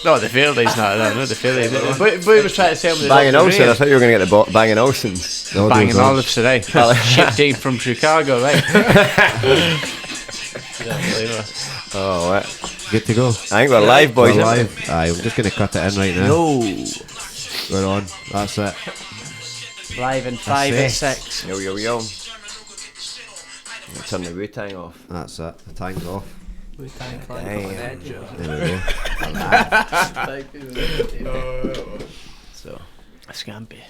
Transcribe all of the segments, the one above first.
No, the Fairlie's not. No, the Fairlie. Boy was trying to sell me the Banging Olsen. I thought you were going to get the Banging Olsen's. No, Banging Olsen, right? Ship team from Chicago, right? Oh, what? Good to go. I think we're live, boys. We're live. Aye, I'm just going to cut it in right now. No. We're on. That's it. Live in 5 and 6. Yo, yo, yo. Turn the Wu-Tang off. That's it. The tang's off. Wu-Tang Clan. There we go. So, Scampy.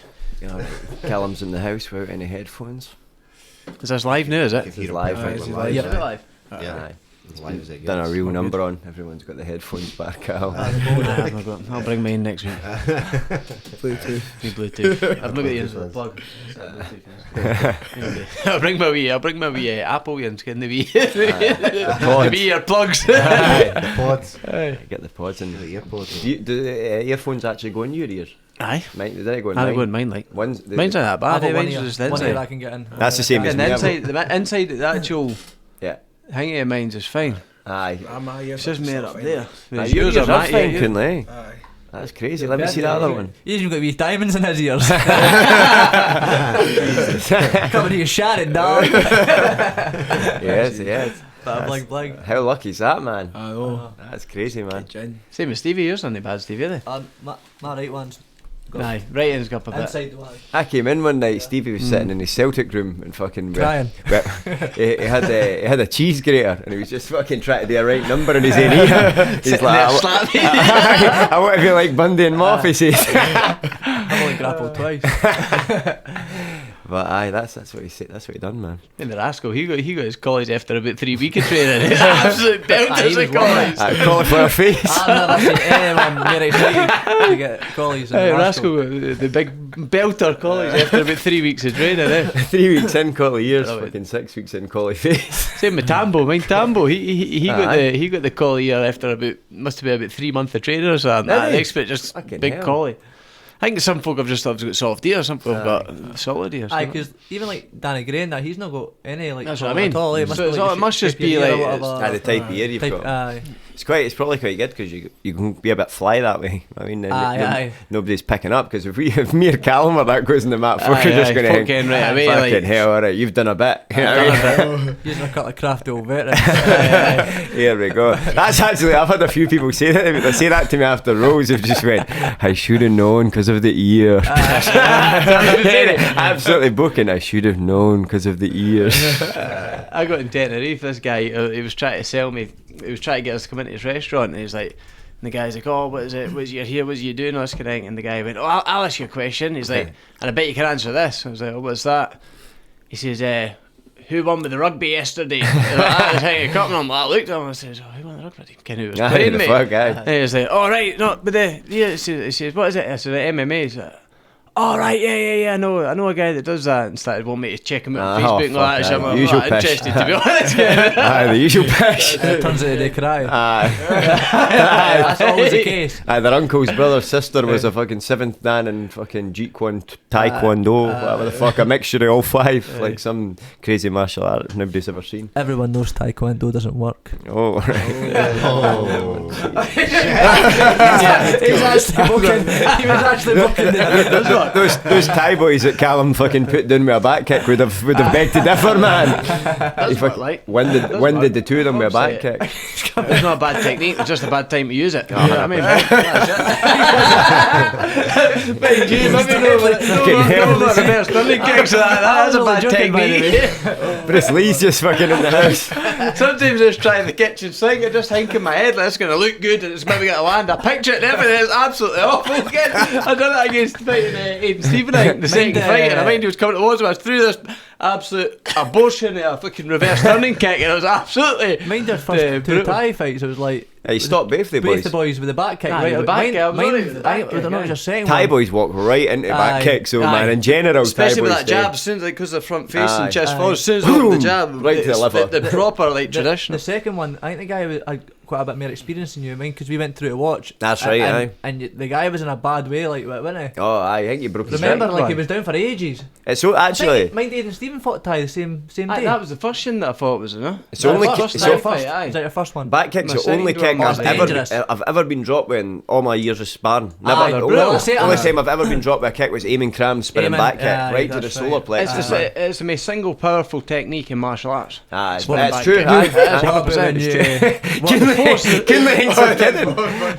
Callum's in the house without any headphones. Is this live now, is it? He's live. He's We're live. Yeah. live? Yeah. Aye. Live as it Done a gets. real We're number good. on. Everyone's got the headphones back out. I'll bring mine next week. Bluetooth. Bluetooth. I've not got the ends of the plug. I'll bring my wee Apple ears, can the wee the wee earplugs. The pods. Get the pods in. The earpods. Do the earphones actually go in your ears? Aye. Mine, did they go in I mine? go in mine like. Mine's Mine's not that bad. Mine's just the One ear I inside. can get in. That's the same as And me. the inside, the actual Yeah. hanging of mine's is fine. Aye. It's just made up there. Aye, Yours yours are are not fine, yet. Kunle. That's crazy. Let me see the other one. He's even got wee diamonds in his ears. Coming to you shouting, dog. Yes, yes. Bada bling bling. How lucky is that, man? I know. That's crazy, man. Same as Stevie, yours aren't bad, Stevie, are they? My right one's Aye, right hand's got a bit. inside the one. I came in one night. Stevie was sitting in his Celtic room and fucking Crying. he had a cheese grater and he was just fucking trying to do a right number in his own ear. He's like, I want to be like Bundy and Moff. He says. I've only grappled twice. But aye, that's what he said. That's what he done, man. In the rascal, he got his collies after about 3 weeks of training. Absolute belters of collies. Cauliflower face. I've never seen anyone more excited to get collies in Hey, the rascal, the big belter collies after about 3 weeks of training. 3 weeks in collie ears, Love it. fucking 6 weeks in collie face. Same with Tambo. Mine Tambo, he got the collie ear after must have been about 3 months of training or something. Did he? The expert just Fucking big hell. collie. I think some folk have just got soft ears, some folk have got solid ears. Aye, because even like Danny Gray and that, he's not got any like. That's what I collar mean. at all, eh? So it must just be shape your ear like- or whatever. The type of ear you've got. Aye. It's probably quite good because you can be a bit fly that way. I mean, Aye. nobody's picking up because if me or Calum or that goes in the mat, folk are just going to fucking right away. fucking Like, hell, alright, you've done a bit. You know what I mean? Using a couple of crafty old veterans. Here we go. That's actually, I've had a few people say that. They say that to me after rows. They've just went, I should have known because of the ear. Absolutely booking. I should have known because of the ears. I got in Tenerife. This guy, he was trying to sell me. He was trying to get us to come into his restaurant, and he's like, and the guy's like, "Oh, what is it? Was you here? Was you doing all this kind of thing?" And the guy went, "Oh, I'll ask you a question." He's like, "And I bet you can answer this." I was like, "Oh, what's that?" He says, "Who won with the rugby yesterday?" I was hanging a cup, and I'm like, I looked at him and I says, "Oh, who won the rugby?" Ken who was playing, mate. And he was like, "Oh, right, no, but he says, what is it?" I said, "MMA." He's like, "Oh, right, yeah, I know a guy that does that," and started wanting me to check him out on Facebook and all that. So I'm Usual not pish. interested, to be honest. Aye, the usual pish. It turns out they cry. Aye. That's always the case. Aye, their uncle's brother's sister was a fucking 7th dan in fucking Jeet Kune Taekwondo, whatever the fuck, a mixture of all 5, like some crazy martial art nobody's ever seen. Everyone knows Taekwondo doesn't work. Oh, right. He was actually booking the Those Thai boys that Callum fucking put down with a back kick would have begged to differ, man. He what, like. winded the two of them with a back kick. It's not a bad technique, it's just a bad time to use it. You know what I mean? Big G, maybe no reverse stunning kicks. That's a bad technique. Bruce Lee's just fucking in the house. Sometimes I just try the kitchen sink, I just think in my head, like, it's going to look good and it's maybe going to land. I picture it and everything, it's absolutely awful. Again, I done that against fighting Aidan Stephen, I think, the second fight, and I mind he was coming towards me, I was through this absolute abortion of a fucking reverse turning kick, and it was absolutely Mind their first two brutal. Thai fights, it was like He stopped both the both boys. the boys with the back kick. Aye, Right, the back kick, I was mine, only with the back I don't kick, know, aye. was your second Thai one. boys walk right into back Aye. kicks, though, Aye. man. In general, Especially Thai with boys that do. jab, as soon as because they're front face Aye. and chest Aye. forward, as soon as they open the jab, Right to the it's liver. the proper like The traditional. second one, I think the guy was quite a bit more experience than you, because we went through to watch. That's right, aye. And the guy was in a bad way, like, wasn't he? Oh, I think he broke his Remember, neck. like, he was down for ages. It's so actually. Mind Dave and Stephen fought Ty the same day. That was the first one that I thought was, no? It's only first it's time so fight, aye. Is that your first one? back kick's My the only second kick one was dangerous. I've ever been dropped with in all my years of sparring. Aye, they're Never. brutal. The only time I've ever been dropped with a kick was aiming cram, spinning Aiming, back kick aye, right to the that's solar right. plexus. It's the most single powerful technique in martial arts. Aye, Spinning it's back true. kick. Aye, It's aye. 100%. It's true. Kunle thinks I'm kidding.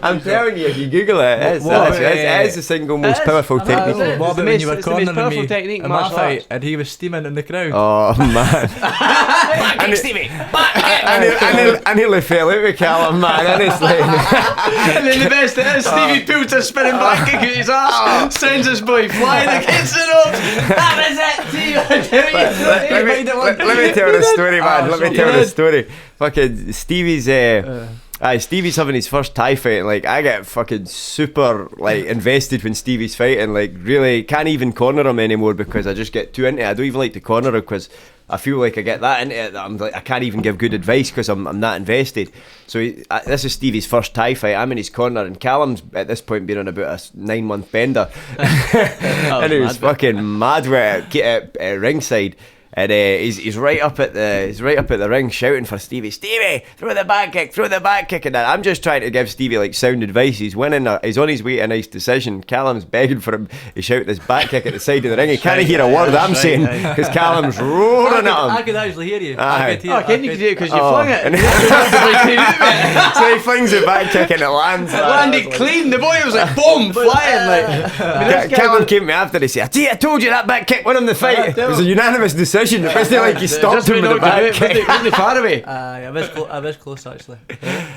I'm telling you, if you Google it, it is the single most powerful It is. technique. It's What the about when you were most powerful cornering me technique in in my martial fight arts. and he was steaming in the crowd? Oh man. I nearly fell out with Calum, man, honestly. And then the best it is, Stevie pulled a spinning back kick at his ass, sends his boy flying against the ropes. That was it, Let me tell the story, man. Let me tell the good. story. Fucking Stevie's Stevie's having his first Thai fight, and like I get fucking super like invested when Stevie's fighting. Like really can't even corner him anymore because I just get too into it. I don't even like to corner him because I feel like I get that into it that I'm like I can't even give good advice because I'm that invested. So this is Stevie's first Thai fight. I'm in his corner, and Callum's at this point been on about a 9-month bender, and he was fucking mad with it at ringside. And he's right up at the ring shouting for Stevie, throw the back kick, and that. I'm just trying to give Stevie like sound advice. He's winning. He's on his way to a nice decision. Callum's begging for him to shout this back kick at the side of the ring. He can't hear a word I'm saying because Callum's roaring at him. I could actually hear you. Aye. I could hear. Oh, can you do it because you flung it? So he flings it back kick and it lands. It landed clean. The boy was like boom, flying like. Callum came to me after. He said, I told you that back kick won him the fight. It was a unanimous decision. It wasn't like he stopped him with the back kick. Wasn't far away. I was close actually.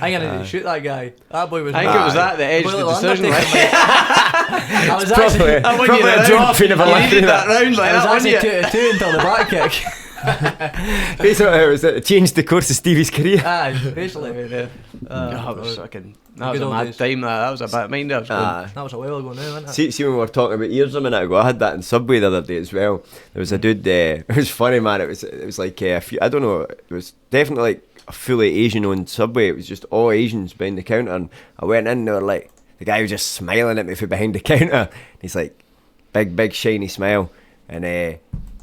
I'm gonna shoot that guy. That boy was. I think it was that edge of the decision. I was actually. Probably a drop if he never left through that that. round like I was that. actually 2-2 until the back kick. Basically, it changed the course of Stevie's career. Aye, basically. That was fucking. That was Good a old mad days. time. That was a bad mind. That was good. That was a while ago now, wasn't it? See when we were talking about ears a minute ago, I had that in Subway the other day as well. There was a dude, it was funny, man. It was like a few, I don't know, it was definitely like a fully Asian owned Subway. It was just all Asians behind the counter, and I went in, and they were like, the guy was just smiling at me from behind the counter. He's like, big shiny smile, and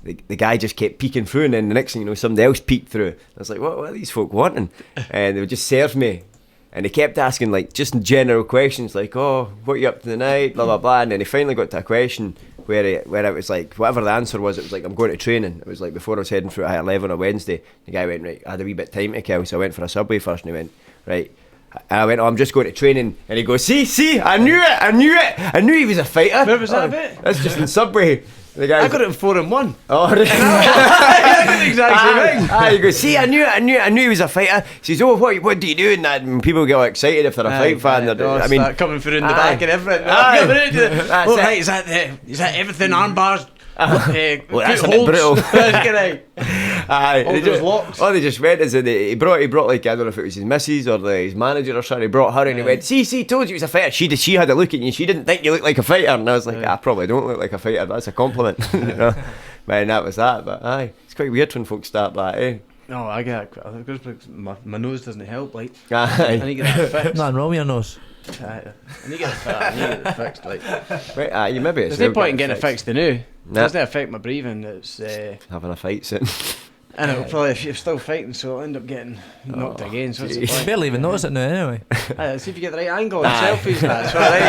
the guy just kept peeking through, and then the next thing you know, somebody else peeked through. I was like, what are these folk wanting? And they would just serve me. And he kept asking like just general questions like, oh, what are you up to tonight, blah blah blah. And then he finally got to a question where it was like, whatever the answer was, it was like, I'm going to training. It was like before I was heading through at 11 on a Wednesday. The guy went, right, I had a wee bit of time to kill, so I went for a Subway first. And he went, right. And I went, oh, I'm just going to training. And he goes, see, I knew he was a fighter. Where was that bit? That's just in Subway. The guy I got it in 4-1. Oh, right. I did the exact same thing. He goes, see, I knew he was a fighter. He says, oh, what do you do in that? And people get all excited if they're a fight fan. I mean, start coming through in the back and everything. That's Oh, it. right, is that everything arm bars? Well, that's foot a bit holds? brutal. That's correct. Aye, All those locks. they just went as he brought like, I don't know if it was his missus or his manager or something. He brought her and he went, see, told you he was a fighter. She had a look at you. She didn't think you looked like a fighter. And I was like, I probably don't look like a fighter. That's a compliment. You know? Man, that was that. But aye, it's quite weird when folks start that, eh? No, I get it. Because my nose doesn't help. Like, Aye. I need to get that fixed. Nothing wrong with your nose. I need to get it fixed. Like, Right, you maybe there's no point in getting it fixed now. It Nah. doesn't affect my breathing. It's Having a fight soon. and it'll probably if you're still fighting, so I'll end up getting knocked again. So what's the jeez. point? Barely even notice it now anyway. Aye, see if you get the right angle and Aye. selfies. That's right.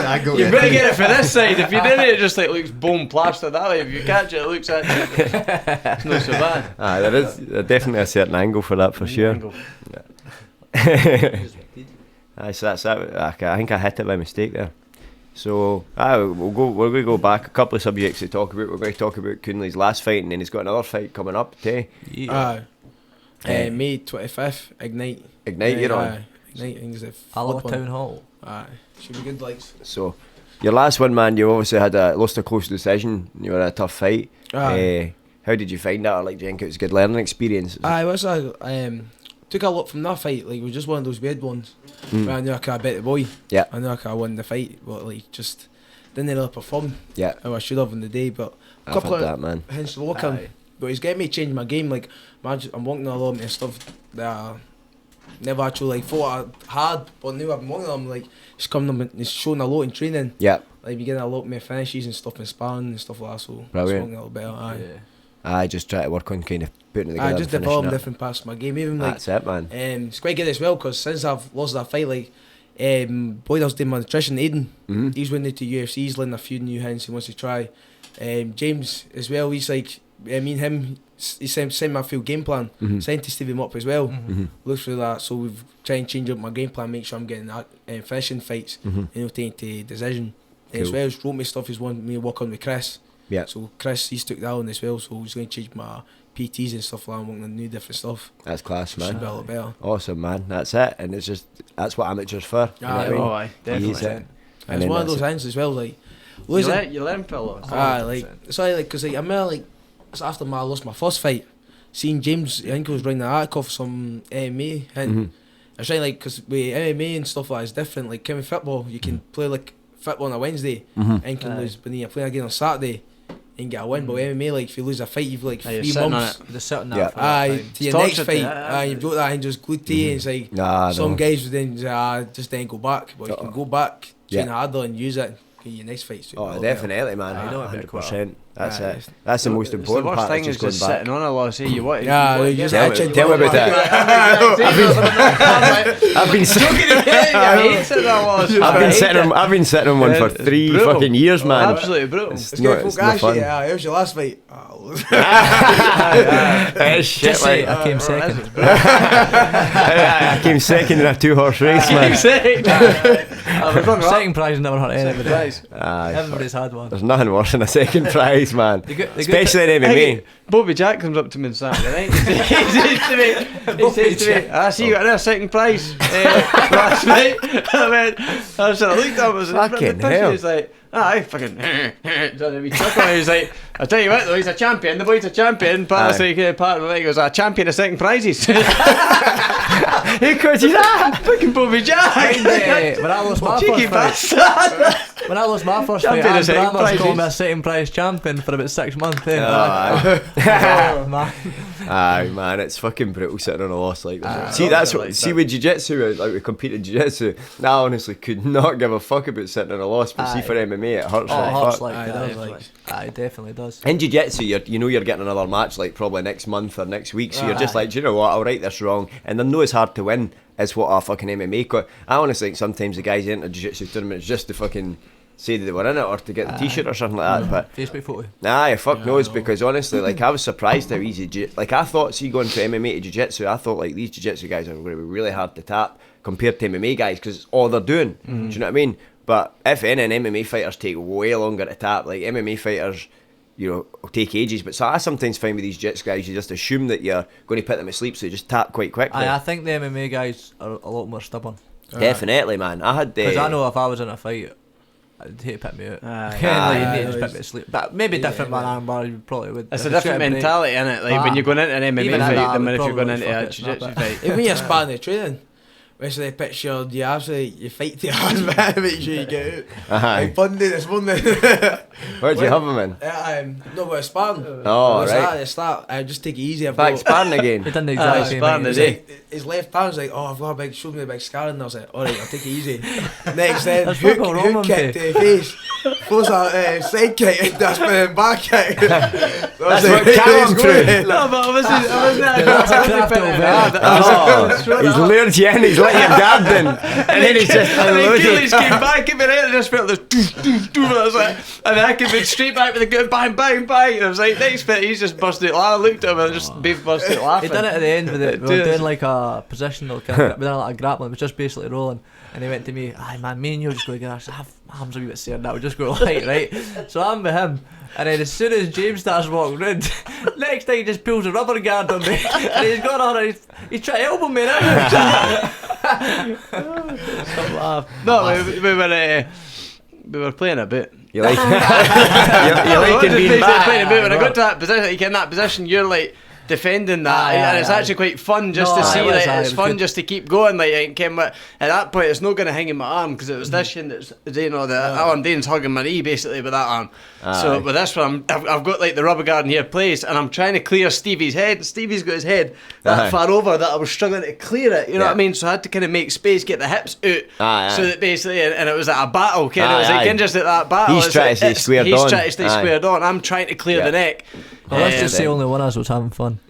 I go You've got to get it for this side. If you did it just like looks bone plastered that way. If you catch it, it looks actually it's not so bad. Aye, there is definitely a certain angle for that for sure. Angle. Aye, so that's that. I think I hit it by mistake there. So we're going to go back a couple of subjects to talk about. We're going to talk about Kunle's last fight, and then he's got another fight coming up today. May 25th, Ignite. Ignite, you're on. Ignite, I think is the Alloa flip one. Town Hall. Aye, should be good likes. So your last one, man, you obviously had lost a close decision. You were in a tough fight. Aye. How did you find that? Or, like, do you think it was a good learning experience? Aye, was took a lot from that fight. Like, it was just one of those weird ones. Where I knew I could have bet the boy. Yeah. I knew I could have won the fight, but like just didn't really perform Yeah, how I should have on the day. But a I've couple had of that, man. hence the look him. But he's getting me to change my game. Like, I'm walking a lot of stuff that never actually like fought hard, but now I'm one of them. Like he's coming up, he's showing a lot in training. Yeah. Like we getting a lot more finishes and stuff in sparring and stuff like that. So Brilliant. it's a little better. Aye. Yeah. I just try to work on kind of putting it together. I just and develop finishing it. different parts of my game. Even like That's it, man. it's quite good as well because since I've lost that fight, like boy that was doing my nutrition, Aiden, Mhm. he's went into UFC, he's learning a few new hands he wants to try. James as well, he's like me and him, he sent me a full game plan, Mhm. sent to Stevie Mop as well. Mhm. Looks through that, so we've tried and change up my game plan, make sure I'm getting that finishing fights, Mhm. taking to decision. And as Cool. well as wrote me stuff he's wanted me to work on with Chris. Yeah. So Chris, he's took that on as well, so he's going to change my PTs and stuff like that, I'm working on new different stuff. That's class, Should man. be a lot better. Awesome, man. That's it. And it's just, that's what amateurs for. You know what I mean? Oh, aye, definitely. Use it. And And it's then one of that's those it. hands as well, like You losing. learn for a lot. Like sorry, like because like I'm like it's after I lost my first fight, seeing James, I think he was writing an article for some MMA, and Mhm. I was trying like because with MMA and stuff like that, it's different. Like kind of football, you can play like football on a Wednesday Mhm. and can Aye. lose, but then you play again on Saturday and get a win. But with MMA, like if you lose a fight, you've like Aye, you're 3 sitting on months. it. Just sitting there Yeah. for that Aye, time. to your It's next torture fight, to that, you've got that and just glued to you. And it's like Nah, some no. guys would then say, just then go back, but you can go back, train Yeah. harder and use it. Get your next fight. Oh, definitely, man. Aye, don't be a 100%. That's Aye. it. That's the most It's the important worst part. thing Is is just just going back. sitting on a loss. Eh? You want Yeah, you you just Tell me, itching tell me about that. I've been sitting. I've been sitting on one for It's 3 brutal. fucking years, man. Absolutely brutal. It's It's not, good it's folk no actually. fun. It was your last fight. Oh, It's shit, Just say like, I came second. I came second in a 2-horse race, man. Second prize never hurt anybody. Aye, Everybody's had one. there's nothing worse than a second prize, man. The good Especially in MMA. Bobby Jack comes up to me on Saturday night. He says to me, I see you got another second prize last night. I was sort of looked at him, I was in front of the Fucking picture, hell. he's like, aye, fucking, done a wee chuckle. He's like, I'll tell you what though, he's a champion, the boy's a champion, part of Aye. like, part of the league, he was a champion of second prizes. Hey, coach, he's Fucking Bobby Jack. When I lost my Cheeky first fight, bastard. when I lost my first fight, Champion of Anne second Brammer's prizes. called me a second prize champion for about 6 months. Aye. Man. Aye, man, it's fucking brutal sitting on a loss like that. See, I that's don't what. like See, that. with jiu-jitsu, like we competed in jiu-jitsu, I honestly could not give a fuck about sitting on a loss. But see, Aye. for MMA, it hurts Oh, like it hurts fuck. like Aye, that. does, Definitely. Aye, it definitely does. In jiu-jitsu, you're getting another match like probably next month or next week, so you're just Aye. like, do you know what? I'll write this wrong, and they're no as hard to win as what a fucking MMA got. I honestly think sometimes the guys enter jiu-jitsu tournaments just to fucking say that they were in it or to get the t-shirt or something like that. But Facebook photo. nah, fuck knows, because honestly, like I was surprised how easy. Like I thought, see, going from MMA to jiu-jitsu, I thought like these jiu-jitsu guys are going to be really hard to tap compared to MMA guys because it's all they're doing. Do you know what I mean? But if any, MMA fighters take way longer to tap. Like MMA fighters, you know, will take ages. But so I sometimes find with these jiu-jitsu guys, you just assume that you're going to put them to sleep, so you just tap quite quickly. I think the MMA guys are a lot more stubborn. Definitely, man. I had Because I know if I was in a fight, I'd hate to put me out. Aye. Like, you Aye, need to just aye. put me to sleep. But maybe different with an armbar, you probably would. It's If a it's different got a break. mentality in it, like when you're going into an MMA Even at fight that, I than would if you're going probably into a fuck it, snap jiu-jitsu it. fight. Even when you're sparring the training, which they picture you absolutely you fight to your husband, make sure you get out. Aye. Like Bundy this morning. Where'd you have them in? No, but sparring. Oh, What's right. that? At the start, I just take it easy. I've Back got, sparring again. He done the exact same sparring thing. is He's it? like, his left hand's like, oh, I've got a big, showed me a big scar, and I was like, alright, I'll take it easy. Next then, That's hook, what go wrong, hook man, kick to the face. Goes a side kick, and that's spinning back kick. That's what Calum threw. No, but I wasn't That's a craft over there. Oh, he's lured you in, he's let you guard in, and then he's just And then unloaded. Keely's came back at me right and I just felt this doof, doof, doof, and I was like, and then I came in straight back with a good bang, bang, bang, and I was like, next bit, he's just busted out laughing. I looked at him and I just both busted out laughing. He done it at the end with it. We were Dude. doing like a positional kind of, we done like a grappling, it was just basically rolling. And he went to me, aye man, me and you are just going to get our arms a wee bit scared now, we'll just go light, right? So I'm with him, and then as soon as James starts walking round, next thing he just pulls a rubber guard on me, and he's gone on and he's trying to elbow me now. No, we were playing a bit. You like, you like it being Playing a back. bit. When I got to that position, like you get in that position, you're like defending that, Aye, and it's aye. actually quite fun just No, to see. it was, Like, aye, it's it was fun good. just to keep going. Like, and Kim, at that point, it's not going to hang in my arm because it was this one that's, you know, the Alan Dane's hugging my knee basically with that arm. So with this one, I've got like the rubber guard in here placed, and I'm trying to clear Stevie's head. Stevie's got his head that far over that I was struggling to clear it. You know what I mean? So I had to kind of make space, get the hips out, so that basically, and it was at a battle. It was like just at that battle. He's trying to stay squared on. He's trying to stay squared on. I'm trying to clear the neck. Well, let's just say only one of us was having fun.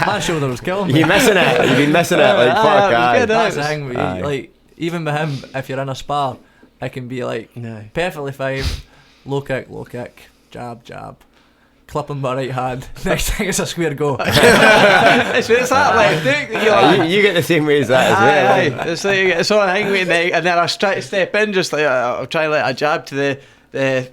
My shoulder was killing me. You're missing it. You've been missing it. Like, fuck, aye. That's the thing. Like, even with him, if you're in a spar, it can be like perfectly fine. Low kick, jab, clip him by right hand. Next thing it's a square go. It's that left hook that you like. You get the same way as that as well. Aye. It's like it's sort of hang with me, and then I try to step in, just like I'll try like a jab to the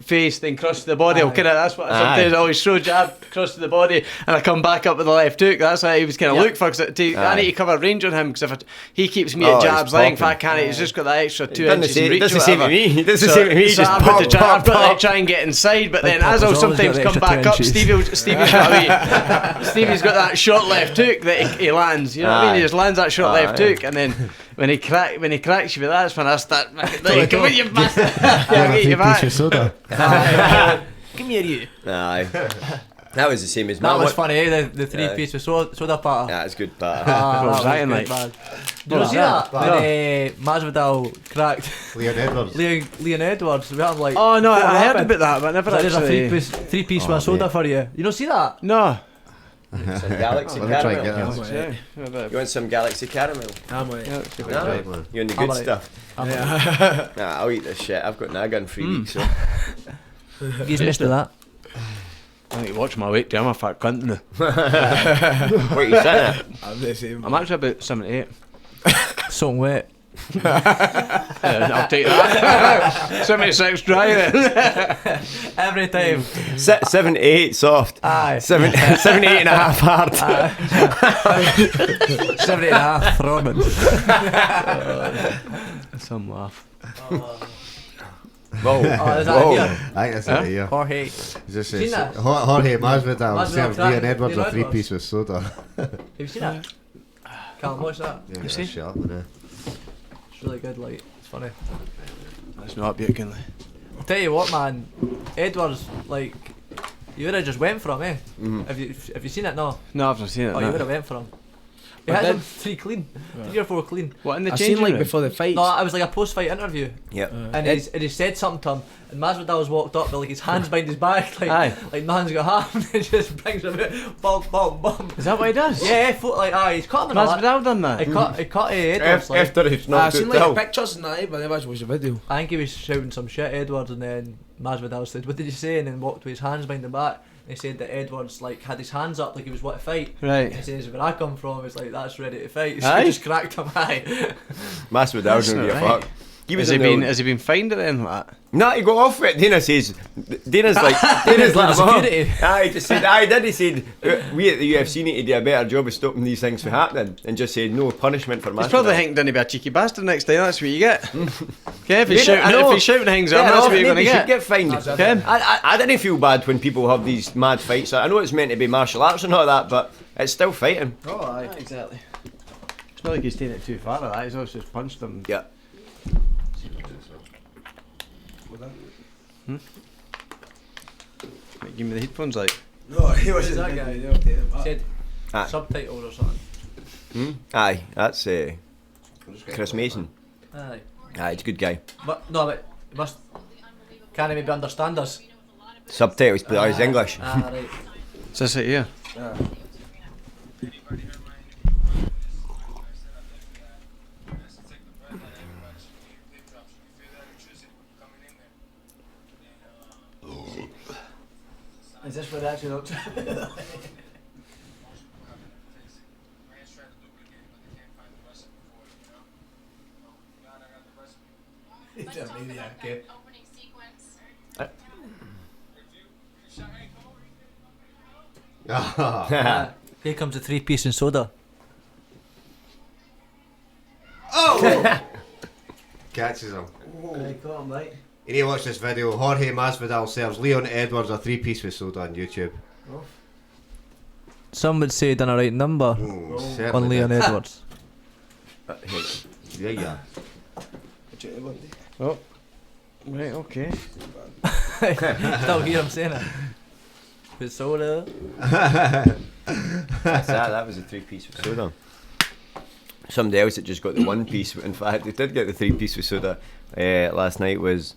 face, then cross to the body. That's what I sometimes always throw, jab cross to the body, and I come back up with the left hook. That's how he was kind of look for. Cause I need to cover range on him, because he keeps me at jabs length, I can't. He's just got that extra 2 inches in reach. That's the same with me. That's the same with me. So Just I've got to like, try and get inside, but then as I'll sometimes come back up, Stevie's got that short left hook that he lands. You know what I mean? He just lands that short left hook, and then when he cracks you with that, it's when I start. Like, come on, you bastard! I'll get you back. Give me a you. Aye. That was the same as That mine. was funny, eh? The 3-piece with soda patter. Yeah, it's good, but That was exciting, good, like. man. Did you see that? When Masvidal cracked Leon Edwards. Leon Edwards. We had like. Oh no, what I heard happened? about that, but I never Like, there's a actually. three-piece with soda for you. You don't see that? No. some Galaxy Let me try and get Caramel. that. You want some Galaxy Caramel? I'm like, No? Right, man. You want the I'm good right. stuff? yeah. Nah, I'll eat this shit. I've got Naga in 3 weeks, so. He's missed with that. I need to watch my weight. I'm a fat cunt now. What you saying? I'm the same. I'm actually about 78. Something wet. I'll take that. 76 dry then. Every time. 78 soft. Aye. 78 and a half hard. 70.5 throbbing. Some laugh. Whoa. Oh, is that Whoa. here? I think that's it here. Jorge. Just Seen that? Jorge Masvidal Masvidal serves cracked Leon Edwards a Leon 3-piece with soda. Have you seen that? Can't watch that. Yeah, You see? shut up, innit? It's really good, like, it's funny. That's not up yet, Kunle. I'll tell you what, man. Edwards, like, you would have just went for him, eh? Have you seen it? No. No, I've not seen it. Oh, no. you would have went for him. He But had then- him 3 clean, 3 or 4 clean. What in the I changing seen like room? before the fight. No, it was like a post-fight interview, Yep. and he said something to him, and Masvidal's walked up, but like his hands behind his back, Aye. like nothing's got happened, and just brings him out, bump, bump, bump. Is that what he does? Yeah, he's caught him in a lot. Masvidal done that. He caught Edwards, like, After it's I've not seen good like till. pictures and that, but I never watched the video. I think he was shouting some shit at Edwards, and then Masvidal said, "What did you say?" and then walked with his hands behind the back. And he said that Edwards like had his hands up like he was what to fight. Right. And he says, "Where I come from, it's like that's ready to fight." So Aye. he just cracked him. Aye. Masvidal don't give a right. fuck. He Has was he been fined or anything like that? No, he got off it. Dana's like security. Aye, just said, aye, did he said, we at the UFC need to do a better job of stopping these things from happening, and just said no punishment for He's Masvidal. probably thinking, didn't he be a cheeky bastard next time? That's what you get. Okay, if he's Yeah, I know. shouting things Yeah, at him, that's no, what you're going to maybe he should get. get fined. Okay. I didn't feel bad when people have these mad fights. I know it's meant to be martial arts and all that, but it's still fighting. Oh, aye. Exactly. It's not like he's taking it too far with that. He's always just punched him. Yeah. Like, give me the headphones, like. No, he Who's wasn't that that guy? guy. Said Aye. subtitles or something. Aye, that's Chris Mason. Aye. Aye, he's a good guy. But he must. Can he maybe understand us? Subtitles, but he's English. Ah, right. Is this it here? Is this what actually looks? He's a maniac, eh? Here comes a 3-piece and soda. Catches him. Right, got him, right. You need to watch this video. Jorge Masvidal serves Leon Edwards a 3-piece with soda on YouTube. Some would say done a right number on Leon Edwards. Yeah. Oh, right, okay. Still hear him saying it. With soda. That was a 3-piece with soda. Somebody else that just got the 1-piece. In fact, they did get the 3-piece with soda last night was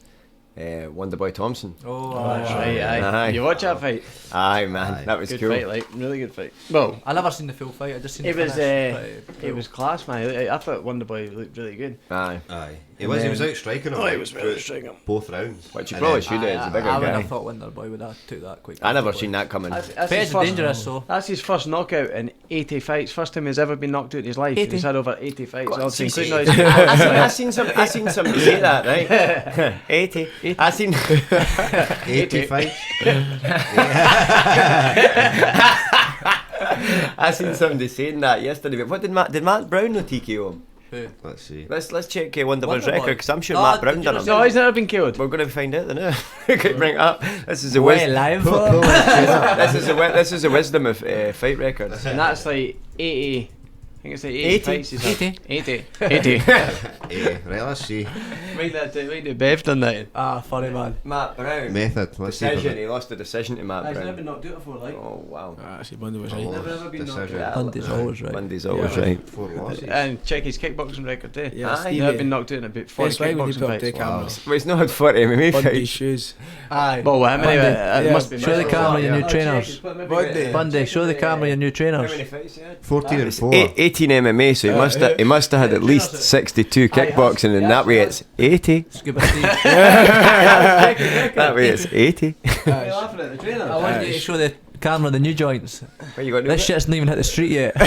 Wonderboy Thompson. Oh, That's right, aye. Aye. You watch that fight? Aye, man, that was Good cool. fight, like, really good fight. Well, I never seen the full fight. I just seen it the was finish. it was class, man. I thought Wonderboy looked really good. Aye. He was out striking him. Oh, he like, was really through striking him. both rounds. Which you And probably then- should have. It's a bigger I would guy. have thought Wonderboy would have took that quick. I never seen that coming. That's Fed's his first, dangerous, so. that's his first knockout in 80 fights. First time he's ever been knocked out in his life. 80. He's had over 80 fights. God, Obviously, see, including see. all his- I seen somebody say that, right? 80. I seen 80 fights. I seen somebody saying that yesterday. But what did Matt Brown no TKO him? Let's see. Let's check Wonderboy's Wonderboy. record because I'm sure No, Matt Brown did you done not it. say- No, he's never been killed. We're going to find out then. We could bring it up. This is the Way wisdom. live. This is the wisdom of fight records. And that's like 80. I think it's like 80, 80. fights. He's had. 80. 80. Right, let's see. Wait, Bev done that. Ah, funny man. Matt Brown. Method. Let's see. Decision. He lost the decision to Matt He's never Brown. been knocked out before, like. Oh wow. Actually, Bundy was right. Never ever been knocked Decision. out. Bundy's always right. Bundy's always right. 4 losses. And check his kickboxing record there. Yeah, Aye, He's never been knocked out in about 40 That's right when you kickboxing put up the fights. cameras. Well, he's not had 40 MMA Bundy fights. shoes. Aye. Well, how many? Bundy. It must be Show the camera your new trainers. Bundy. Bundy, show the camera your new How trainers. many fights he had? 14 and 4. 18 MMA, so he must have had at least 62 kickboxing, and that way it's 80. Scuba Steve. That way it's 80. You're laughing at the trainer. I want you to show the camera the new joints. What you got to This shit's not even hit the street yet.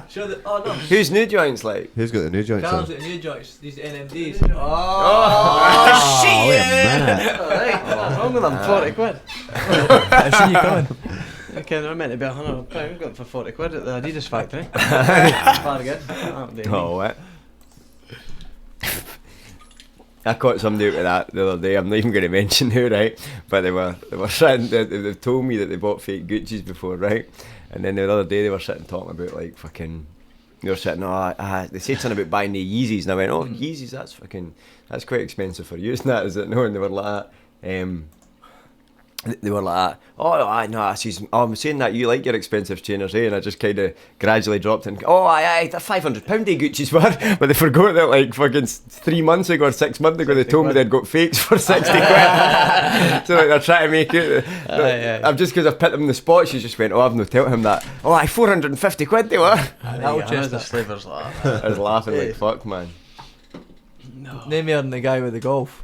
Show the. Oh no. Who's new joints like? Who's got the new joints Callum's on? got the new joints. These NMDs. Oh, wait a minute. Alright, what's wrong with them? 40 quid. I've seen you coming. Okay, they're meant to be £100. We've got them for 40 quid at the Adidas factory. Far good. Oh, what? I caught somebody out of that the other day. I'm not even going to mention who, right? But they were sitting. They told me that they bought fake Gucci's before, right? And then the other day they were sitting talking about like fucking. They were sitting. They said something about buying the Yeezys, and I went, "Oh, Yeezys, that's quite expensive for you, isn't that? Is it no?" And they were like, They were like, "Oh, I know." I'm saying that you like your expensive trainers, eh? And I just kind of gradually dropped in. Oh, aye, they're £500 Gucci's were, but they forgot that like fucking 3 months ago or 6 months ago they told me they'd got fakes for 60 quid. So like they're trying to make it. I've just because I've put them in the spot. She just went, "Oh, I've no told him that." Oh, aye, 450 quid they were. That'll just the slivers like that. I was laughing like fuck, man. Name me on the guy with the golf.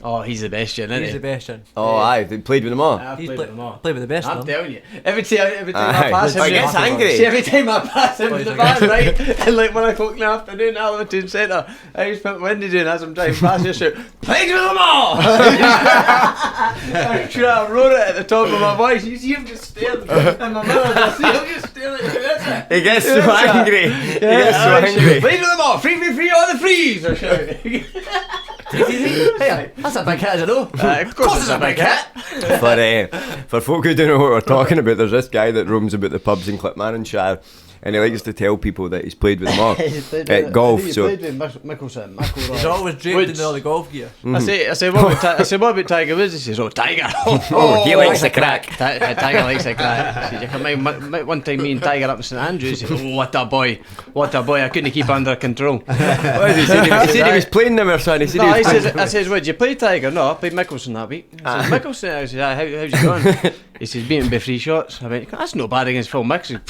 Oh, he's the best, isn't He's he? the best one. Oh, aye, they played with them all. I've He's played with them all. played with the best I'm one. telling you, every time Aye. I pass him, He gets angry. See, every time I pass him in the van, right, and like 1 o'clock in the afternoon, Alberton Centre, I just put my window down as I'm driving past, just shout, "Played with them all!" I'm sure I wrote it at the top of my voice. You see him just staring, and my mother, I see him just staring at me. He gets so angry. He gets so angry. Played with them all, free, all the frees! I shout. Hey, that's a big hit, I know. Of course it's a big hit. For folk who don't know what we're talking about, there's this guy that roams about the pubs in Clipmanonshire, and he likes to tell people that he's played with them all at golf. So He played with Mickelson, He's always draped in all the golf gear. I say, what about Tiger Woods? He says, "Oh, Tiger! Oh, he likes the crack." Tiger likes the crack." He says, "You can mind one time me and Tiger up in St Andrews." He says, "Oh, what a boy! I couldn't keep under control." What did he say? He said he was playing them or something. He said No, he was playing I says, "Would you play Tiger?" "No, I played Mickelson that week." He says, "Mickelson?" I says, "How's you going?" He says, "Beating by 3 shots." I went, "That's no bad against Phil Mickelson."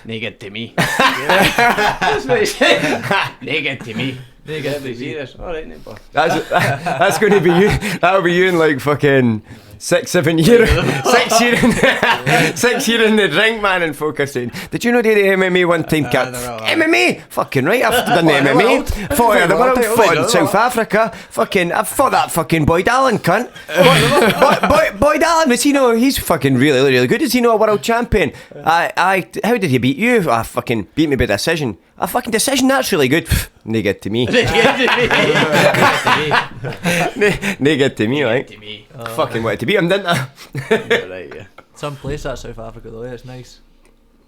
"Naked to me." That's what he said. Naked to me. Naked to me. Serious. Alright, Nick boy. That's going to be you. That'll be you in like fucking 6-7 years. 6 years in the drink, man, and folk are saying, "Did you know they did MMA one time, Cat?" MMA? Fucking right, I've done the MMA. Fought in the world, fought in South Africa. Fucking, I've fought that fucking Boyd Allen cunt. Boyd Allen, was he know? He's fucking really, really good. Is he not a world champion? How did he beat you? I fucking beat me by decision. A fucking decision, that's really good. They get to me. They get to me, like. Fucking wanted to beat him, didn't I? Right, yeah. Some place at South Africa though, yeah, it's nice.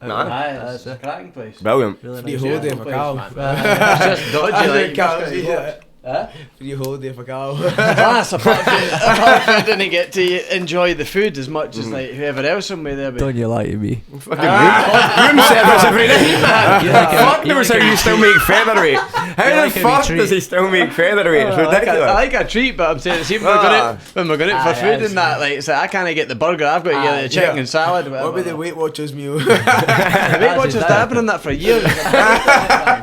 Nah. Aye, it's a cracking place. Brilliant. Really Free nice. holiday Yeah, for place, Calum. man. It's just dodgy, like, you Calum, just gotta yeah. go. Huh? Free holiday for Calum. Class, apart from didn't get to enjoy the food as much as like whoever else on way there. But Don't you lie to me. Fucking room service every night, man. You like it- Fuck you knows like how it- you still make featherweight. How You the like a wee fuck treat. does he still make featherweight? It's I like ridiculous. I like a treat, but I'm saying, see, when we're going out for Aye, food aye, and that, like, so I can't get the burger. I've got to get the chicken and salad. What about the Weight Watchers meal? The Weight Watchers, I've been on that for years.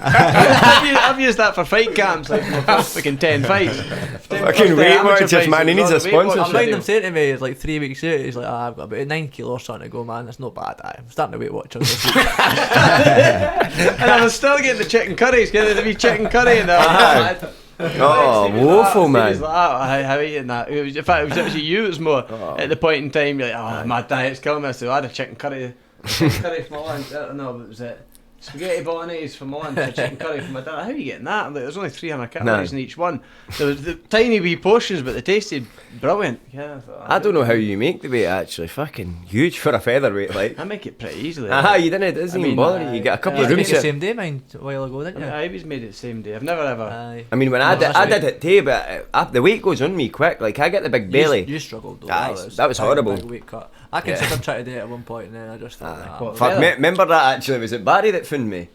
I've used that for fight camps, like my first fucking 10 fights. Fucking Weight Watchers, man. He needs a I sponsorship. mind him saying to me, it's like 3 weeks out, he's like, I've got about 9 kilo or something to go, man. That's not bad. I'm starting to Weight Watch this week. And I was still getting the chicken curries, getting the wee chicken curry and that. Oh, woeful, man. Like, how are you eating that? It was, in fact, it was actually you. It was more at the point in time. You're like, oh, my diet's killing me. So I had a chicken curry for my lunch. I don't know, but it was it. Spaghetti bolognese for my lunch, a chicken curry for my dinner. How are you getting that? I'm like, there's only 300 calories in each one. There was the tiny wee portions, but they tasted brilliant. Yeah, I don't know how you make the weight actually. Fucking huge for a featherweight, like. I make it pretty easily. Aha, you didn't. It doesn't I even mean, bother you. You get a couple yeah, of You room made the set. same day mine a while ago, didn't you? I always made it the same day. I've never ever. Aye. I mean, when I did it too, but the weight goes on me quick. Like I get the big belly. You struggled though. Aye, that was quite a horrible. big weight cut. I considered trying to do it at one point, and then I just thought, nah, What, Fuck, feather? remember that actually? Was it Barry that found me?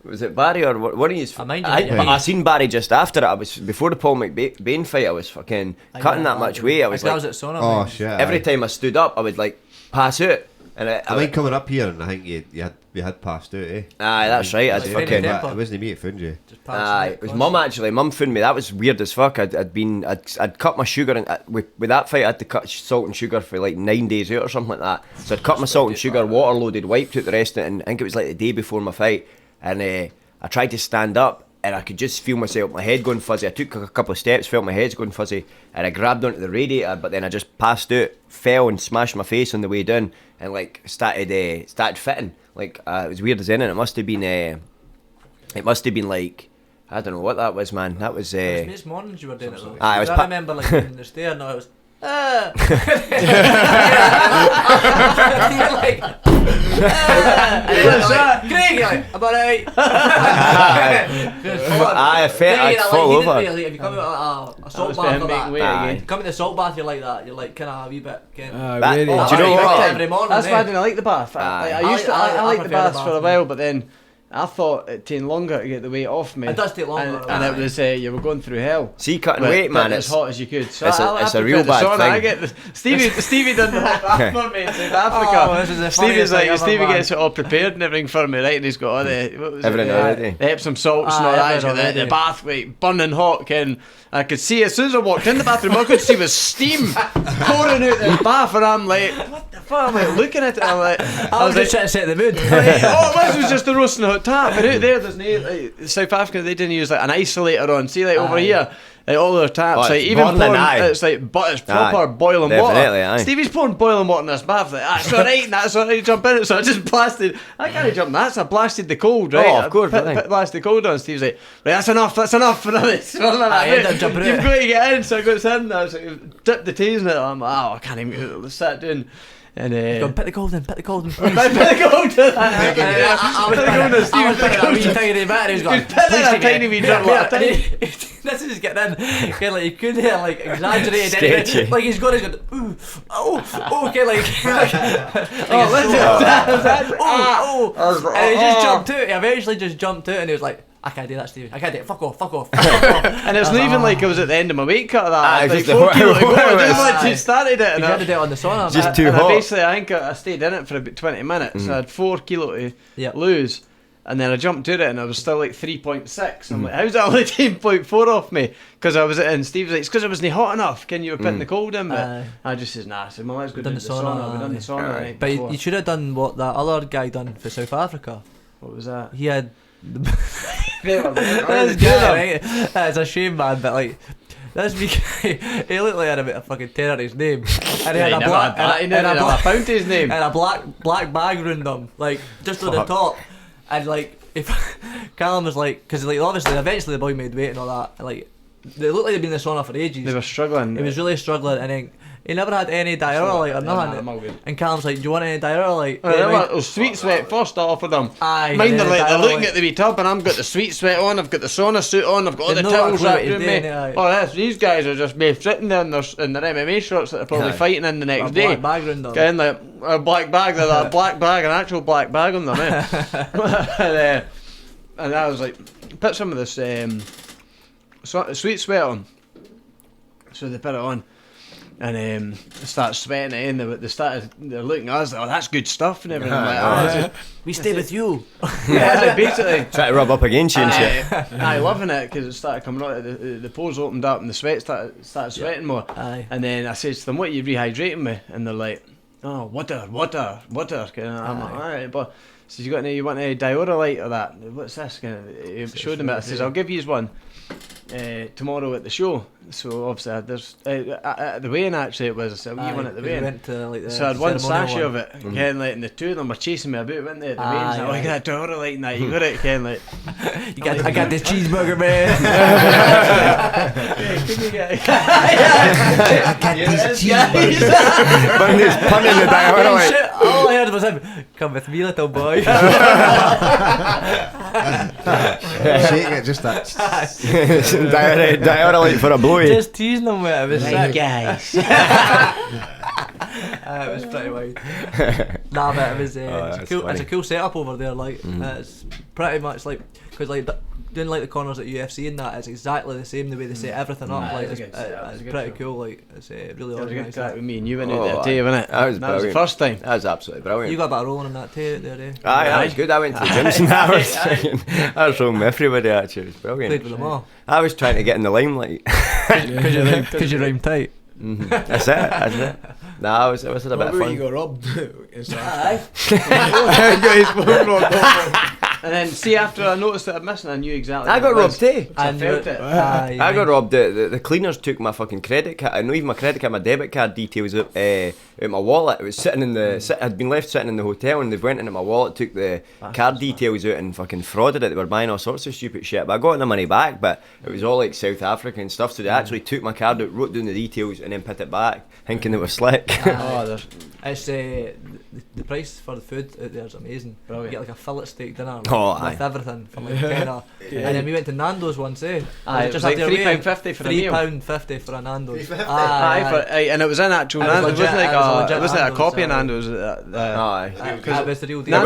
Was it Barry or one of you? I mind you, I, yeah. but I seen Barry just after it. I was before the Paul McBain fight. I was fucking cutting that much weight. I was I was like, at sauna. Oh mate. shit. every aye. time I stood up, I would like pass out. And I think coming up here, and I think you had passed out, eh? aye, that's right. I'd Like, fucking. Temper. It wasn't me that found you. Just passed Aye, the it was neck mum actually. Mum found me. That was weird as fuck. I'd cut my sugar and with that fight I had to cut salt and sugar for like 9 days out or something like that. So I'd cut my salt and sugar, water loaded, wiped out the rest of it, and I think it was like the day before my fight. And I tried to stand up and I could just feel myself, my head going fuzzy. I took a couple of steps, felt my head's going fuzzy, and I grabbed onto the radiator, but then I just passed out, fell and smashed my face on the way down, and like started fitting. Like it was weird as anything. It must have been like, I don't know what that was, man. That was It was mornings you were doing it though. Aye, I was I pa- remember like being in the stair and I was you're like Craig, you're like, I'm alright. I felt I'd fall over. If you come out a salt was bath for him or making that, weight Aye. again. come in the salt bath, you're like that. You're like kind of a wee bit. That- Really? do you know Aye, what? every morning, That's eh? why I didn't like the bath. Aye. I used to. I liked the prefer the baths for a bath, while, but then I thought it took longer to get the weight off me. It does take longer, and it aye. was you were going through hell. See, cutting But weight, man, getting as it's hot as you could. So it's a- I it's a prefer real the bad sauna. thing. I get Stevie done the hot bath for me in South Africa. Oh, this is the Stevie's funniest thing like ever, Stevie man. gets it all prepared and everything for me, right? And he's got all the what was Everything it? already. The Epsom salts and all Aye, that. He's got everything the already. bath, like burning hot. Ken, I could see as soon as I walked in the bathroom, all I could see was steam pouring out the bath, and I'm like, what the fuck? I'm like looking at it. I'm like, I was just trying to set the mood. oh, this was just the roasting hot tap, but out there, there's no like, South Africa. They didn't use like an isolator on. See, like over Aye. here, like, all their taps, Oh, like it's even boiling, pouring, aye. it's like, but it's proper Aye, boiling definitely, water. aye. Stevie's pouring boiling water in this bath. Like, that's alright, that's alright. Jump in it. So I just blasted. I can't jump in that. So I blasted the cold, right? Oh, of course, I right. blasted the cold on. Steve's like, right, that's enough for this. I ended up jumping You've out. got to get in. So I got in. I was like, dipped the teas in it. I'm like, oh, I can't even. Sat down. And Go, put the golden, please. I put the gold in. I was putting a wee tiny bit and he was going, Just put in a "Please take tiny it." wee drop Yeah, like a and this is getting in. Okay, like you could hear like exaggerated Sketchy. anyway. Like he's going, ooh, okay, like Oh, listen. and he just jumped out. He eventually just jumped out and he was like, I can't do that, Stevie. I can't do it. Fuck off. And it's not even like I was at the end of my weight cut of that. Aye, It's like just the 4 kilo to go. whatever I it just was. literally started it. And You had to do it on the sauna. Just man. too and hot. basically, I think I stayed in it for about 20 minutes. So I had 4 kilo to Yep. lose. And then I jumped to it and I was still like 3.6. I'm like, how's that only 10.4 off me? Because I was in Steve's like, it's because I wasn't hot enough. Can you were putting the cold in? But Aye. I just says, nah. I said, well, let's go Done do the the sauna. We done the aye. sauna the night But before. you should have done what that other guy done for South Africa. What was that? He had This this guy, right? It's a shame, man, but like this wee guy, he looked like he had a bit of fucking terror in his name, and he had a black, He never had a pound to his name. and a black bag round him, like just on the top, and like if Calum was like, because like obviously eventually the boy made weight and all that, and like they looked like they'd been in the sauna for ages. They were struggling. He was really struggling, and then He never had any diurolite or nothing. I'm all good. And Calum's like, do you want any diurolite? It was sweet sweat first off of them. Aye. Mine are like, they're diurolite. looking at the wee tub and I've got the sweet sweat on, I've got the sauna suit on, I've got all They the know what towels clue wrapped what around you're me. doing, aye. Oh, these guys are just me sitting there in their MMA shorts that they're probably Aye. fighting in the A next day. black background on. Getting like a black bag, they're that black bag, an actual black bag on them, and I was like, put some of this sweet sweat on. So they put it on. And they start sweating it in. They're looking at us like, oh, that's good stuff and everything. I'm like, oh, We stay with you. yeah, basically. Try to rub up against you and shit. I loving it because it started coming out. The pores opened up and the sweat started sweating more. Aye. And then I said to them, "What are you rehydrating me?" And they're like, "Oh, water." And I'm like, "All right, but." So you want any diurolite or that? What's this? He showed them it. I says, "I'll give you one tomorrow at the show." So obviously there's at the weigh-in actually it was a wee one at the weigh-in. Went to, like, the So I had one ceremonial sachet one. of it, Ken, like, and the two of them were chasing me about, weren't they, at the Aye, weigh-ins? Like, aye. look at that diurolite and that, you got it, Ken, like. I got this cheeseburger, man. Can you get it? I got these cheeseburgers. But he's punning the diurolite. Shit, all I heard was him. Come with me, little boy. Shaking it just that. Diurolite for a blowy. Just teasing him with it. It was sick. guys. It was pretty wild. Nah, but it was. It's a cool setup over there. Like it's pretty much like because like doing like the corners at UFC and that, it's exactly the same the way they set everything up. Like it's pretty cool. Like it's really That was a good organised. crack with me and you went out Oh, there too, wasn't it? that was the brilliant. first time. That was absolutely brilliant. You got a bit of rolling on that too there, eh? Aye, that was good. I went to the gyms and I was rolling with everybody actually. It was brilliant. Played with them all. I was trying to get in the limelight. Because you rhyme tight. That's it. Nah, I was had a bit of You fun. got robbed. And then see, after I noticed that I'm missing, I knew exactly I what got it was. robbed too. I felt it. I got robbed. The cleaners took my fucking credit card. I know even my credit card, my debit card details out my wallet. It was sitting in the. Had been left sitting in the hotel, and they went into my wallet, took the card details out, and fucking frauded it. They were buying all sorts of stupid shit. But I got the money back. But it was all like South Africa and stuff. So they actually took my card out, wrote down the details, and then put it back, thinking it was slick. It's the price for the food out there is amazing. Brilliant. You get like a fillet steak dinner Oh, with aye. everything for like tenner. And then we went to Nando's once, eh? Aye, it was like £3.50 for a meal. £3.50 for a Nando's. And it was in actual It was Nando's. It wasn't legit, like it was a a legit copy of Nando's, Nando's. Aye. It was the real deal.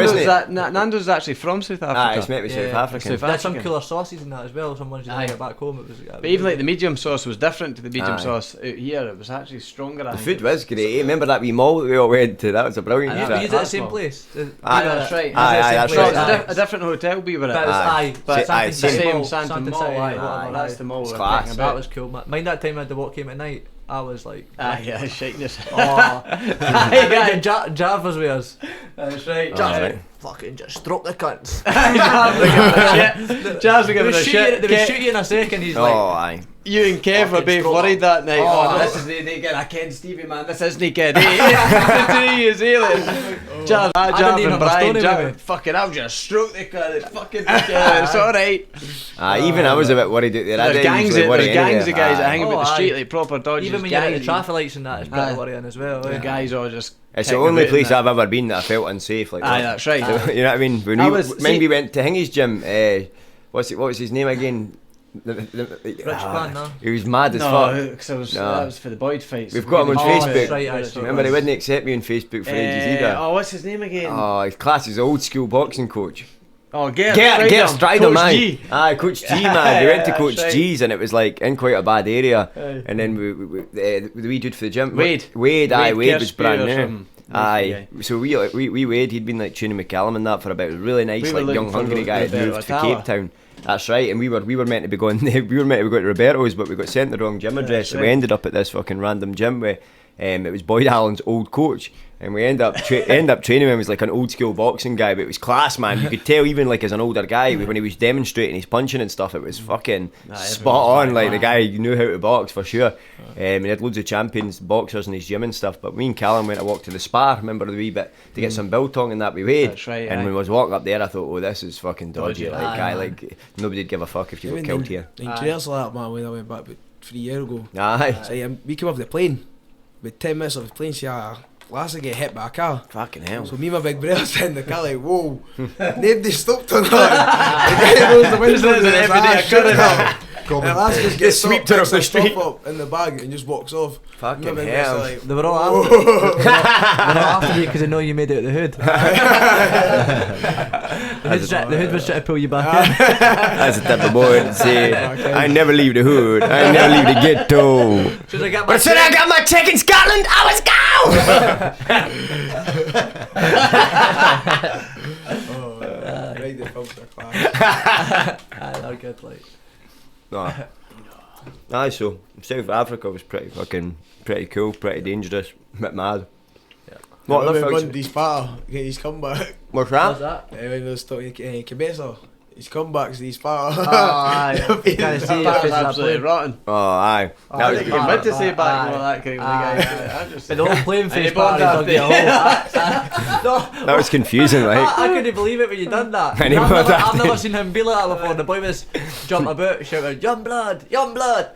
Nando's is actually from South Africa. Aye, it's made with South Yeah. African. South They had some African. cooler sauces in that as well. Some ones you didn't get back home. It was. But even like the medium sauce was different to the medium Aye. sauce out here. It was actually stronger. The food was great. Remember that wee mall that we all went to? That was a brilliant You trip. used it at the same place. Aye, that's right. Aye, No, that's it's right. a different hotel we were But it at. was Aye. but Aye, Santon same Santon Mall. Aye, whatever, that's the mall. It's we're class. thinking That about. was cool. Mind that time I had to walk home at night. I was like, Yeah, shaking this. oh, Jav was with us. That's right. Aye. Right. Fucking just stroke the cunts. Jazz were They giving would a shit. shoot you in a second. He's Oh, like, aye. You and Kev were Fucking both stroke worried that night. Oh, Oh, this is the again. I Ken Stevie, man. This isn't good. The 2 years later. Jazz didn't even and Brian. understand him, Jazz, fucking, I'll just stroke the car. It's fucking ridiculous. It's alright. Even I was a bit worried out there. I There's didn't gangs usually worry of guys anyway. that hang about the Oh, street aye. like proper dodges. even when you're at the gangs. traffic lights and that, it's pretty Aye. worrying as well. The Eh? guys all just. It's the kicking only about place and I've ever been that I felt unsafe. Like Aye, that. that's right. You know what I mean? When I we, was- when see- we went to Hingy's gym, what was his name again? Rich Pan, no? He was mad as No, fuck. because No. that was for the Boyd fights. We've got him on Oh, Facebook. that's right, actually. Remember, he wouldn't accept me on Facebook for ages either. Oh, what's his name again? His class is old school boxing coach. Oh, Gert Gert Strider, Coach man. G. Aye, Coach G, man. We went to Yeah, Coach that's right. G's and it was like in quite a bad area. Aye. And then the wee dude for the gym. Wade. Wade was Gerspew brand or new. something. Aye. So we Wade, he'd been like training McCallum and that for about a really nice, We were like young, looking for hungry guy. Had Roberto moved to Atala. Cape Town. That's right, and we were meant to be going. We were meant to be going to Roberto's, but we got sent the wrong gym address, so we right. ended up at this fucking random gym where it was Boyd Allen's old coach, and we end up training him. He was like an old school boxing guy, but it was class, man. You could tell even like as an older guy when he was demonstrating his punching and stuff, it was fucking spot on. Like the guy knew how to box for sure. He had loads of champions, boxers in his gym and stuff. But me and Callum went to walk to the spa. Remember the wee bit to get some biltong and that we weighed. That's right, And aye. when I was walking up there, I thought, oh, this is fucking dodgy. Dodgy, Like, aye. like nobody'd give a fuck if you got killed here. In Trails like that, man, when I went back about 3 years ago. Aye. So we came off the plane. with 10 minutes of playing, see a lassie get hit by a car. Fucking hell. So me and my big brother sat in the car like, whoa, nobody stopped on that. The guy goes the window and there's everyday occurrence. And the lassie just gets swept her off the street. up in the bag and just walks off. Fucking Me and my big hell. brother's like, They were all after, they were all after you because they know you made it out the hood. The hood was trying to pull you back in. That's the type of boy to say, I never leave the hood, I never leave the ghetto. But as soon as I got my check in Scotland, I was gone! right, the films are class. They're good, like. Aye, so South Africa was pretty cool, pretty dangerous, a bit mad. What other When thugs? Bundy's patter, he's come back. What's What's that? that? When he was talking Cabeza, he's come back to his patter. Aye. Can't see your That face was in that absolutely plane. rotten. Oh, aye. That was I good. was meant to say back Aye. and all that kind of guy. I'm just But the whole plane face he bombed part, he dug you a after- hole. No, That was confusing, like. I couldn't believe it when you done that. And he bombed I've after. never seen him be like that before. The boy was jumping about, shouting, young blood, young blood.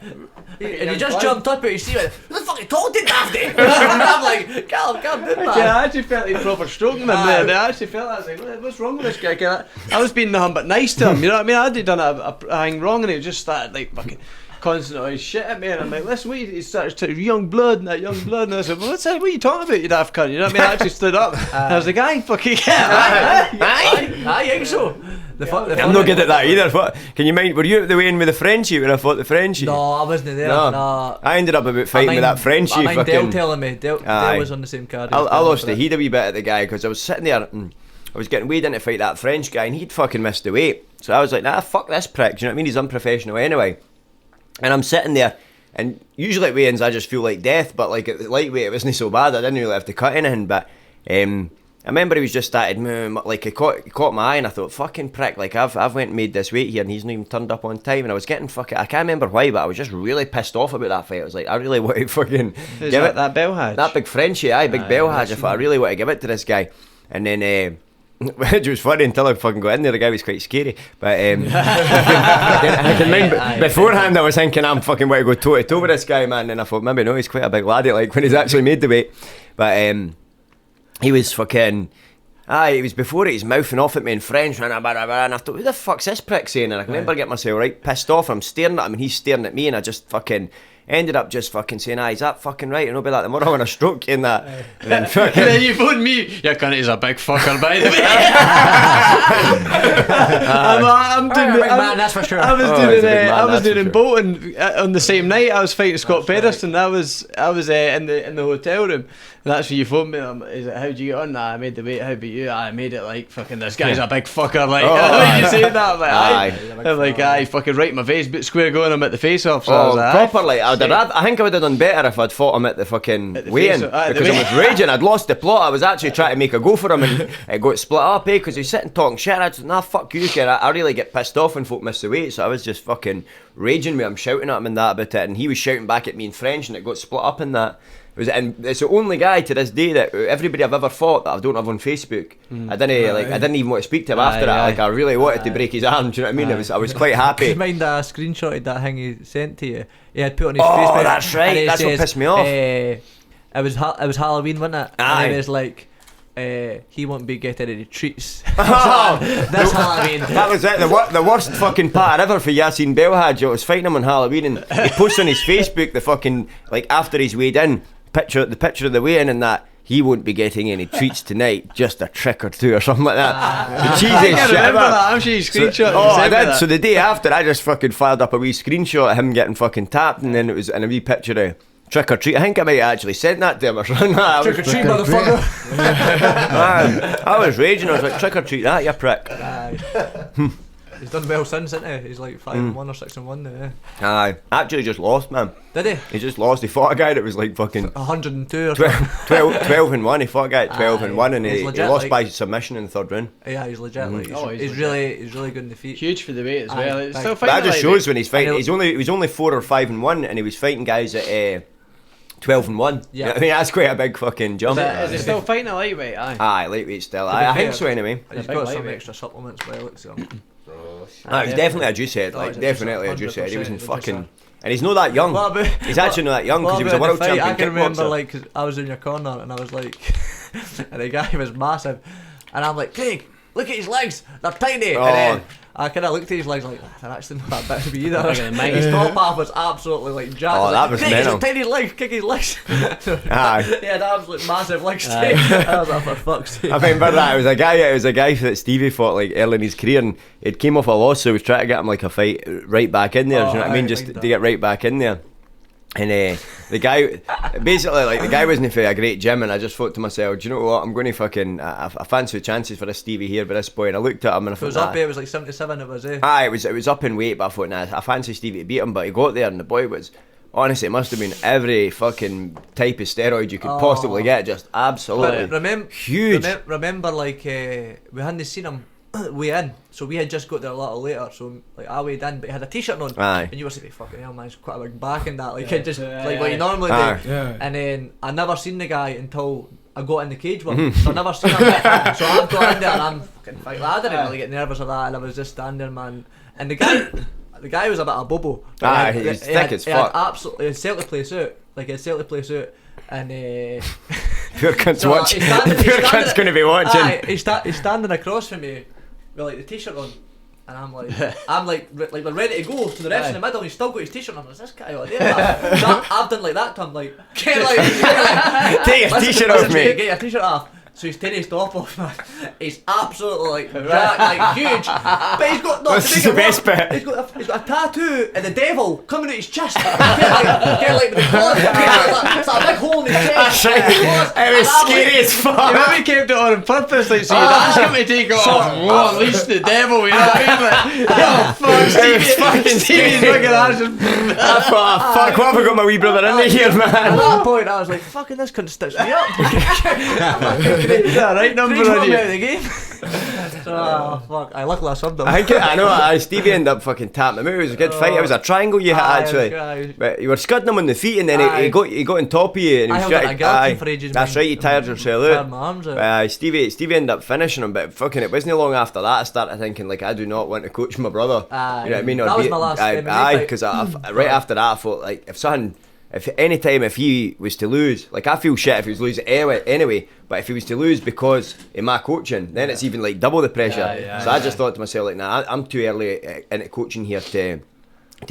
And he just jumped up at you see it. Who the fuck you talking to Daphne? And I'm like, Calum, do Yeah, that. I actually felt he proper stroking him there. I actually felt that. I was like, what's wrong with this guy? I was being nothing but nice to him. You know what I mean? I'd done a thing wrong and he just started like fucking constantly shit at me. And I'm like, listen, he started to young blood and that young blood. And I said, well, what are you talking about, you daft cunt? You know what I mean? I actually stood up. And I was like, I fucking I think so. I'm not good at that either. Can you mind? Were you at the weigh-in with the Frenchie when I fought the Frenchie? No, I wasn't there. No. No. I ended up about fighting with that Frenchie. I mind Dale Fucking. telling me. Dale Aye. was on the same card. I lost the heat a wee bit at the guy because I was sitting there and I was getting weighed in to fight that French guy and he'd fucking missed the weight. So I was like, nah, fuck this prick. Do you know what I mean? He's unprofessional anyway. And I'm sitting there and usually at weigh-ins I just feel like death, but like at lightweight it wasn't so bad. I didn't really have to cut anything, but I remember he was just started like he caught my eye and I thought, fucking prick, like I've went and made this weight here and he's not even turned up on time, and I was getting fucking, I can't remember why, but I was just really pissed off about that fight. I was like, I really want to fucking Is give that, it that bell hatch? that big Frenchie, big bell hatch. I thought I really want to give it to this guy, and then which was funny until I fucking got in there. The guy was quite scary, but I can mind beforehand I was thinking I'm fucking want to go toe to toe with this guy, man. And I thought maybe no, he's quite a big laddie, like when he's actually made the weight. But he was fucking. He was before it, he's mouthing off at me in French, and I thought, who the fuck's this prick saying? And I can remember getting myself right pissed off. I'm staring at him and he's staring at me, and I just fucking ended up just fucking saying, is that fucking right? And I'll be like, tomorrow when I stroke you in that. And then fucking. And then you phoned me. Your cunt is a big fucker, by the way. I'm doing Big man, that's for sure. I was Oh, doing he's a big man, I was that's doing for in Bolton on the same night. I was fighting Scott Pedersen. I was in the hotel room, and that's when you phoned me. Is it how'd you get on? Nah, I made the weight. How about you? I made it like fucking. This guy's a big fucker. Like when you say that, I'm like, I'm like, aye, fucking right in my face, but square going. I'm at the face off. So I was like, Properly, I think I would have done better if I'd fought him at the fucking At the weigh-in, face-off, at the because I weigh- was raging. I'd lost the plot. I was actually trying to make a go for him, and it got split up, because he's sitting talking shit. I said, nah, fuck you, kid. I really get pissed off when folk miss the weight, so I was just fucking raging with him, shouting at him and that about it, and he was shouting back at me in French, and it got split up in that. And it's the only guy to this day that everybody I've ever fought that I don't have on Facebook. I didn't even want to speak to him after that. Like I really wanted to break his arm. Do you know what I mean? I was quite happy. Do you mind I screenshotted that thing he sent to you? He had put on his Facebook. Oh, that's right. And he That's what says, pissed me off. It was Halloween, wasn't it? Aye. And he was like, he won't be getting any treats. Oh, That's Halloween. that was it. The worst fucking part ever for Yassine Belhadj. I was fighting him on Halloween, and he posts on his Facebook the fucking, like, after he's weighed in, the picture of the weigh-in, and that he won't be getting any treats tonight, just a trick or two or something like that. The I cheesiest think I shit remember ever. that. I'm sure you screenshot. I did. So the day after, I just fucking fired up a wee screenshot of him getting fucking tapped, and then it was in a wee picture of trick or treat. I think I might have actually sent that to him or something. Trick or treat, motherfucker. I was raging. I was like, trick or treat that, you prick. He's done well since, hasn't he? He's like 5-1 or 6-1 now. Aye, actually just lost, man. Did he? He just lost. He fought a guy that was like fucking 102 or 12 and 1. He fought a guy at 12 and 1, and he's he legit, lost like- by submission in the third round. Yeah, he's legit. Like, he's he's really good in the feet. Huge for the weight as Aye, well. It's big. still But that fighting just like shows when he's fighting. I know- He was only 4 or 5 and 1, and he was fighting guys at 12-1. Yeah. I mean, that's quite a big fucking jump. Is it still fighting a lightweight? Aye. Aye, lightweight still. I think so anyway. He's big got some lightweight. extra supplements by the looks of him. It was definitely a juice head. Oh, Like it's a definitely a juice juice head. He was in 100% fucking, and he's not that young. What about- He's actually not that young because he was a What world about the fight? champion I can remember, kickboxer. like, 'cause I was in your corner and I was like, and the guy was massive, and I'm like, Craig, look at his legs, they're tiny. Oh. And then I kind of looked at his legs like, they're actually not that big to be either. Bigger than mine. His top half was absolutely like jacked. Oh, I that like, was Craig, he's mental. a tiny legs, kick his legs. Aye. He had absolute massive legs. Aye. I was like, for fuck's sake. I remember that. It was a guy that Stevie fought like early in his career, and it came off a loss, so he was trying to get him like a fight right back in there. Oh, do you know what I mean? I Just like to that. get right back in there. And the guy, basically, like the guy wasn't for a great gym, and I just thought to myself, do you know what? I'm going to fucking, I fancy the chances for this Stevie here, but this boy, and I looked at him and I If it thought, was nah. up here, it was like 77, it was, eh? Aye, it was up in weight, but I thought, nah, I fancy Stevie to beat him, but he got there, and the boy was, honestly, it must have been every fucking type of steroid you could possibly get, just absolutely huge. Remember, like, we hadn't seen him weigh in, so we had just got there a little later, so like I weighed in, but he had a t-shirt on, Aye. and you were saying, fucking hell man, he's quite a big back and that, like, Yeah. it just, Yeah, like what you yeah. normally Aye. do, Yeah. and then I never seen the guy until I got in the cage with him, so I never seen him, so I've got in there and I'm fucking fighting, I didn't really get nervous of that, and I was just standing there, man, and the guy was a bit of a bobo. Aye, he's thick as fuck. He had set the place out, and Pure cunt's so watching. he's standing- Pure he's cunt's standing- going to be watching. Aye, he's standing across from me with like the t-shirt on, and I'm like we're ready to go to the refs in the middle, and he's still got his t-shirt on. Is this guy out there? So I've done like that to him, like, get Take your t-shirt off, mate. Get your t-shirt off. So he's taking his top off, man. He's absolutely like jacked, like huge. But he's got no. This is the best bit. He's got a tattoo of the devil coming out his chest. Get like with the claws. It's like a big hole in his chest. That's right. It was scary as You fuck. maybe kept it on purpose, like, so you'd ask him to take it off. Well, at least the devil, you know what I mean? Like, oh, fuck, It was fucking Stevie's scary. fucking ass just... I thought, fuck, what have I got my wee brother in here, At man? that point, I was like, fucking this cunt stitched me up. Is that a right number Craig's on got me out of you? the game. So, fuck, I luckily I subbed him. I think I know. Stevie ended up fucking tapping him out. It was a good fight. It was a triangle you hit Aye, actually. aye. But you were scudding him on the feet, and then Aye. he got on top of you, and he I was held it trying a guillotine for ages, That's man. right. You tired yourself Tired out. my arms out. Stevie ended up finishing him, but fucking it wasn't long after that I started thinking like I do not want to coach my brother. Aye. You know what I mean? That was my last MMA aye, fight. because right after that I thought like if any time if he was to lose, like I feel shit if he was losing anyway, but if he was to lose because of my coaching, then it's even like double the pressure. So I just thought to myself like, nah, I'm too early into coaching here to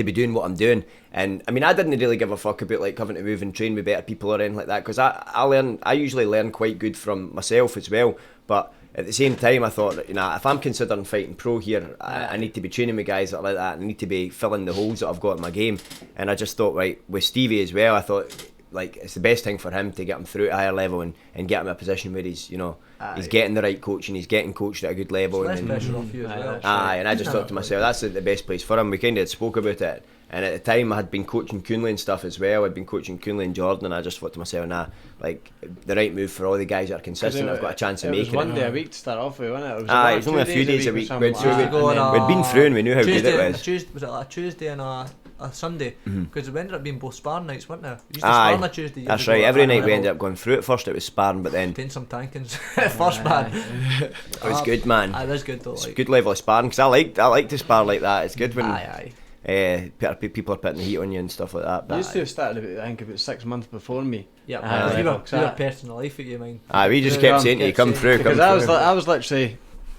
be doing what I'm doing. And I mean, I didn't really give a fuck about like having to move and train with better people or anything like that, because I usually learn quite good from myself as well. But at the same time, I thought, you know, if I'm considering fighting pro here, I need to be training with guys that are like that. I need to be filling the holes that I've got in my game. And I just thought, right, with Stevie as well, I thought like it's the best thing for him to get him through at a higher level and get him in a position where he's, you know, he's getting the right coaching, he's getting coached at a good level. Less and pressure off you as well. and I just thought to myself, that's the best place for him. We kind of spoke about it, and at the time I had been coaching Kunle and stuff as well. I'd been coaching Kunle and Jordan, and I just thought to myself, nah, like the right move for all the guys that are consistent. I've got a chance of making It was one it. day a week to start off with, wasn't it? It was only a few days a week. or We'd something like that. been through and we knew how good Tuesday, it was. Was it like a Tuesday and a Sunday? Because we ended up being both sparring nights, weren't there? We used to Aye, spar on a Tuesday. that's right. Every night we ended up going through it. First it was sparring, but then Doing some tankings. First man. it was good, man. Aye, that's good though. It's a Like, good level of sparring, because I like to spar like that. It's good when aye. people are putting the heat on you and stuff like that. You But used to have started about, I think, about 6 months before me. Yeah, Aye, you were aye. personal life at you, man. we just kept saying to you, come through, come Because I was, through. I was literally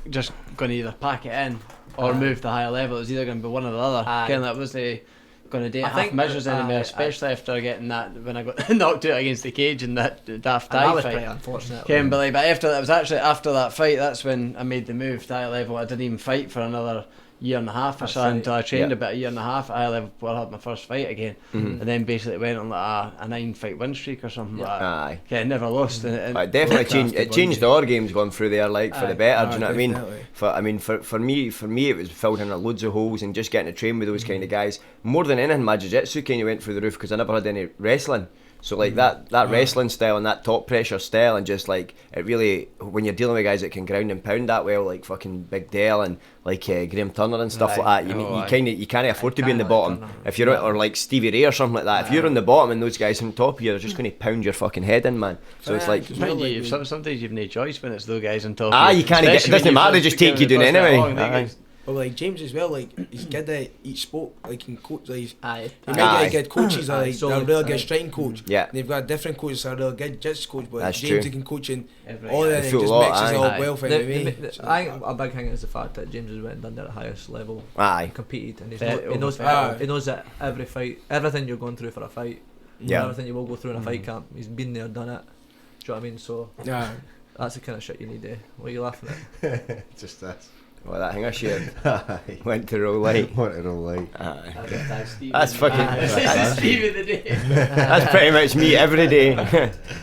just going to either pack it in or move to higher level. It was either going to be one or the other. Aye. Again, that was going to do I half think- measures anyway, aye, especially after getting that when I got knocked out against the cage in that daft And that tie was fight. pretty unfortunate. Ken, but after that, it was actually after that fight. That's when I made the move to high level. I didn't even fight for another year and a half or That's so right. until I trained Yeah. about a year and a half at high level before I had my first fight again, and then basically went on like a 9-fight win streak or something like that. Aye. Yeah, never lost. And It definitely changed. It changed our games going through there, like for the better. Do you know what I mean? definitely. For me, it was filled in loads of holes, and just getting to train with those kind of guys more than anything. My jiu-jitsu kind of went through the roof because I never had any wrestling. So like that wrestling style and that top pressure style, and just like it really, when you're dealing with guys that can ground and pound that well, like fucking Big Dale and like Graham Turner and stuff like that, you can't afford to be in the bottom. If you're or like Stevie Ray or something like that, if you're on the bottom and those guys on top of you, they're just going to pound your fucking head in, man. So it's like sometimes you've no choice when it's those guys on top. You can't get. It doesn't matter. They just take you down anyway. But like James as well, like he's good at each sport. Like in coach, like he Aye. might get good coaches that like So, they're a really good striking coach. Yeah. And they've got different coaches that are really good jiu-jitsu coach. But That's James true. can coach in Every all of it. The It full just lot, mixes aye. all Aye. well for The- MMA. the- I think a big thing is the fact that James has went and done it at the highest level. Aye. Competed, and Aye. he knows that every fight, everything you're going through for a fight, Yeah. everything you will go through in a fight camp, he's been there, done it. Do you know what I mean? So Yeah. that's the kind of shit you need. What are you laughing at? Just this. Well, that thing I shared Aye. went to roll light. What it all like. That's fucking. That's Steve of the day. That's pretty much me every day.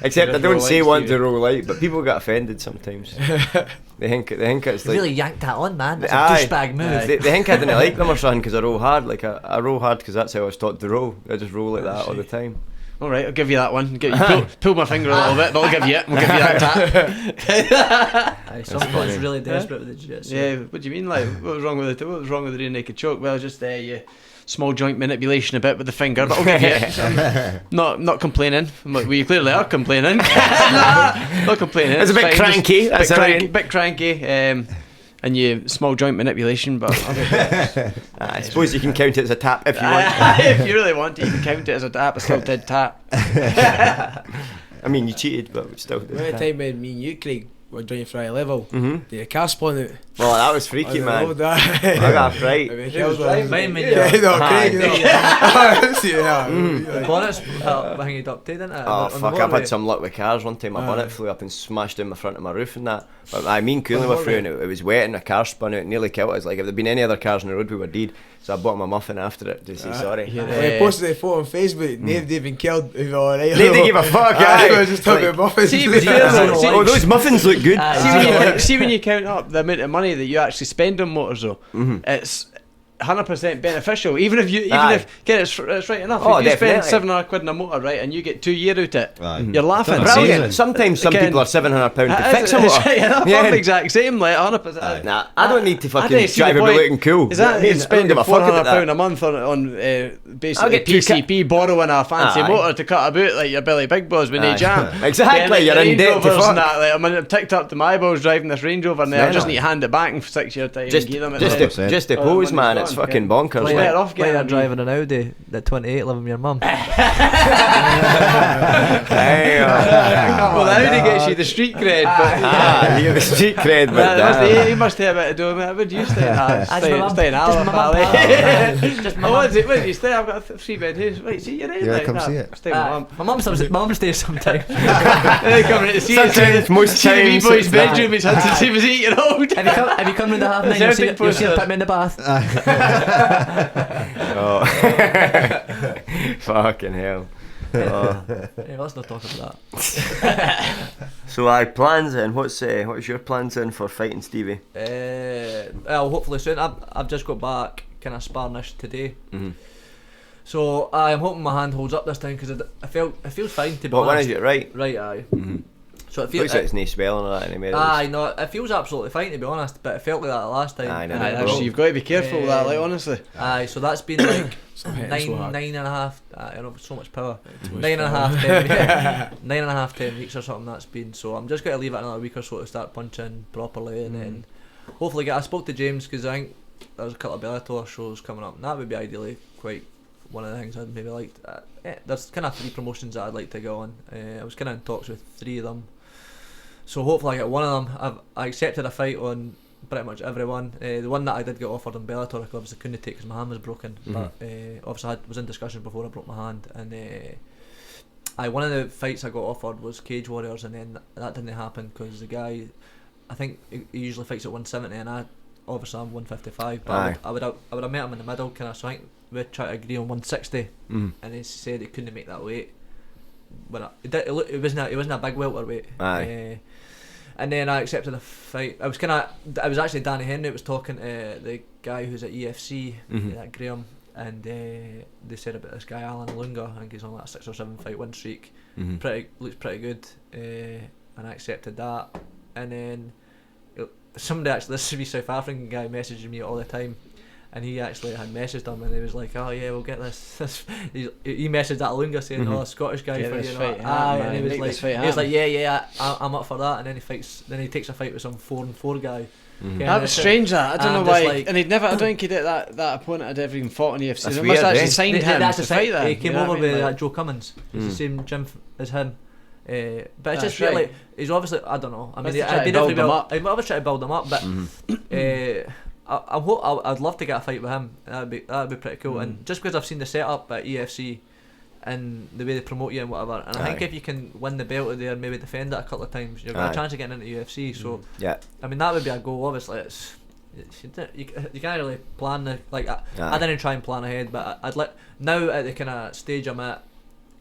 Except I Just don't roll say light, want to Stevie. roll light, but people get offended sometimes. They think it's You like. really yanked that on, man. That's Aye. a douchebag move. They think I didn't like them or something because I roll hard. Like I roll hard because that's how I was taught to roll. I just roll like that all the time. All right, I'll give you that one. Pull my finger a little bit, but I'll give you it. We'll give you that tap. Aye, someone's really desperate with the jiu-jitsu. Yeah, what do you mean? Like, what was wrong with the rear naked choke? Well, just small joint manipulation a bit with the finger, but I'll give you it. Not complaining. Well, you clearly are complaining. Not complaining. It's a bit fine, cranky. just That's alright. bit cranky. And you small joint manipulation, but I'll give you it. I suppose you can count it as a tap if you want. If you really want to, you can count it as a tap. I still did tap. I mean, you cheated, but we still did. Remember the tap. time when me and you, Craig, were joining for a level? Mhm. Did a car spawn out? Well, that was freaky, man. I got fright. Mine when Yeah, you're- no, Aye. Craig, no. See, yeah. The bonnet's hanging up, didn't it? Oh On the fuck! I've motorway. had some luck with cars. One time my bonnet flew up and smashed in the front of my roof and that. But I mean, Kunle were through and it was wet and a car spun out and nearly killed us. Like if there'd been any other cars on the road, we were dead. So I bought him a muffin after it to say sorry. I posted a photo on Facebook. Nobody even killed. If alright. Nobody gave a fuck. I Aye. was just talking about muffins. See, but Oh, those muffins look good. See when you count up the amount of money that you actually spend on motors, though, it's 100% beneficial. Even if it's right enough. Oh, if you definitely. spend £700 on a motor, right, and you get 2 years out of it, Aye. you're laughing. Brilliant. Sometimes some Again, people are £700 to fix a It's motor. right enough. Yeah. I'm the exact same, like 100%. Nah, I don't need to I fucking don't see drive the about point. looking cool. Is that I don't give spending a fuck about £400 that. a month on I'll basically get two PCP, borrowing a fancy Aye. motor to cut a boot like your Billy Big Boys with no Aye. jam? Exactly, Then you're the in debt Range to Rovers fuck. and that, like, I'm ticked up to my eyeballs driving this Range Rover now. I just Mental. need to hand it back in 6 years time Just, and give them just, it. the, just the Oh, pose, money's man. It's gone, fucking yeah. bonkers. Like, like. let off Like getting you're a driving an Audi, the 28 living with your mum. Well, the Audi gets you the street cred, but You have the street cred, but he must have a bit to do with it. Where do you stay? Stay in Just my Alva, mum, pal. Just my Oh, mum. what is it? Where do you stay? I've got a 3-bed house. Right, see, you're in. Yeah, like, come nah, see it. Stay with mum. My mum stays sometimes. They come in to see it. Sometimes, most See the wee times, boy's it's that. bedroom. He's had since he was 8-year-old. Have you come round the half nine? Celtic You'll see her poster. put me in the bath. Oh. Fucking hell. Oh. Yeah, let's not talk about that. So I plans then. What's your plans then for fighting Stevie? Well, hopefully soon. I've just got back kind of sparring-ish today. Mhm. So I'm hoping my hand holds up this time because it feels fine to be What one honest. is it? Right. Right, aye. Mhm. So it feels. Looks like it's no swelling or that anymore. Aye, no, it feels absolutely fine to be honest, but it felt like that the last time. Aye, no, And no, it no. broke. You've got to be careful with that, like, honestly. Aye, so that's been like nine and a half. I know, so much power. 9.5, 10, yeah. 9.5, 10 weeks or something. That's been. So I'm just going to leave it another week or so to start punching properly, and then hopefully I spoke to James because I think there's a couple of Bellator shows coming up, and that would be ideally quite one of the things I'd maybe like. There's kind of 3 promotions that I'd like to go on. I was kind of in talks with 3 of them. So hopefully I get one of them. I accepted a fight on pretty much everyone. The one that I did get offered on Bellator, I obviously couldn't take because my hand was broken. But obviously I was in discussion before I broke my hand, and one of the fights I got offered was Cage Warriors, and then that didn't happen because the guy, I think he usually fights at 170, and obviously I'm 155. But I would have met him in the middle, kind of. So I think we tried to agree on 160, and he said he couldn't make that weight. When it wasn't a big welterweight. Aye. And then I accepted the fight. It was actually Danny Henry that was talking to the guy who's at EFC, that Graham, and they said about this guy Alan Lunga. I think he's on like a 6 or 7 fight win streak. Looks pretty good, and I accepted that. And then somebody actually, this wee South African guy messaging me all the time, and he actually had messaged him, and he was like, "Oh yeah, we'll get this." He messaged that Lunga saying, "Oh, Scottish guy Get for this you know." fight happen, And he man. Make was this fight like, happen. "Yeah, I'm up for that." And then he fights. Then he takes a fight with some 4-4 guy. That was strange. That I don't know I'm why. just like- And he'd never. I don't think he'd that opponent had ever even fought in UFC. That's They weird, must actually eh? signed him That's to the fight that. He came you know over what I mean? with Like, Joe Cummins. It's the same gym as him. But it's That's just really, right. he's obviously, I don't know. I mean, Must have tried I'd to be build different. them up. I'd always try to build them up, but I'd love to get a fight with him. That'd be pretty cool. And just because I've seen the setup at EFC and the way they promote you and whatever, and I think if you can win the belt of there, maybe defend it a couple of times, you've got a chance of getting into UFC. So Yeah. I mean, that would be a goal. Obviously, you can't really plan I didn't try and plan ahead, but I'd like now at the kind of stage I'm at,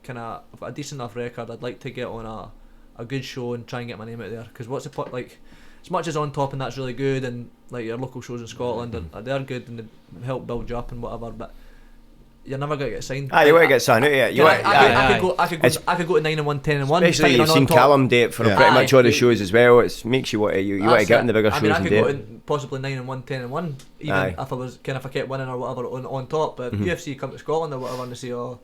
I've got a decent enough record. I'd like to get on a good show and try and get my name out there, because what's the point, like, as much as On Top and that's really good, and like your local shows in Scotland they're good and they help build you up and whatever, but you're never going to get signed. You want to get signed out of it. I could go to 9-1, 10-1. Especially you've seen Calum do it for pretty much all the shows as well. It makes you want to get in the bigger shows I and could do go it. to possibly 9-1, 10-1, even if I kept winning or whatever on top. But if UFC come to Scotland or whatever and they say, "Oh,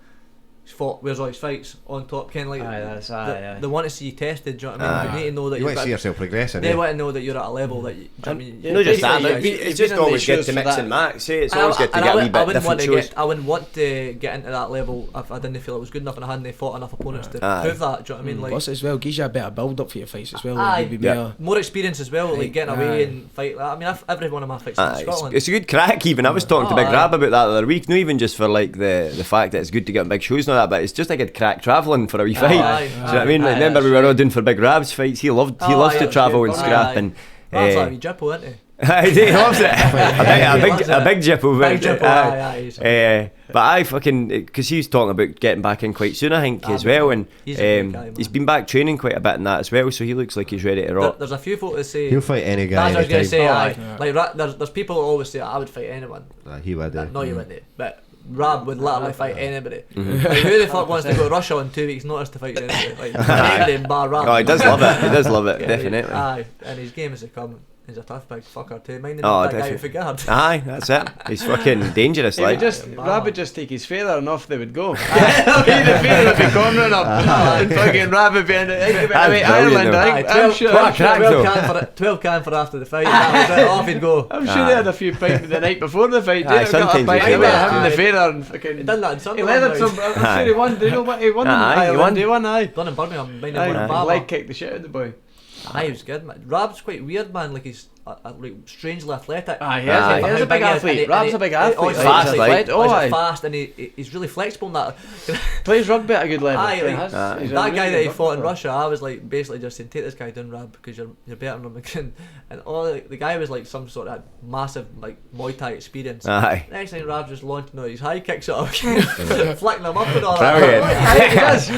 he's fought, where's all his fights?" On Top, kind of like they want to see you tested. Do you know what I mean? You need to know that You want to see yourself progressing. They want to know that you're at a level that you. Do you know what I mean? Not just that, basically, it's you've just been in always these good shows to for mix that. and match. It's always good to get a wee bit different shows. I wouldn't want to get into that level if I didn't feel it was good enough and I hadn't fought enough opponents to prove that. Do you know what I mean? Like, Plus as well, gives you a better build up for your fights as well. Like, you'll be more experience as well, like getting away and fight. I mean, every one of my fights in Scotland. It's a good crack. Even I was talking to Big Rab about that the other week. Not even just for like the fact that it's good to get on big shows and all that, but it's just a good crack travelling for a wee fight. Do you know what I mean? Like, remember we were all doing for Big Rab's fights. He loves to travel and scrap and. That's like a wee jippo, isn't he? He loves it. a big jippo. Big jippo, but I fucking, because he's talking about getting back in quite soon, I think, as well, and he's a good guy, he's been back training quite a bit in that as well, so he looks like he's ready to rock. There's a few folk that say He'll fight any guy. that's what I was going to anytime. say. Like there's people who always say I would fight anyone. He would. No, you wouldn't. But Rab would literally fight anybody. Like, who the fuck wants to go to Russia on 2 weeks' notice to fight anybody? Like, anybody bar Rab. Oh, he does love it. He does love it, definitely. Aye, and his game is to come. He's a tough big fucker too. Minding Oh, that guy definitely. with guard. Aye, that's it. He's fucking dangerous, He would like. just Rab would just take his feather and off they would go. The feather would be cornering up, and fucking Rab would be in Ireland. brilliant, I'm sure. What a crack, though. 12 can for after the fight. That was it, off he'd go. I'm sure they had a few pints the night before the fight. Aye, They got a sometimes pint they with do, him and aye. the feather and fucking. He done that in He Sunderland. leathered like. some. I'm sure he won. Do you know what he won in Aye, he Ireland? won. He won. Aye. Done in Birmingham, minding Aye. one in Leg Baba. kicked the shit out of the boy. Aye, he was good, man. Rab's quite weird, man. Like he's like strangely athletic. Aye, Aye. he's a big athlete. Rab's a big athlete. He's Fast, like. Oh, he's aye. fast and he's really flexible in that. Plays rugby at a good level. Aye, He like, has. aye. He's a that really guy good that he rugby fought in player. Russia, I was like basically just saying, take this guy down, Rab, because you're better than him. And all the guy was like some sort of massive like Muay Thai experience. Aye. Next thing Rab's just launching all these high kicks at him, flicking him up and all Brilliant. that. He does.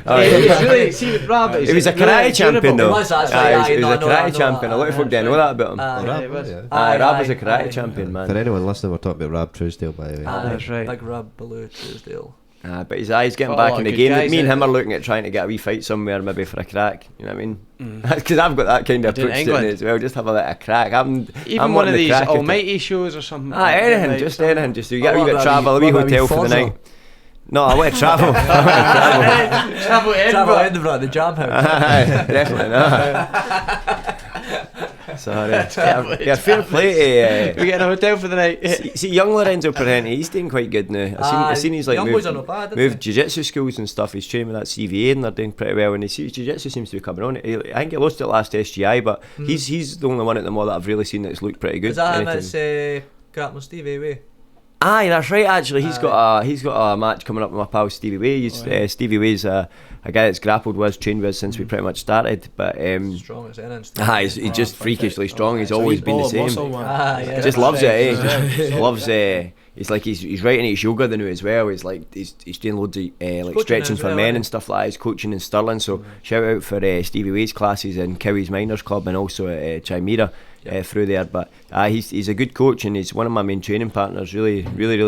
Oh, He's really see Rab. He was a karate champion though. He was, that's Aye, right, he was aye, a no, I know karate that, champion. A lot of folk didn't know that about him. Aye. He was. Aye, Rab was a aye, karate aye. champion, For man. anyone listening, we're talking about Rab Truesdale, by the way. Aye, That's right. Big Rab Baloo Truesdale. But he's getting Fought a back lot in of the good game. guys, Me and eh? him are looking at trying to get a wee fight somewhere, maybe for a crack. You know what I mean? Because I've got that kind of Doing approach to England. it as well. Just have a little crack. Even I'm one of wanting to these crack at it. almighty shows or something. Anything, Like, just anything. Just you get Oh, a wee bit what of about travel, a wee what about hotel for the Forza? night. No, I want to travel. I want to Travel to Travel Edinburgh. Edinburgh at the Jam House. Aye, definitely not. Sorry. Yeah, fair play to. We get in a hotel for the night. See, young Lorenzo Parenti, he's doing quite good now. I seen he's like young boys are not bad, aren't moved jiu-jitsu schools and stuff. He's training with that CVA and they're doing pretty well. And jiu-jitsu seems to be coming on. I think he lost it last SGI, but he's the only one at the mall that I've really seen that's looked pretty good. Is that him Anything. that's Grappling Stevie Way? Aye, that's right. Actually, he's got a match coming up with my pal Stevie Way. Stevie Way's a guy that's grappled with, trained with since we pretty much started. But Strong as anything. he's just freakishly strong. He's always been the same. Yeah, Just loves it, eh? Loves he's like he's right into his yoga the new as well. He's like he's doing loads of like coaching stretching as for well, men isn't and stuff like that. He's coaching in Stirling, so shout out for Stevie Way's classes in Cowie's Miners Club and also at Chimera through there. But he's a good coach, and he's one of my main training partners. Really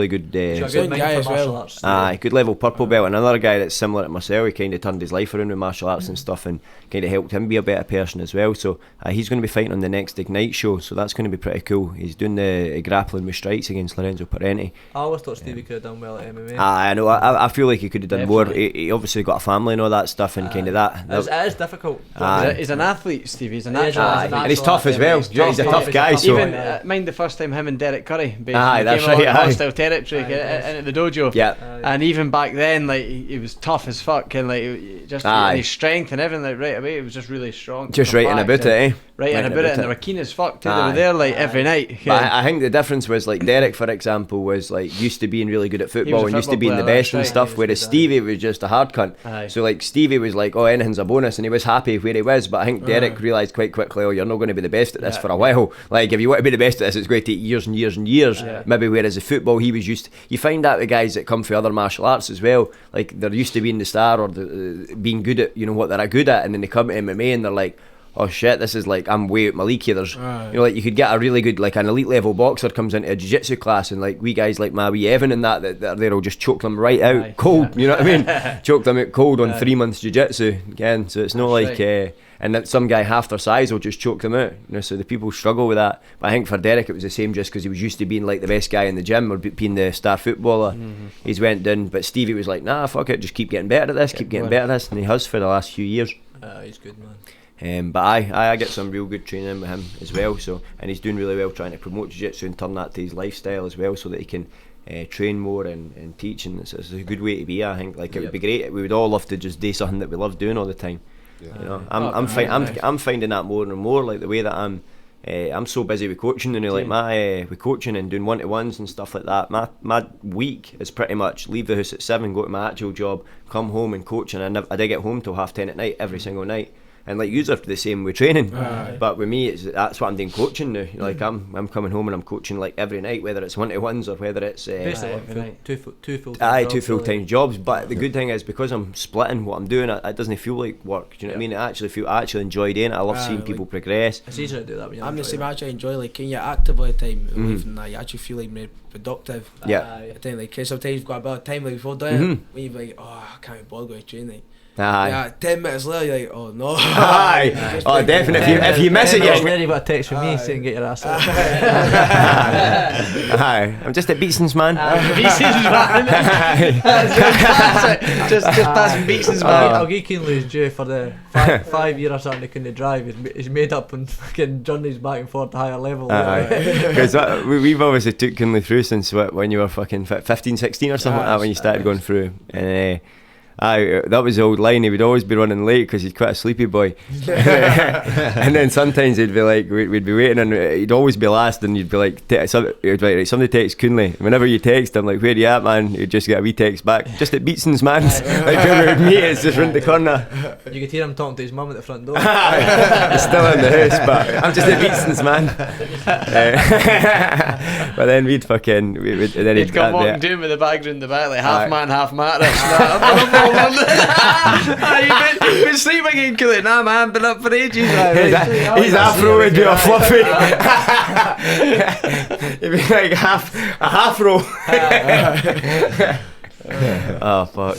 good. He's a good good guy guy as for martial well. arts. Good level purple belt. Another guy that's similar to myself. He kind of turned his life around with martial arts and stuff, and kind of helped him be a better person as well. So he's going to be fighting on the next Ignite show, so that's going to be pretty cool. He's doing the grappling with strikes against Lorenzo Parenti. I always thought Stevie could have done well at MMA. I know. I feel like he could have done more. Definitely. He obviously got a family and all that stuff, and kind of that. It is difficult. He's an athlete, Stevie. He's a He is, natural. he's a and he's natural tough as athlete. well. He's He's a tough, tough he's guy. tough So Even mind the first time him and Derek Curry basically that's came right, along aye. hostile territory into the dojo. yeah. And even back then, like he was tough as fuck, and like just Aye. and his strength and everything, like right away, it was just really strong. Just Come writing back about it, and- eh? Writing about it, and they were keen as fuck too. They were there like every night. But I think the difference was like Derek, for example, was like used to being really good at football a and used to football being the player, best that's and right. stuff, He was whereas good at Stevie was just a hard cunt. Aye. So like Stevie was like, oh, anything's a bonus, and he was happy where he was. But I think Derek realised quite quickly, oh, you're not going to be the best at this for a while. Like if you want to be the best at this, it's going to take years and years and years. Yeah. Maybe whereas the football, he was used. You find out the guys that come from other martial arts as well, like they're used to being the star or being good at what they're good at, and then they come to MMA and they're like, oh shit, this is like, I'm way out my league here. There's like you could get a really good, like an elite level boxer comes into a jiu-jitsu class, and like we guys like my wee Evan and that are there will just choke them right out cold. You know what I mean? Choke them out cold on 3 months jiu-jitsu again. So it's not That's like and that some guy half their size will just choke them out. So the people struggle with that. But I think for Derek it was the same, just because he was used to being like the best guy in the gym or being the star footballer. He's went down, but Stevie was like, nah, fuck it, just keep getting better at this, keep getting better at this, and he has for the last few years. He's good, man. But I get some real good training with him as well. So, and he's doing really well trying to promote jiu-jitsu and turn that to his lifestyle as well, so that he can train more and teach. And it's a good way to be. I think like it would be great. We would all love to just do something that we love doing all the time. You know, I'm finding that more and more. Like the way that I'm so busy with coaching, and like my with coaching and doing 1-to-1s and stuff like that. My week is pretty much leave the house at 7, go to my actual job, come home and coach, and I don't get home till 10:30 at night every single night. And like you are the same with training, but with me, that's what I'm doing coaching now. Like I'm coming home and I'm coaching like every night, whether it's 1-to-1s or whether it's Basically, two full-time two jobs, full-time really. jobs. But the good thing is, because I'm splitting what I'm doing, it doesn't feel like work. Do you know what I mean? I actually enjoy doing it. I love seeing people progress. It's easier to do that when you're I'm the not same. I doing actually enjoy like when you're active all the time in life, and you actually feel like more productive. Yeah. I think like 'cause sometimes you've got a bit of time like before doing it, when you're like, oh, I can't be bothered going to train. Like, Aye. 10 minutes later, you're like, oh no. Aye. Oh, definitely. If you miss it, Then you're. you've got a text from me saying get your ass up. Aye. I'm just at Beatson's, man. Beatson's man. just passing Beatson's man. I'll give Kunle his due for the 5 year or something he couldn't drive. He's made up on fucking journeys back and forth to higher level. Because we've obviously took Kunle through since when you were fucking 15, 16 or something like that, when you started going through. And that was the old line. He would always be running late because he's quite a sleepy boy. And then sometimes he'd be like, we'd be waiting, and he'd always be last, and you'd be like, he'd be like, somebody text Kunle. Whenever you text him, like, where you at, man? He'd just get a wee text back, just at Beatson's, man. Like when we would meet, it's just round the corner. You could hear him talking to his mum at the front door. He's still in the house, but I'm just at Beatson's, man. But then we'd fucking, then He'd come walking down with the bag round the back, like half man, half mat. You've been sleeping again, Kunle. Nah, man, been up for ages. His afro would be a fluffy. It'd be like a half roll. Oh fuck.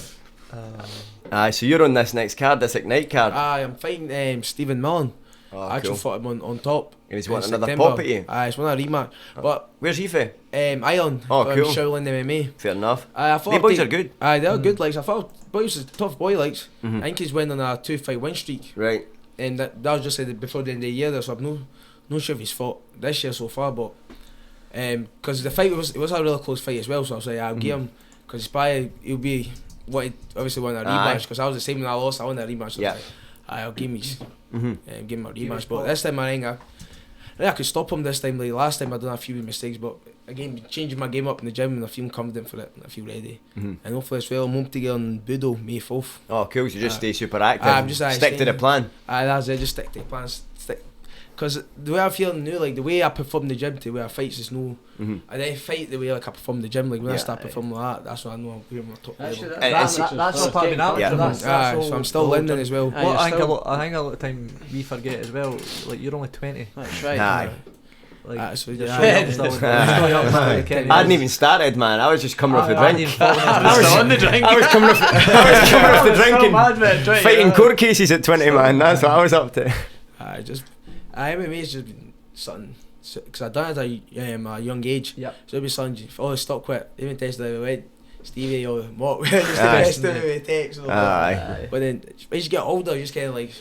So you're on this next card, this Ignite card. I'm fighting Stephen Millen. I actually fought him on top. And he's in wanting another September. pop at you. He's won a rematch. But Where's he for? Ireland. Oh, from cool. Shaolin MMA. Fair enough. I thought They boys are good. They are good. Like I thought, boys is a tough boy. Like I think he's went on a 2-fight win streak, Right. and that was just before the end of the year. So I'm no sure if he's fought this year so far, but because the fight was a really close fight as well. So I was like, I'll give him, because he'll be obviously want a rematch, because I was the same when I lost. I wanted a rematch. So Yeah. I was like, I'll give him a rematch. But this time I think I could stop him this time. Like last time I done a few mistakes, but again changing my game up in the gym, and I feel confident for it, and I feel ready. And hopefully as well, I'm home to get on Budo May 4th. Oh, cool. So just stay super active. I'm just stick to the plan. That's it. Just stick to the plan. Because the way I feel now, like the way I perform in the gym to the way I fight is no. I don't fight the way like I perform in the gym. Like when I start performing like that, that's when I know I'm going to top level. That's all part of being out. Yeah. So I'm still learning as well. Well, I think a lot of time we forget as well. Like you're only 20. That's right. Aye. Like, so just yeah. showing up still, showing up still with Kenny I hadn't Hayes. even started, man. I was just coming off the I hadn't drink. even fallen I into was the still on the drink. I was coming off the drink and mad with it, trying to fighting get court cases at 20, man. That's what I was up to. MMA's just been something, because I done it at a young age. Yep. So it'd be something, all the stuck with, even tested it, went Stevie or Mop, just the best of it with text. Aye. But then, as you get older, you just kind of like,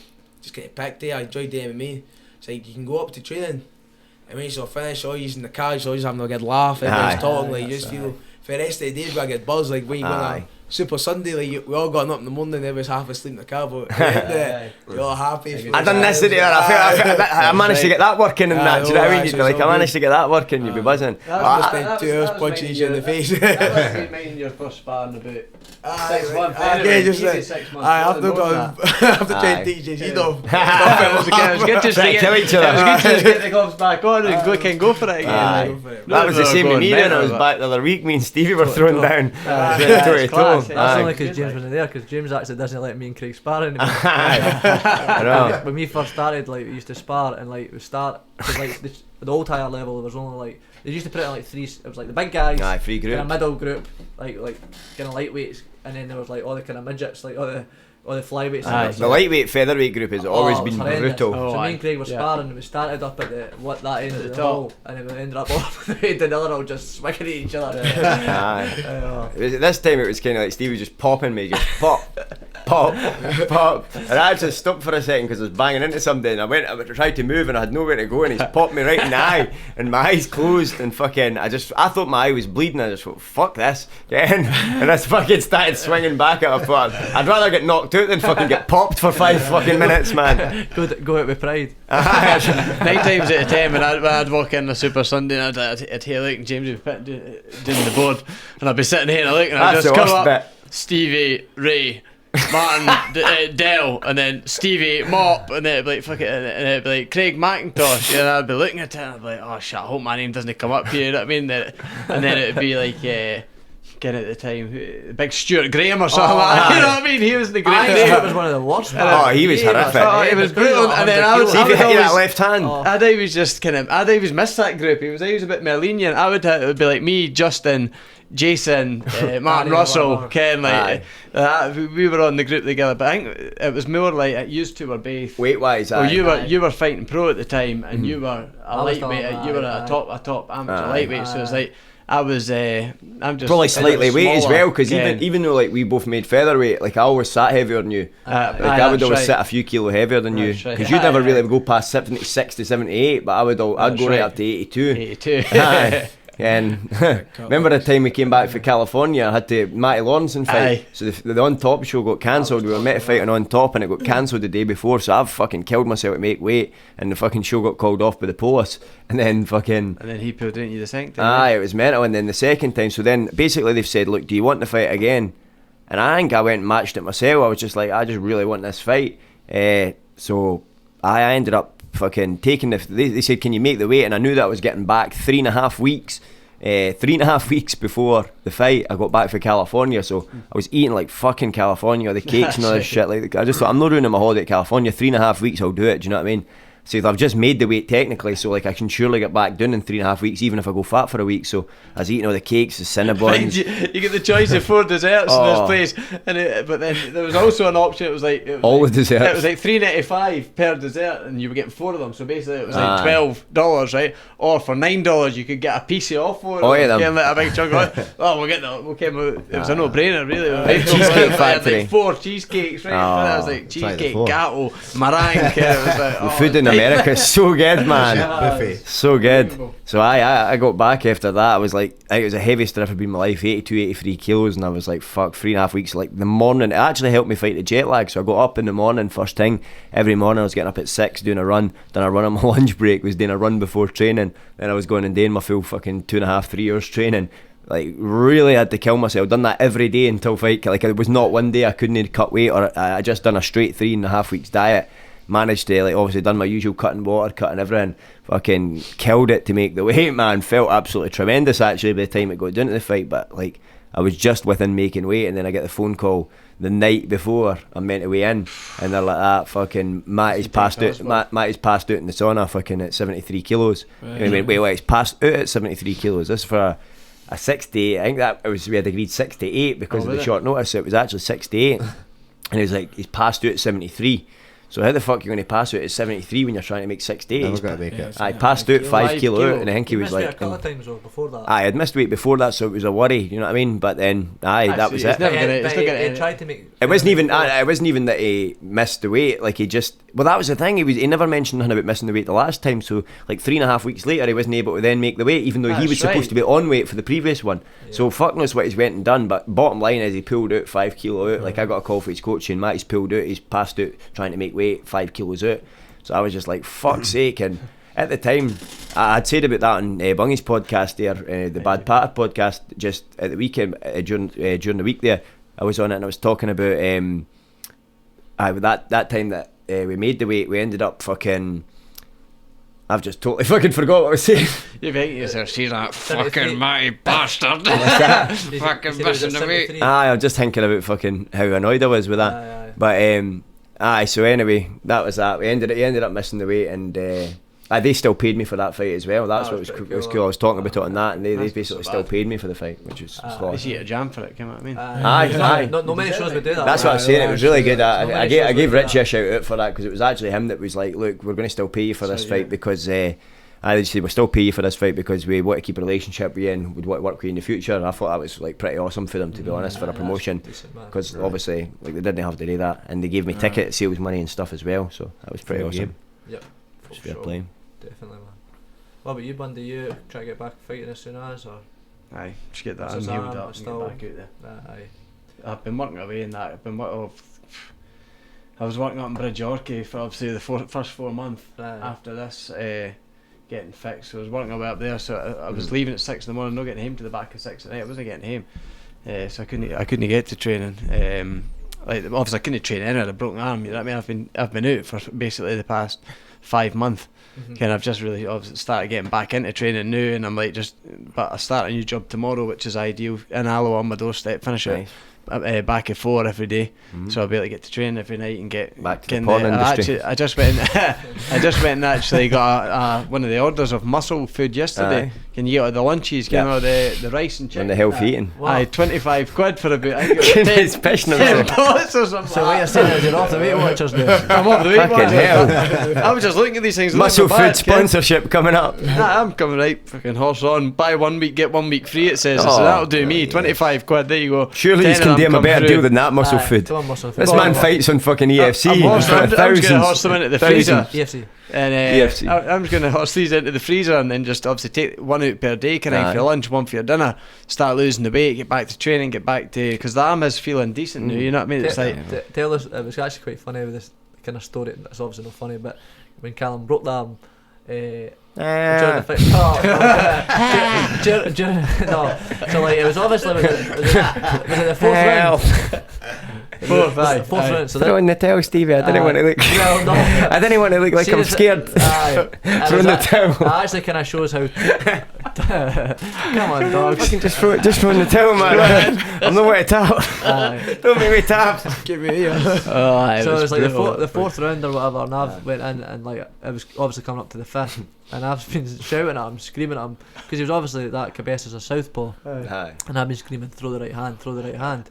just get picked there. I enjoyed the MMA. It's like, you can go up to training, and when you sort of finish, all you in the car, you're always having a good laugh, everyone's Aye. talking, like, you just feel, for the rest of the day, you've got to get buzzed, like, when you go on Aye. a Super Sunday, like, we all got up in the morning, everyone's half asleep in the car, but at the end of it, you're all happy. I done this today. I managed to get that working and that. Do you know what I mean? You'd be like, I managed to get that working. You'd be buzzing. Just spent 2 hours punching each other in the face. That must be mine your first sparring about 6 months. Okay, just Easy like, 6 months. I've more than got that. to try and Aye. teach you, you know. It was good just to Right, get, kill each it other. was good to just get the gloves back on and go for it again. Aye. Like, That was the no, same with going me then. I better, was but- back the other week. Me and Stevie were thrown down. Aye. Toe to It's class, toe. yeah. That's Aye. only because James wasn't there, because James actually doesn't let me and Craig spar anymore. I know. When we first started, like, we used to spar and like we start, cause like the old higher level, there was only like, they used to put it in like three, it was like the big guys, Aye, free kind of group. middle group, like kind of lightweights, and then there was like all the kind of midgets, like all the flyweights. Aye. And The lightweight featherweight group has always it was been horrendous. brutal. Oh, So me aye. and Craig were Yeah. sparring, and we started up at that end At of the the top. hall, and then we ended up all the way to the other hall, just swinging at each other. Aye. Uh, This time it was kind of like Stevie was just popping me, just pop, pop, pop. And I had to stop for a second because I was banging into something. I tried to move and I had nowhere to go, and he's popped me right in the eye, and my eyes closed, and fucking, I thought my eye was bleeding. I just thought, fuck this, and this fucking started swinging back at. I thought, I'd rather get knocked out than fucking get popped for 5 fucking minutes, man. go out with pride. 9 times out of 10 when I'd walk in a Super Sunday and I'd hear like James would be doing the board, and I'd be sitting here and I'd look and I'd That's just the come worst up bit. Stevie, Ray, Martin, Dell, and then Stevie, Mop, and then it'd be like fuck it, and then it'd be like Craig McIntosh, and I'd be looking at it and I'd be like, oh shit, I hope my name doesn't come up here, you know what I mean? And then it'd be like again at the time, big Stuart Graham or something like that, you know what I mean? He was the great It was one of the worst. Oh, he was horrific. Oh, it was brutal, and then I would See if you hit that always- left hand. Oh. I'd always just I'd always miss that group. He was always a bit more lenient. It would be like me, Justin, Jason, Martin Danny, Russell, whatever. Ken, like we were on the group together. But I think it was more like used to were both. Weight wise, Well, aye. you were fighting pro at the time, and you were a I was lightweight. top, You were aye, a top amateur Aye. lightweight. So it's like I was. I'm just Probably slightly weight as well, because Ken. even though like we both made featherweight, like I always sat heavier than you. Like I would that's always right. sit a few kilo heavier than you, That's right. because you'd never Aye, really aye. go past 76 to 78, but I'd go That's right right. up to 82. 82. Aye. And remember the time we came back for California, I had to Matty Lawrenson fight. Aye. So the on top show got cancelled. We were meant to fight on top, and it got cancelled the day before. So I've fucking killed myself to make weight, and the fucking show got called off by the police. And then fucking And then he pulled into you the second time. aye, it was mental. And then the second time, so then basically they've said, look, do you want to fight again? And I think I went and matched it myself. I was just like, I just really want this fight. So I ended up fucking taking they said, can you make the weight? And I knew that I was getting back 3.5 weeks. 3.5 weeks before the fight, I got back for California, so I was eating like fucking California, the cakes and all this shit. Like I just thought, I'm not ruining my holiday at California. 3.5 weeks, I'll do it. Do you know what I mean? So I've just made the weight technically, so like I can surely get back down in 3.5 weeks, even if I go fat for a week. So I was eating all the cakes, the Cinnabons. You get the choice of 4 desserts in Oh. this place, but then there was also an option. It was like All the desserts. It was like $3.95 per dessert, and you were getting 4 of them. So basically, it was like Aye. $12, right? Or for $9, you could get a piece of off for. Oh, yeah, them. Getting like a big chunk of it. Oh, we'll get that. It was a no-brainer, really. Right? Cheesecake Like, Factory. like 4 cheesecakes, right? Oh. It was like cheesecake, four. gato, meringue. It was like, The food in America is so good, man. Buffet. So good. So I got back after that. I was like, it was the heaviest I've ever been in my life, 82, 83 kilos, and I was like, fuck, 3.5 weeks. Like the morning, it actually helped me fight the jet lag. So I got up in the morning, first thing, every morning I was getting up at 6 doing a run, then I run on my lunch break, was doing a run before training, then I was going and doing my full fucking 2.5, 3 hours training. Like really had to kill myself. Done that every day until fight. Like it was not one day I couldn't cut weight, or I just done a straight 3.5 weeks diet. Managed to, like, obviously done my usual cutting water, cutting everything, fucking killed it to make the weight, man. Felt absolutely tremendous actually by the time it got down to the fight, but like I was just within making weight, and then I get the phone call the night before I'm meant to weigh in, and they're like that. Fucking Matty's passed out. Matty's passed out in the sauna, fucking at 73 kilos. Right. I mean, wait, he's passed out at 73 kilos. This is for a 68. I think that it was, we had agreed 68 because of the short notice. It was actually 68, and he was like, he's passed out at 73. So how the fuck are you going to pass out at 73 when you're trying to make 68? Never going to make it. I passed out 5 kilo out, and I think he You was missed me like, a couple of times though before that. I had missed weight before that, so it was a worry. You know what I mean? But then, that was it. never gonna- But it's not gonna he end. tried to make. It wasn't even. It wasn't even that he missed the weight. Like he just. Well, that was the thing. He never mentioned nothing about missing the weight the last time. So like 3.5 weeks later, he wasn't able to then make the weight, even though he That's was supposed right. to be on weight for the previous one. Yeah. So fuck knows what he's went and done. But bottom line is he pulled out 5 kilo out. Like I got a call for his coach and Matty's pulled out. He's passed out trying to make weight 5 kilos out. So I was just like, fuck's sake. And at the time, I'd said about that on Bungy's podcast there, the Bad Patter podcast, just at the weekend, during the week there, I was on it and I was talking about that time that we made the weight, we ended up fucking... I've just totally fucking forgot what I was saying. You think yourself, she's that 73. fucking mighty bastard. Fucking missing the weight. I was just thinking about fucking how annoyed I was with that. Aye. But so anyway, that was that. He ended up missing the weight, and they still paid me for that fight as well. That's That what was was pretty cool. cool. I was talking about it on that, and they That's basically not so still bad. paid me for the fight, which was Aye. class. You get a jam for it, you know what I mean? Aye. No many shows would do that. That's what I was saying. It was really good. Not I many gave shows I gave would do Richie a that. shout out for that because it was actually him that was like, "Look, we're going to still pay you for this So, fight yeah. because." I said we'll still pay you for this fight because we want to keep a relationship with you and we'd want to work with you in the future. And I thought that was like pretty awesome for them, to be honest, for a promotion, because obviously like they didn't have to do that, and they gave me ticket sales money and stuff as well, so that was pretty Fair awesome. game. Yep. It was For fair sure. play. Definitely, man. What about you, Bundy? You try to get back fighting as soon as, or? Aye, just get that What's his unhealed arm? up and Still- get back out there. Aye. I've been working away in that. I was working up in Bridgeorchy for obviously the first 4 months Aye. after this getting fixed. So I was working away up there. So I was leaving at 6 in the morning, not getting home to the back of 6 at night. I wasn't getting home, so I couldn't get to training. Like obviously I couldn't train anyway. I had a broken arm. You know what I mean? I've been out for basically the past 5 months. And I've just really obviously started getting back into training now, and I'm like but I start a new job tomorrow, which is ideal in Alloa on my doorstep. Finish Nice. it back at 4 every day, so I'll be able to get to train every night and get Back to get the in porn there. industry. I just went I just went and actually got one of the orders of muscle food yesterday. Aye. Can you get all the lunches, get Yeah. all the rice and And chicken? the healthy eating. Wow. Aye, 25 quid for about I think it was He's pissing 10 himself. pots or something. So what you're saying is you're off the Weight Watchers now? I'm off the weight Fucking watchers. hell. I was just looking at these things. Muscle looking food back, Ken. sponsorship coming up. Nah, I'm coming right, fucking horse on. Buy 1 week, get 1 week free. It says, so Oh, that'll do me. 25 quid. There you go. Surely 10 you of can them do him a come better through. deal than that muscle Aye, food. come on, muscle food. This man fights on fucking EFC. I'm just going to Thousands. horse them into the Thousands. freezer. EFC. And EFC. I'm just going to horse these into the freezer and then just obviously take 1 out per day, kind of Aye. for your lunch, 1 for your dinner. Start losing the weight, get back to training, get back to, because the arm is feeling decent now. You know what I mean? It's like Tell us, it was actually quite funny with this kind of story. It's obviously not funny, but when Calum broke the arm, during the fight. No, so like it was obviously was it the fourth round? Fourth round. So Throw in the towel, Stevie. I didn't want to look. Well, no. I didn't want to look like I'm Seriously, scared. Aye. Throw in the towel. That actually kind of shows how. Come on, dogs. Fucking just throw in the towel, man. I'm not going to tap. Aye. Don't make me tap. give me here. Oh, So it was like the fourth round or whatever, and I've went in and like it was obviously coming up to the fifth, and I've been shouting at him, screaming at him, because he was obviously that Cabezas a southpaw, Aye. and I've been screaming, throw the right hand, throw the right hand.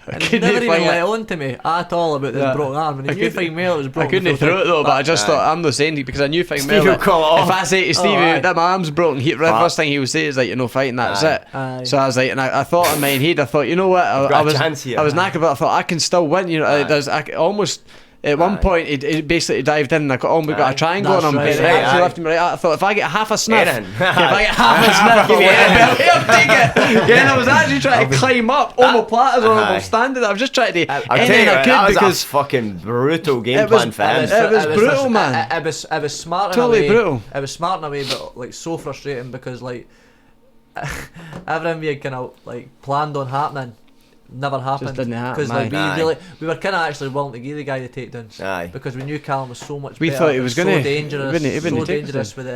And he couldn't never even find let it. on to me at all about this Yeah. broken arm, and he knew fine well it was I broken. couldn't before throw it though, but I just Aye. thought I'm not saying it because I knew fine Steve well will that call it if off. I say to Stevie aye. that my arm's broken, the first thing he would say is like, you're no fighting, that's Aye. it. Aye. So I was like, and I thought in my head, I thought, you know what, got I a was chance here. I was knackered, but I thought I can still win. You know, Aye. almost. At one Aye. point, it basically dived in and I almost got Aye. a triangle That's on him. right, But he right, actually aye. left him right out. I thought if I get half a sniff, Aaron. if I get half a sniff, Give me I'll Aaron. take it. Yeah, and I was actually trying to climb up omoplatas on him Aye. while standing there. I was just trying to I'll tell anything you, I that could was because a fucking brutal game It was- plan for it him. was brutal, man. It was smart in Totally a way. brutal. It was smart in a way, but like so frustrating because like everything we had kind of like planned on happening never happened. didn't happen, Because like aye. we were kind of actually willing to give the guy the takedowns. Aye. Because we knew Callum was so much. We better, thought he was so gonna- dangerous, he wouldn't take us dangerous with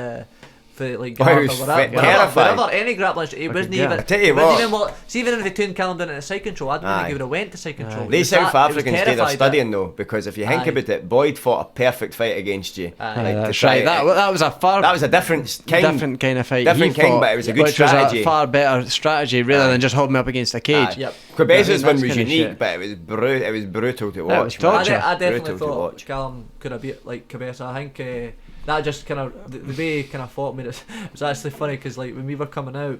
for like Oh, he was terrified. whatever, any grappling. He wasn't yeah. even. I tell you he wasn't what. even see, even if they turned Calum down into side control, I don't think he would have went to side control. They South Africans do their terrified studying though, because if you think Aye. about it, Boyd fought a perfect fight against you. Aye. Like, to That's try right. to- That was a far that was a different kind of fight. different he kind, fought, but it was a good which strategy. was a far better strategy rather than just holding me up against a cage. Aye. Yep. Quebec's Yeah, one that's was kinda unique, shit. but it was brutal to That watch. was man. torture. I definitely Brutal to thought watch. Calum could have beat like Cabeza. I think that just kind of the way he kind of fought made it was actually funny because like when we were coming out,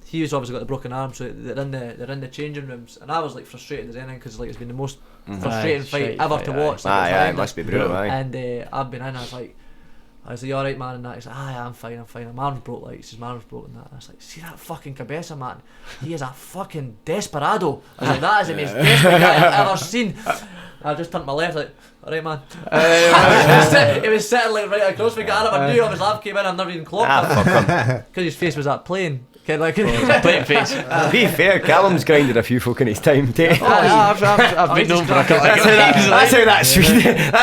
he's obviously got the broken arm, so they're in the changing rooms, and I was like frustrated as anything because like it's been the most frustrating Aye, fight shite ever fight, to aye. watch. Like, Aye, it's aye, it horrendous. must be brutal. Aye. And I've been in. I was like, you alright, man? And that he's like, aye, I'm fine. My arm's broke. Like, he says, my arm's broken. And I was like, see that fucking Cabeza, man? He is a fucking desperado. I was like, that is the most desperate guy I've ever seen. I just turned to my left, like, alright, man. He was sitting like right across me. I never knew. His laugh came in. I've never even clocked him because his face was that plain. Like Plain face. To be fair, Callum's grinded a few folk in his time too. I've been known for a couple of That's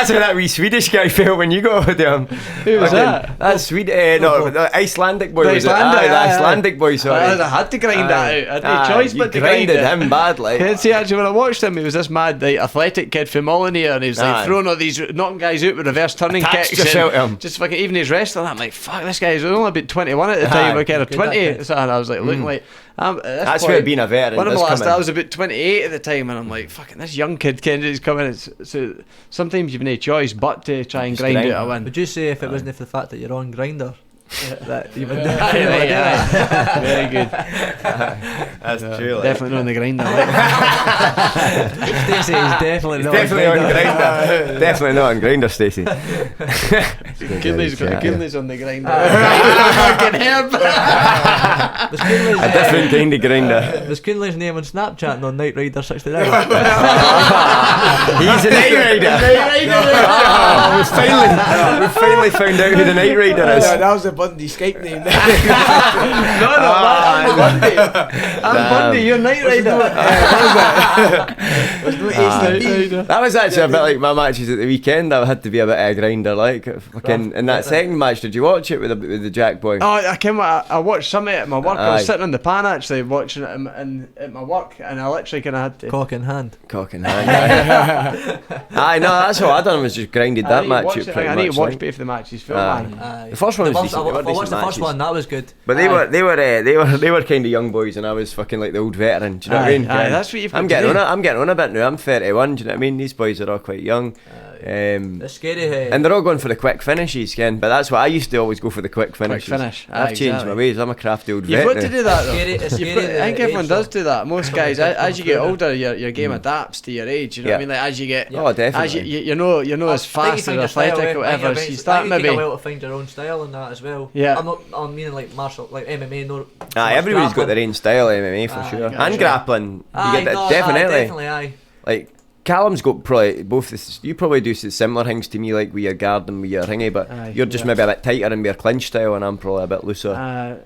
how that wee Swedish guy felt when you got with him. Who was that? That Swede, no, the Icelandic boy. The was it? Icelandic, Aye, the aye, aye. Icelandic boy. Sorry, I had to grind that out. I had no choice you but to grind grinded it. him bad, like. Yeah, see, actually, when I watched him, he was this mad, like, athletic kid from Molyneux, and he was like Aye. throwing all these, knocking guys out with reverse turning Attached kicks. yourself And to him. just fucking, even his wrestling, I'm like, fuck, this guy's only about 21 at the time, Aye. like, or Good 20. that So, and I was like, looking like, at this That's point, where being a veteran one of does my last, come in. I was about 28 at the time, and I'm like, fucking, this young kid Kendra's coming. So sometimes you've no choice but to try and Just grind grind. out a win. would you say if it wasn't for the fact that you're on Grindr, that you would Aye, very good. That's true. Like. Definitely not on the grinder. Like. Stacey is definitely not Definitely on Grindr. grinder. Definitely not on grinder, Stacey. Kinley's on the grinder. Fucking Was Kunle's, a different kind of grinder. was Kunle's name on Snapchat on Night Rider 69? He's a night rider. Oh, we finally found out who the night rider is. That was the Bundy Skype name. I'm Bundy, you're Night Rider. That was actually a bit like my matches at the weekend. I had to be a bit of a grinder, like fucking. In that second match, did you watch it with the Jack boy? Oh, I watched some of it at my work. I Aye. was sitting on the pan actually watching it at my work, and I literally kind of had to. Cock in hand. Cock in hand. Aye, no, that's all I done was just grinded I that need to match watch out it. pretty I need much. to watch like. both the matches. Full Aye. man. Aye. The first one was decent. I They were watched decent the first matches. one. That was good. But they were kind of young boys, and I was fucking like the old veteran. Do you know what I mean? Aye, that's what you've got I'm to getting do. on it. I'm getting on a bit now. I'm 31. Do you know what I mean? These boys are all quite young. It's scary. And they're all going for the quick finishes, Ken. But that's what I used to always go for, the quick Quick finishes. finish. I've Aye, changed exactly. my ways. I'm a crafty old You've vet got to now. do that though. It's You've scary got- the I think everyone age, does though. do that. Most guys, as you get older, your game adapts to your age. You know what I Yeah. mean? Like as you get, Oh, definitely. as you know as fast or athletic or whatever. So you start Take a maybe. while to find your own style and that as well. Yeah. I'm meaning like martial, like MMA. No. Aye, everybody's got their own style, MMA for Aye, sure. yeah, And sure. grappling. Aye, You get that, no, definitely. definitely, aye. Like Callum's got probably both. You probably do similar things to me, like with your guard and with your ringy, but Aye, you're just yeah. maybe a bit tighter and with your clinch style, and I'm probably a bit looser.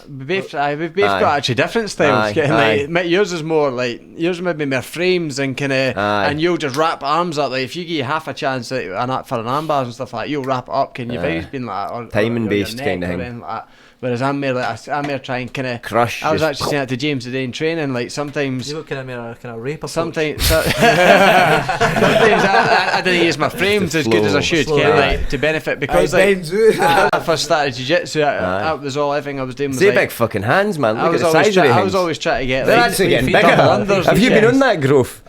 We've both Aye. got actually different styles. Aye, Getting aye. like yours is more like yours maybe more frames and kind of, Aye. and you'll just wrap arms up. Like if you give you half a chance for an arm bars and stuff like that, you'll wrap it up. Can you? If been like that, or Timing your based neck kinda or thing. anything like that. Whereas I'm more trying kind of Crush. I was just- actually saying that to James today in training. Like sometimes. You got kind of rape approach. Sometimes I didn't use my frames as good as I should, Slow, kinda, aye. like, to benefit because like Ben's it. when I first started jiu-jitsu, Aye. that was all everything I was doing. Was See like, big fucking hands, man. I Look at was the always size of the I hands. was always trying to get They're like actually getting feet bigger. double unders Have you been on that growth?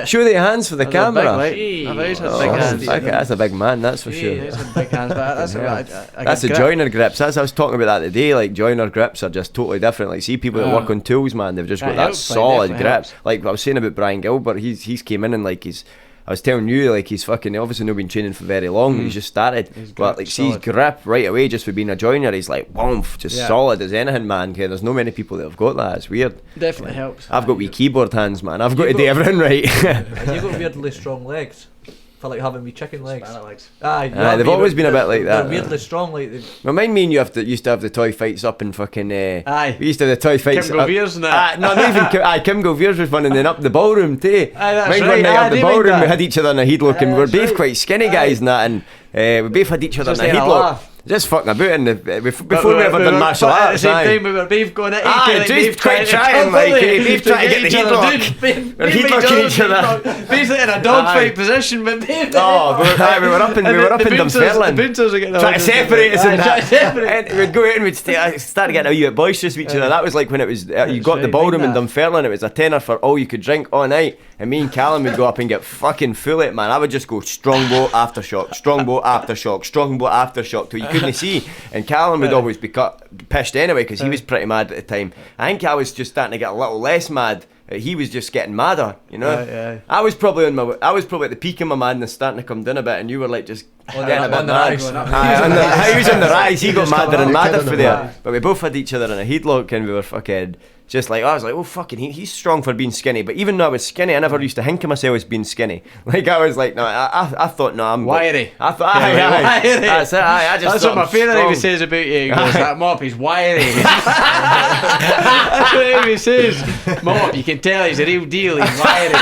Show the hands for the I was a big, camera. like, Gee. I've always had Oh, big hands. fuck it, that's a big man, that's for Yeah, sure. it's a big hands, but that's Fucking what hell. I That's the grip. joiner grips. I was talking about that today. Like joiner grips are just totally different. Like see people that work on tools, man, they've just got That that helps, like, solid definitely grip. helps. Like I was saying about Brian Gilbert, he's came in and like I was telling you, like he's fucking obviously not been training for very long. He's just started, His but grip's like see his solid. grip right away just for being a joiner. He's like woomph, just Yeah. solid as anything, man. 'Kay, there's no many people that have got that. It's weird. Definitely helps. I've got wee keyboard hands, man. I've got You to do got- everything right. And you got weirdly strong legs. For like having wee chicken legs. Aye, they've always been a bit like that. They're weirdly strong, like they Well, mind me and you used to have the toy fights up in fucking. Aye. We used to have the toy fights. Kim Govier's and that. No, not even Kim Govier's was fun, and then up the ballroom too. Aye, that's Mind right. one night Aye, up the they made ballroom, that. we had each other in a headlock, and we were that's both right. quite skinny guys and that, and we both had each other Just in a having a headlock. laugh. just fucking about in the before we ever done martial At the arts. same Aye. time, we were both going at Aye, just quite trying, like, both trying to get the headlock. We're headlocking each other. Basically in a dogfight position, but Oh, we were up in Dunfermline. The Boonters are getting Trying to separate us in Trying to separate. that. And we'd go out and we'd start getting a wee bit boisterous with each other. That was like when it was, you got the right, ballroom in like that. Dunfermline, it was a tenner for all you could drink all night. And me and Calum would go up and get fucking full at it, man. I would just go strongbow, aftershock, strongbow, aftershock, strongbow, aftershock till you couldn't see. And Calum would always be pissed anyway because he was pretty mad at the time. I think I was just starting to get a little less mad. He was just getting madder, you know. Aye. I was probably at the peak of my madness, starting to come down a bit, and you were like just getting a bit mad. He was on the rise. He got madder and madder for there. But we both had each other in a headlock, and we were fucking just like, I was like, oh fucking, he's strong for being skinny. But even though I was skinny, I never used to think of myself as being skinny. Like I was like, no, I thought no, I'm wiry. I thought, wiry. That's it. I just That's thought what my I'm favourite strong. always says about you. He goes, that Mop, he's wiry. That's what he always says. Mop, you can tell he's a real deal. He's wiry.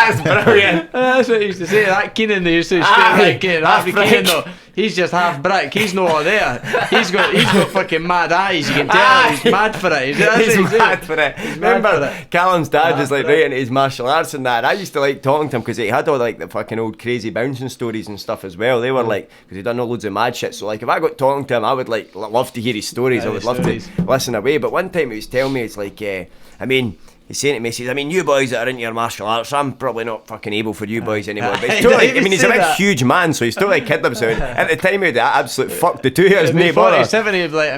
That's brilliant. That's what he used to say. That Keenan they used to say. Like Keenan, half Keenan though. He's just half brick. He's not there. He's got fucking mad eyes. You can tell he's mad for it. He's mad for it. Remember, for it. Callum's dad was like right into his martial arts and that. I used to like talking to him because he had all like the fucking old crazy bouncing stories and stuff as well. They were like, because he'd done all loads of mad shit. So like, if I got talking to him, I would like love to hear his stories. I would love to listen away. But one time he was telling me, it's like, he's saying to me, he says, I mean, you boys that are into your martial arts, I'm probably not fucking able for you boys anymore. But he's totally, I mean, he's a big, huge man, so he's totally kidding himself. At the time, he had absolute fuck the 2 years, no bother. 47, he'd be like,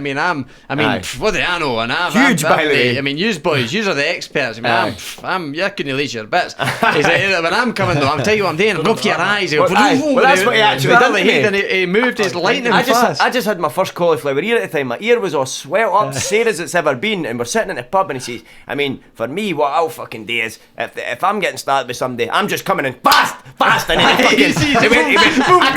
what do I know? And Huge, by the way. I mean, yous boys, yous are the experts. I mean, you couldn't leave your bits. He's like, when I'm coming though, I'll tell you what I'm doing. I'm going for your eyes. Well, that's what he actually done to me. And he moved his lightning fast. I just had my first cauliflower ear at the time. My ear was all swelled up, sore as it's ever been. And we're sitting in the pub, and he says, I mean, for me, what I'll fucking do is, if I'm getting started with somebody, I'm just coming in fast, and then he went, I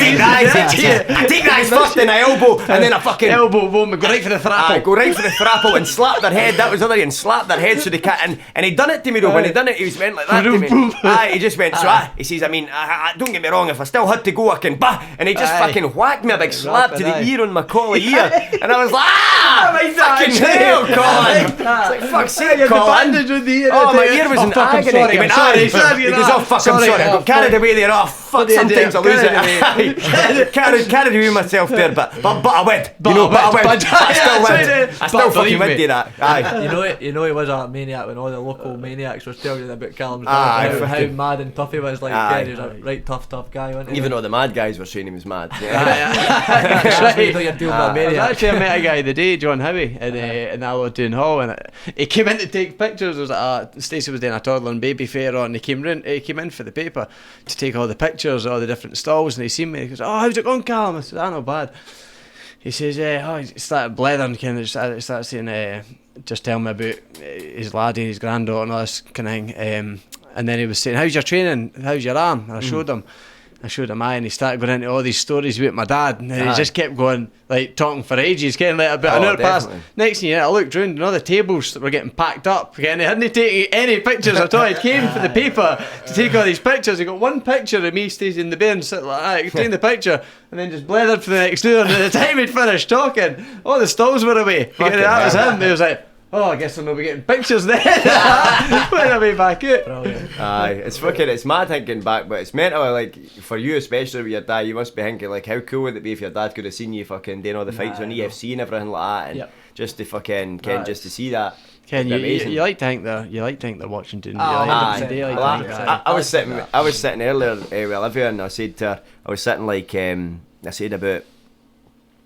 take the eyes first, and I elbow, and then I fucking elbow, boom, go right for the thrapple. Go right for the thrapple and slap their head. That was the other end, slap their head so they can't. And he done it to me though. When he done it, he was went like that to me. He just went. So he says, I mean, don't get me wrong. If I still had to go, I can. And he just fucking whacked me a big slap to the ear on my collie ear, and I was like, fucking hell, Colin. It's like fuck's sake, Colin. Oh, my ear was in agony. He went, he goes, oh fuck, I'm sorry. I got carried away there. Oh fuck, sometimes I lose it. Carried away myself there, but I went. I still fucking went to that. Aye. You know he was a maniac when all the local maniacs were telling you about Calum's dad, how mad and tough he was. Like, yeah, he was a right tough guy, wasn't he? Even though the mad guys were saying he was mad. I actually met a guy the day, John Howie, in Allodoon Hall, and he came in to take pictures. There was Stacey was doing a toddler and baby fair on, and he came in for the paper to take all the pictures of all the different stalls, and he seen me, he goes, oh, how's it going, Calum? I said, not bad. He says, he started blethering, kind of started saying, just tell me about his laddie and his granddaughter and all this kind of thing, and then he was saying, how's your training, how's your arm? And I showed him and he started going into all these stories about my dad, and he just kept going, like, talking for ages, getting like about an hour past. Next thing you know, I looked round and all the tables that were getting packed up again. He hadn't taken any pictures at all. He came for the paper to take all these pictures. He got one picture of me stays in the bin, sitting like that, taking the picture, and then just blethered for the next hour. And by the time he'd finished talking, all the stalls were away. That was him. He was like, oh, I guess I'll be getting pictures then. When I'll be back out. Brilliant. Aye, it's mad thinking back, but it's mental, like, for you especially with your dad, you must be thinking, like, how cool would it be if your dad could have seen you fucking doing all the fights on EFC and everything like that, and just to fucking, just to see that. Ken, you like to think they're watching, didn't you? I was sitting earlier with Olivia, and I said to her, I was sitting like, I said about,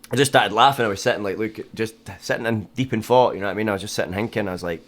I just started laughing. I was sitting like, just sitting in deep in thought, you know what I mean? I was just sitting thinking, I was like,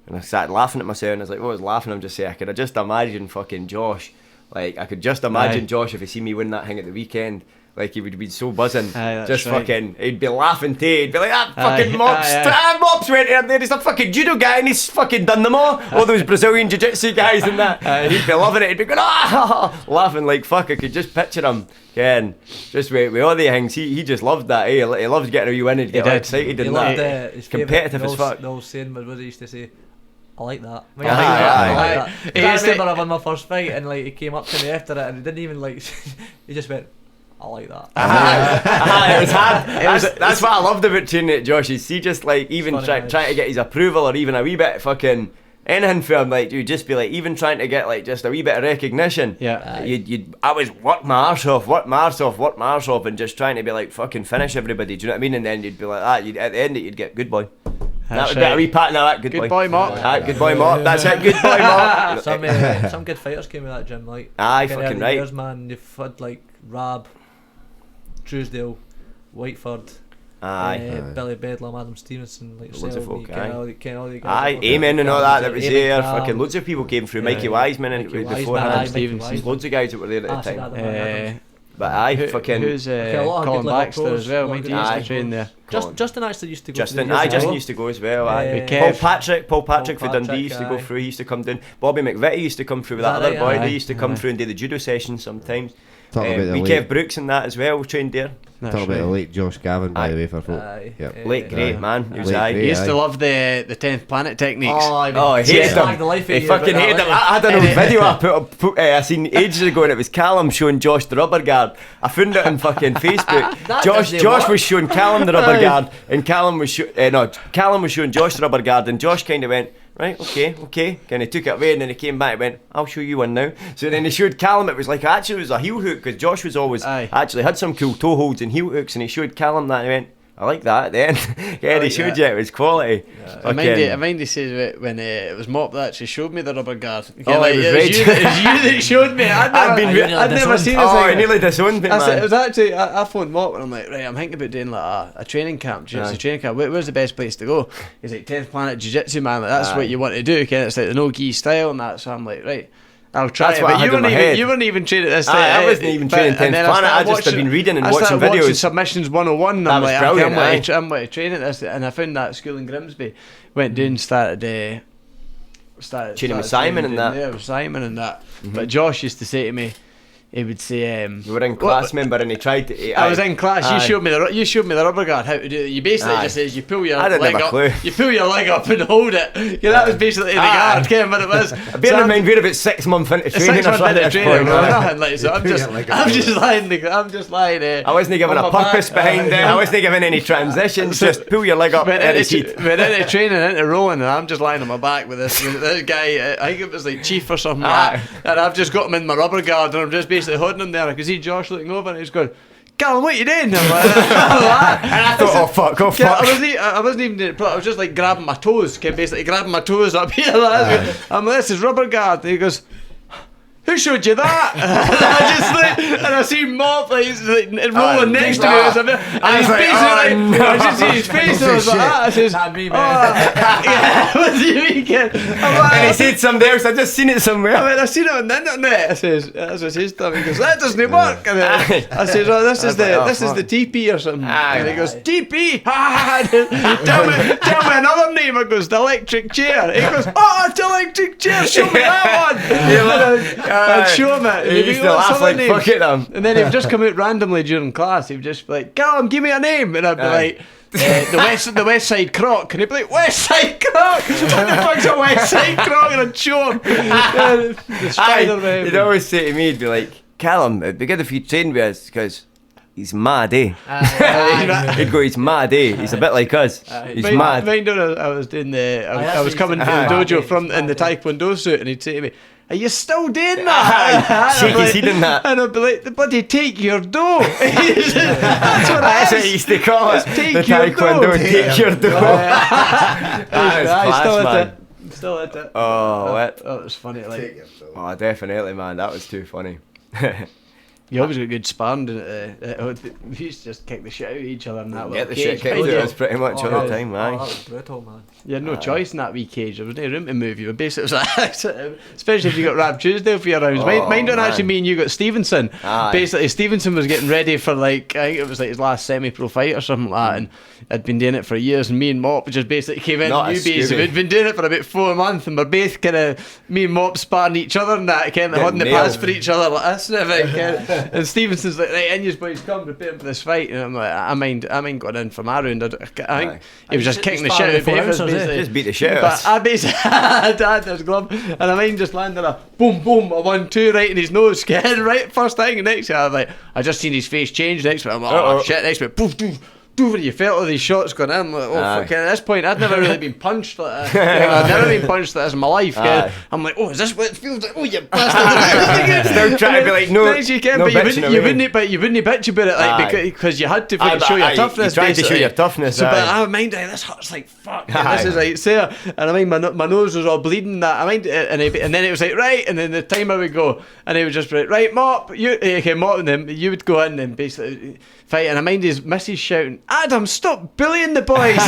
and I started laughing at myself, and I was like, what was laughing? I'm just saying, I could just imagine fucking Josh. Like, I could just imagine Josh if he seen me win that thing at the weekend. Like, he would be so buzzing. Just fucking, he'd be laughing too. He'd be like, that fucking Mops went in there. He's a fucking judo guy and he's fucking done them all those Brazilian jiu-jitsu guys and that. He'd be loving it. He'd be going, laughing like fuck. I could just picture him. Again, just with all the things. He just loved that. He loved getting a wee win and get all excited and that. His competitive as fuck. The old saying was what he used to say, I like that. I remember I won my first fight and like he came up to me after it and he didn't even like, he just went, I like that. It was hard. That's what I loved about training at Josh. Is he just like even trying to get his approval or even a wee bit of fucking anything for him, like you'd just be like even trying to get like just a wee bit of recognition. Yeah. I was work my arse off and just trying to be like fucking finish everybody, do you know what I mean? And then you'd be like that, at the end you'd get good boy. That would be a wee pat now, that good boy. Good boy, Mop. Good boy, Mop. That's it, good boy, Mop. Some good fighters came with that gym, like. Aye, fucking right. Years, man, you've had like Rab, Truesdale, Whiteford, Billy Bedlam, Adam Stevenson, like loads of folk, Ken all the guys. Aye, Eamon and all that was Eamon there. Cram, Fucking loads of people came through. Mikey Wiseman and before Adam Stevenson. Loads of guys that were there at the time. But aye, fucking. Who's Colin Baxter as well? Mate, he used to train there. Justin actually used to go. Justin used to go as well. Paul Patrick for Dundee used to go through. He used to come down. Bobby McVitie used to come through with that other boy. They used to come through and do the judo sessions sometimes. Kev Brooks and that as well trained there. Talk about the late Josh Gavin, by the way, for folk. Late great man. He was He used to love the 10th planet techniques. He hated them. He fucking hated them. I had an old video I seen ages ago, and it was Calum showing Josh the rubber guard. I found it on fucking Facebook. Josh was showing Calum the rubber guard, and Calum was showing Josh the rubber guard, and Josh kind of went, right, okay. Kind of took it away, and then he came back and went, I'll show you one now. So then he showed Calum, it was like, actually it was a heel hook, because Josh was always, actually had some cool toe holds and heel hooks, and he showed Calum that, and he went, I like that at the end. He showed you it was quality. I mind he says when it was Mop that actually showed me the rubber guard. It was you that showed me. I'd never seen it. I nearly disowned me, man. It was actually, I phoned Mop and I'm like, right, I'm thinking about doing like a training camp, jiu-jitsu training camp. Where's the best place to go? He's like, 10th Planet Jiu-Jitsu, man. Like, that's what you want to do. Okay? It's like the no-gi style and that. So I'm like, right, I'll try. That's it. what But you you weren't even training this time. I wasn't even training 10th Planet. I just have been reading and watching videos. Watching Submissions 101. And I'm like, brilliant, I'm going to train at this. And I found that school in Grimsby. Went down, started training with Simon and that. Yeah, with Simon and that. But Josh used to say to me, he would say, you were in class, remember, and he tried to. I was in class. You showed me the rubber guard how to do it. You basically just says you pull your leg up. You pull your leg up and hold it. Yeah, that was basically the guard. Ken, but it was. Bear in mind, we're about 6 months into training. Nothing like so. I'm just lying there. I wasn't giving a purpose behind it. I wasn't giving any transitions. Just pull your leg up. We're into training, into rolling, and I'm just lying on my back with this guy. I think it was like Chief or something like that. And I've just got him in my rubber guard, and I'm just basically holding him there. I could see Josh looking over and he's going, Calum, what are you doing? I'm like, and I thought, oh fuck. I wasn't even doing it. I was just like grabbing my toes, basically grabbing my toes up here. I'm like, this is rubber guard. And he goes, who showed you that? and I see Mop rolling next to me. And he's basically I just see his face and I was like, I says, not me, man. What do you mean, kid? And he said something else, I just seen it somewhere. I seen it on the internet. I says, that's what his stuff. He goes, that doesn't work. And I says, oh, this is the TP or something. And he goes, TP? Tell me another name. I goes, the electric chair. He goes, oh, it's the electric chair. Show me that one. I'd show him it. He used to laugh like fuck at them. And then he'd just come out randomly during class. He'd just be like, Calum, give me a name. And I'd be like, the West Side Croc. And he'd be like, West Side Croc? What the fuck's a West Side Croc? And I'd show him. The Spider-Man. He'd always say to me, he'd be like, Calum, it'd be good if you trained with us, because he's mad, eh? He'd go, he's mad, eh? He's a bit like us. He's mad. Mind I was doing I was coming to the dojo in the Taekwondo suit, and he'd say to me, are you still doing that? Shaky's he doing that. And I'd be like, the bloody take your dough. That's what he used to call it. Take your dough. Take your dough. Still at it. Oh, what? That was funny. Like, oh, definitely, man. That was too funny. You always got good sparring. We used to just kick the shit out of each other in that get the shit kicked out of us pretty much all the time, man. That was brutal, man. You had no choice in that wee cage. There was no room to move. You were basically, it was like, especially if you got Rab Tuesday for your rounds. Mine don't actually mean you got Stevenson. Basically, Stevenson was getting ready for I think it was like his last semi-pro fight or something like that, and I'd been doing it for years. And me and Mop just basically came in newbies. We'd been doing it for about 4 months, and we're both kind of me and Mop sparring each other and that, kind of holding the pads for each other like this and everything. And Stevenson's like, right, in you boys, come prepare for this fight. And I'm like, I mind going in for my round. I think he was just kicking the shit out of Davis. Just beat the shit out of us. But I basically had his glove, and I mind just landing a boom, boom, a 1-2 right in his nose, scared right first thing. And next thing I was like, I just seen his face change. Next minute, I'm like, oh shit. Next minute, poof, poof. When you felt all these shots going in, I'm like, fucking, at this point I'd never really been punched like that. I'd never been punched like this in my life. I'm like, is this what it feels like? Oh, you bastard! Still trying to be like, no, you can, no, but you wouldn't bitch about it, like, because you had to show your toughness. You tried to show your toughness. So, but I mind, this hurts like fuck. This is like, say, and I mean, my nose was all bleeding. That I mind, and then it was like, right, and then the timer would go, and he would just be like, right, Mop, Mop, and then you would go in and basically fight. And I mind his missus shouting, Adam, stop bullying the boys.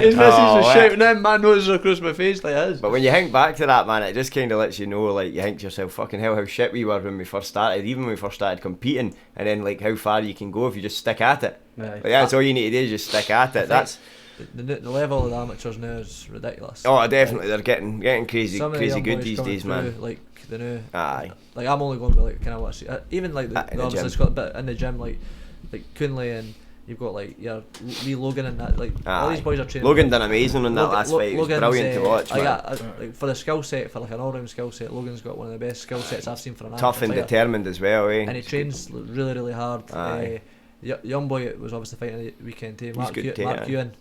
His missus was shouting in, my nose was across my face like this. But when you think back to that, man, it just kind of lets you know, like, you think to yourself, fucking hell, how shit we were when we first started, even when we first started competing, and then like how far you can go if you just stick at it. Like, that's all you need to do is just stick at it. That's the level of the amateurs now is ridiculous. Oh, definitely, they're getting crazy good these days, man. Like the new, aye. Like I'm only going with like kind of what even like the obviously it's got a bit in the gym like Kunle, and you've got like your Lee Logan and that, like all these boys are training. Logan done amazing in that last fight. It was brilliant to watch. Like for the skill set, for like an all-round skill set, Logan's got one of the best skill sets I've seen for an tough and determined as well, eh? And he trains really, really hard. Young boy was obviously fighting the weekend too. Mark Ewan.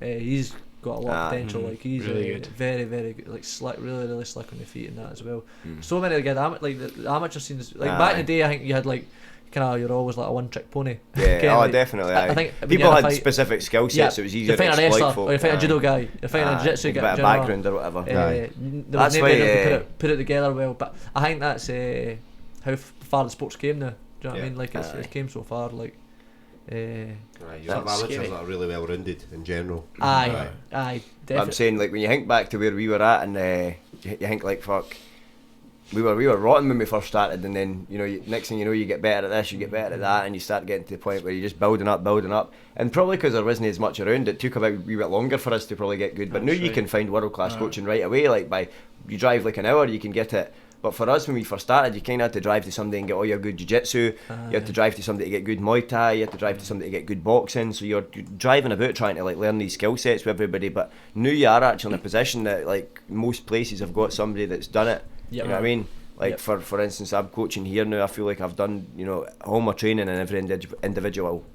He's got a lot of potential. Like he's really good. Very, very good. Like slick, really, really slick on the feet and that as well. So many good like the amateur scenes. Like back in the day, I think you had like kind of, you're always like a one-trick pony. Yeah, definitely. I think people had specific skill sets, so it was easier to exploit folk. Or you're fighting a judo guy, you're fighting a jiu-jitsu guy. A bit of background or whatever. There was nobody that could put it together well, but I think that's how far the sports came now. Do you know what I mean? Like it came so far, like. You have amateurs that are really well rounded in general. Aye, definitely. I'm saying, like, when you think back to where we were at, and you think like, fuck, we were rotten when we first started, and then next thing you know, you get better at this, you get better at that, and you start getting to the point where you're just building up, and probably because there wasn't as much around, it took a wee bit longer for us to probably get good. But now you can find world class coaching right away. Like you drive like an hour, you can get it. But for us, when we first started, you kind of had to drive to somebody and get all your good jiu-jitsu. You had to drive to somebody to get good Muay Thai. You had to drive to somebody to get good boxing. So you're driving about trying to like learn these skill sets with everybody. But now you are actually in a position that like most places have got somebody that's done it. You know what I mean? Like for instance, I'm coaching here now. I feel like I've done all my training in every individual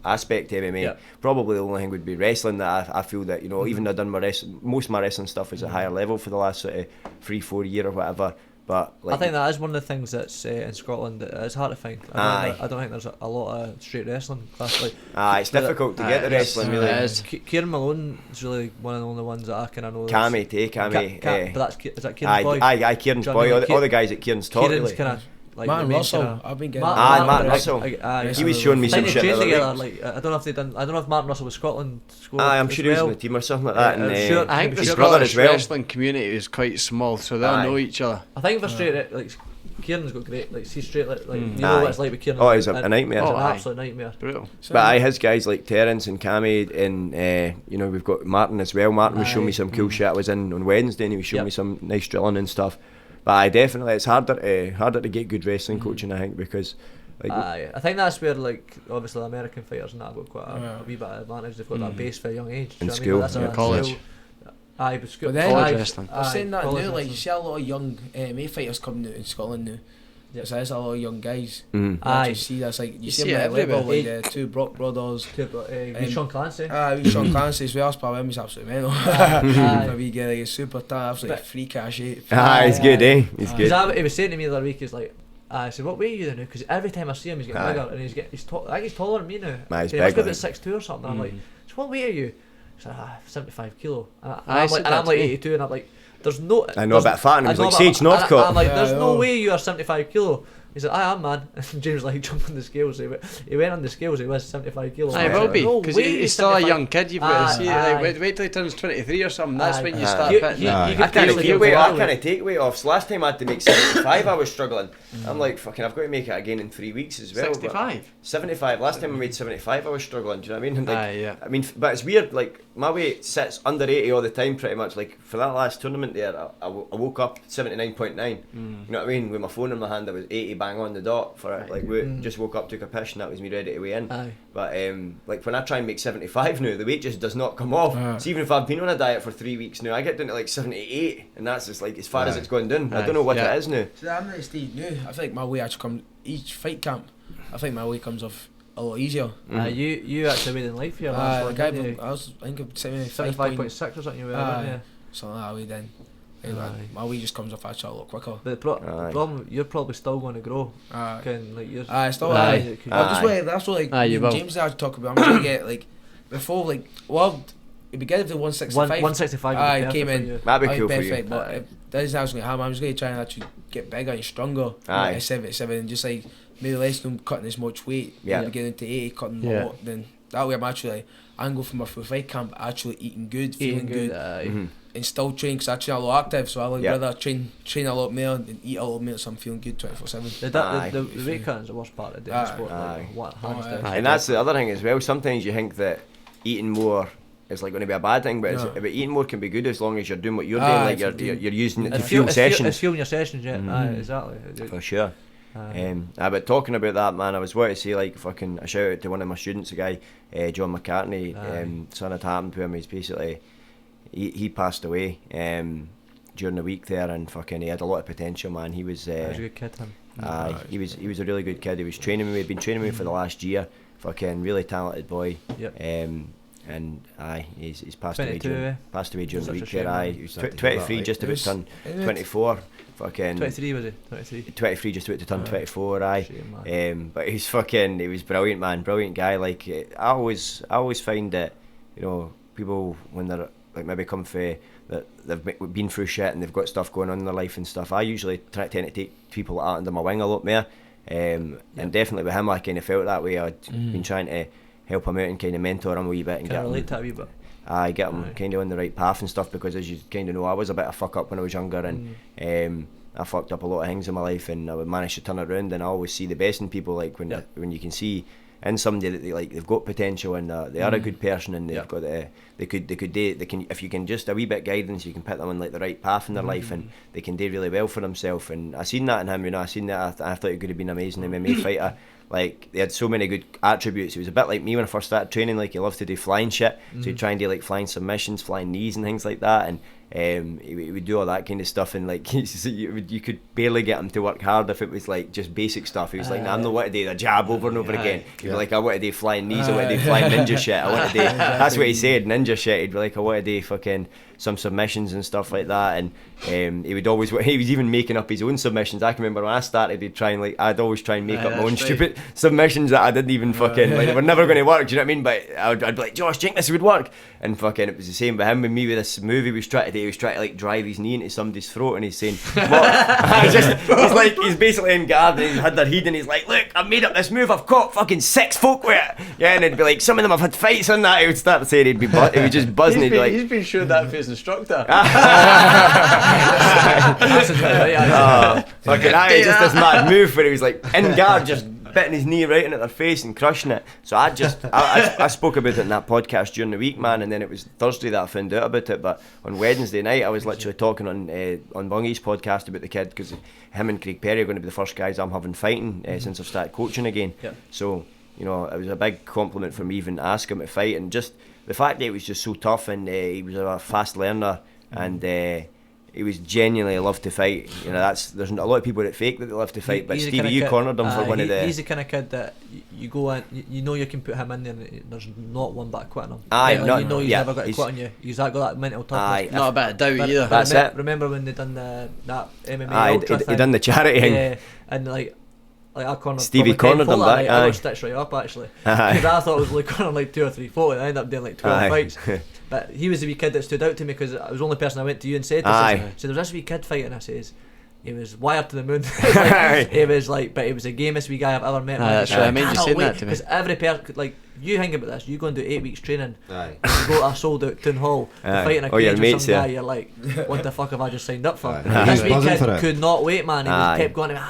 aspect of MMA. Probably the only thing would be wrestling, that I feel that even though I've done most of my wrestling stuff is at a higher level for the last sort of 3-4 years or whatever. But like, I think that is one of the things that's in Scotland that it's hard to find. I don't think there's a lot of straight wrestling class. Like, it's difficult to get the wrestling. Really, it is. Kieran Malone is really one of the only ones that I kind of know. Cammy. But is that Kieran's boy? Aye, Kieran's boy. All the guys at Kieran's taught. Kieran's kind of. Like Martin Russell, I've been getting. Martin Russell. He was showing me some shit the other week. Like, I don't know if Martin Russell was Scotland. I'm sure he was in the team or something like that. And I think the his brother as well. wrestling community is quite small, so they'll know each other. I think for straight, like Kieran's got great. Like see straight, like you know what it's like with Kieran. Oh, he's a nightmare. Oh, an absolute nightmare. Brutal. But his guys like Terence and Cammy, and we've got Martin as well. Martin was showing me some cool shit. I was in on Wednesday, and he was showing me some nice drilling and stuff. But definitely it's harder to get good wrestling coaching, I think, because like, I think that's where, like, obviously the American fighters and that have got quite a wee bit of advantage. They've got that base for a young age. In school, college. But school. College wrestling. They're saying that now, like, you see a lot of young MMA fighters coming out in Scotland now. So there's a lot of young guys. You see that's like you see them at level, like the two Brock brothers, Sean Clancy. Sean Clancy as well. Spell him, he's absolutely mental. We get like a super absolutely free cash. He's good, eh? He's good. He was saying to me the other week, he's like, I said, what weight are you now? Because every time I see him, he's getting bigger, and I think he's taller than me now. He's big, about 6'2" or something. I'm like, so what weight are you? He's like, 75 kilo. And I'm like 82, and I'm like, there's no. I know about fat, and he was like Sage Northcote. I'm like, there's no way you are 75 kilo. He said, I am, man. And James like jumped on the scales. He went on the scales. He was 75 kilos. I will be, because he's still a young kid. You've got to see. Like, wait till he turns 23 or something. That's when you start pitting. I can't take weight off. So last time I had to make 75, I was struggling. I'm like, fucking, I've got to make it again in 3 weeks as well. 65. 75. Last time I made 75, I was struggling. Do you know what I mean? Like, I mean, but it's weird. Like, my weight sits under 80 all the time, pretty much. Like, for that last tournament there, I woke up 79.9. You know what I mean? With my phone in my hand, I was 80 bang on the dot for it. Like just woke up, took a piss, and that was me ready to weigh in. Aye. But like when I try and make 75 now, the weight just does not come off. So even if I've been on a diet for 3 weeks now, I get down to like 78, and that's just like as far as it's gone down. I don't know what it is now. So I'm like Steve now. I feel like my weight actually comes each fight camp. I think my weight comes off a lot easier. You actually weighed in life here last one, I didn't you? was, I think, 75.6 or something you were, weren't you? Something like that way then. My weight just comes off actually a lot quicker. The problem, you're probably still going to grow. You're still that's what like James and I talk about. I'm trying to get like before like it'd be good if the 165. 165 came in. That'd be cool perfect, for you. but if that is actually happen, I'm just going to try and actually get bigger and stronger. At 77, and just like maybe less than cutting as much weight. Yeah. Maybe getting to 80, cutting a lot. Then that way I'm actually I'm going from my full fight camp actually eating good, feeling good. And still train because I train a lot active, so I would rather train a lot more and eat a lot more, so I'm feeling good 24/7. The weight cutting is the worst part of the sport. And that's the other thing as well. Sometimes you think that eating more is like going to be a bad thing, but but eating more can be good as long as you're doing what you're doing. Like you're using it to fuel sessions. It's fueling your sessions, exactly. For sure. But talking about that, man, I was wanting to say like fucking a shout out to one of my students, a guy, John McCartney. Something had happened to him. He's basically he passed away during the week there, and fucking he had a lot of potential, man. He was a good kid, him. He was a really good kid. He was training me. He'd been training me for the last year. Fucking really talented boy. And he's passed away during the week there. He was 23, just about turned 24. Fucking 23 was he? 23, just about to turn 24. But he was brilliant, man. Brilliant guy. Like I always find that, you know, people when they're like maybe come for that they've been through shit and they've got stuff going on in their life and stuff, I usually tend to take people like that under my wing a lot more. And definitely with him, I kind of felt that way. I'd been trying to help him out and kind of mentor him a wee bit and get relate to that a wee bit. Get him kind of on the right path and stuff, because as you kind of know, I was a bit of a fuck up when I was younger, and I fucked up a lot of things in my life, and I would manage to turn it around. And I always see the best in people, like when you can see in somebody that they've got potential and they are a good person, and they've got they can if you can just a wee bit guidance, you can put them on like the right path in their life, and they can do really well for themselves. And I seen that in him, you know. I seen that. I thought he could have been an amazing MMA fighter. Like, they had so many good attributes. He was a bit like me when I first started training. Like, he loved to do flying shit, so he'd try and do like flying submissions, flying knees and things like that. And he would do all that kind of stuff, and like you could barely get him to work hard if it was like just basic stuff. He was like, nah, I'm not want to do the jab over and over again. He'd be like, I want to do flying knees, I want to do flying ninja shit, I want to do that's what he said, ninja shit. He'd be like, I want to do fucking some submissions and stuff like that. And he would always, he was even making up his own submissions. I can remember when I started, I'd always try and make up my own stupid submissions that I didn't even fucking like, they were never going to work, do you know what I mean? But I'd be like, Josh, do you think this would work? And fucking it was the same with him and me with this move he was trying to do. He was trying to like drive his knee into somebody's throat, and he's saying, he's basically in guard, and he's had their head, and he's like, look, I've made up this move, I've caught fucking 6 folk with it. Yeah, and it'd be like, some of them have had fights on that. He would start to say he was just buzzing. He's been showed that for his instructor. Fucking just this mad move where he was like in guard, just bitting his knee right into their face and crushing it. So I spoke about it in that podcast during the week, man, and then it was Thursday that I found out about it. But on Wednesday night, I was literally talking on Bungy's podcast about the kid, because him and Craig Perry are going to be the first guys I'm having fighting since I've started coaching again. Yep. So, you know, it was a big compliment for me even to ask him to fight, and just the fact that he was just so tough, and he was a fast learner, and he was genuinely loved to fight. You know, there's a lot of people that fake that they love to fight, but Stevie, you cornered him for one of the. He's the kind of kid that you go in, you know you can put him in there, and there's not one bit of quitting him. You know he's never got to quit on you. He's got that mental toughness. Not a bit of doubt either. That's it. Remember when they done that MMA he done the charity thing. Yeah, and like I cornered Stevie cornered him back. I got stitched right up actually, because I thought it was like cornering like 2 or 3 folk, and I ended up doing like 12 fights. But he was the wee kid that stood out to me, because I was the only person I went to you and said this. So there was this wee kid fighting, I says, he was wired to the moon. He was like, but he was the gamest wee guy I've ever met. That's right, I mean, you said that to me. Because every person, like, you think about this, you go and do 8 weeks training, and you go to a sold out town hall, fighting a cage with some guy, you're like, what the fuck have I just signed up for? This wee kid could not wait, man. He kept going to me,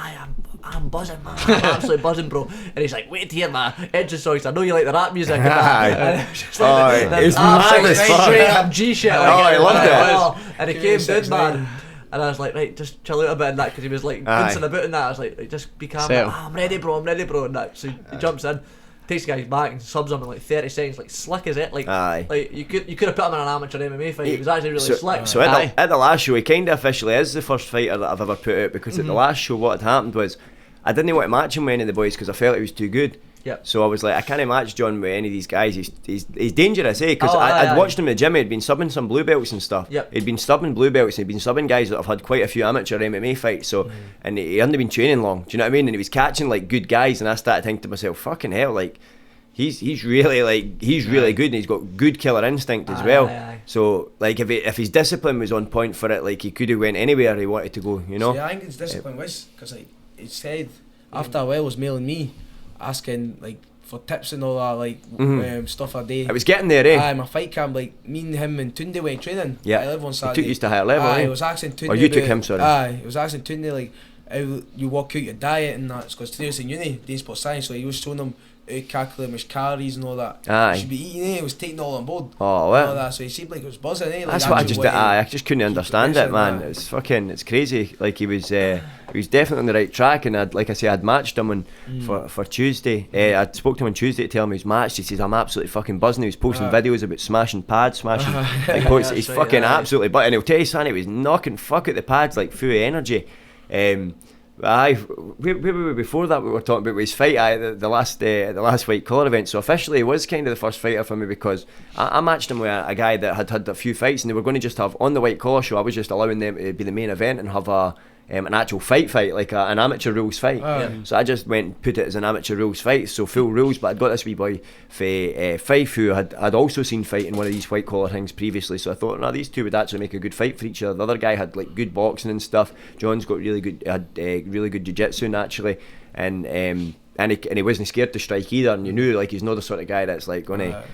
I'm buzzing, man. I'm absolutely buzzing, bro. And he's like, wait to hear my entrance songs. I know you like the rap music. And it was just like, it's mad as fuck. Straight up G shit. I loved it. And he came down, man. And I was like, right, just chill out a bit and that, because he was like bouncing about and that. I was like just be calm. Like, I'm ready, bro, and that. So he jumps in, takes the guy back and subs him in like 30 seconds, like slick as it. Like you could have put him in an amateur MMA fight. He was actually really slick. So at the last show, he kind of officially is the first fighter that I've ever put out, because at the last show, what had happened was I didn't want to match him with any of the boys because I felt he was too good. Yep. So I was like, I can't match John with any of these guys. He's dangerous, eh? Because I'd watched him in the gym. He'd been subbing some blue belts and stuff. Yep. He'd been subbing blue belts and he'd been subbing guys that have had quite a few amateur MMA fights. So and he hadn't been training long. Do you know what I mean? And he was catching like good guys. And I started thinking to myself, fucking hell, like he's really good, and he's got good killer instinct as well. So like if his discipline was on point for it, like he could have went anywhere he wanted to go. You know. See, I think his discipline was because like he said after a while he was mailing me asking like for tips and all that, like stuff a day. I was getting there, eh? My fight camp, like me and him and Tunde went training. Yeah. I live on He Saturday. took you to higher level, eh? I was asking Tunde. Or you took him, sorry. He was asking Tunde like how you work out your diet and that, because Tunde was in uni, doing sports science, so he was showing him how to calculate his calories and all that. Aye. He should be eating, He was taking it all on board. Oh, All what? that, so he seemed like it was buzzing, Like That's what I just couldn't understand it, man. It's It's crazy. Like he was definitely on the right track, and I'd matched him for Tuesday. I spoke to him on Tuesday to tell him he was matched. He says I'm absolutely fucking buzzing. He was posting videos about smashing pads, like quotes. He's fucking absolutely buzzing. And he'll tell you, son, he was knocking fuck at the pads like full of energy. Where were we before that? We were talking about his fight at the last white collar event. So officially, he was kind of the first fighter for me, because I matched him with a guy that had a few fights, and they were going to just have on the white collar show. I was just allowing them to be the main event and have an actual fight, like an amateur rules fight. So I just went and put it as an amateur rules fight, so full rules. But I'd got this wee boy for Fife who had also seen fight in one of these white collar things previously. So I thought, no, these two would actually make a good fight for each other. The other guy had like good boxing and stuff. John's got really good jiu-jitsu naturally, and he wasn't scared to strike either, and you knew like he's not the sort of guy that's like going to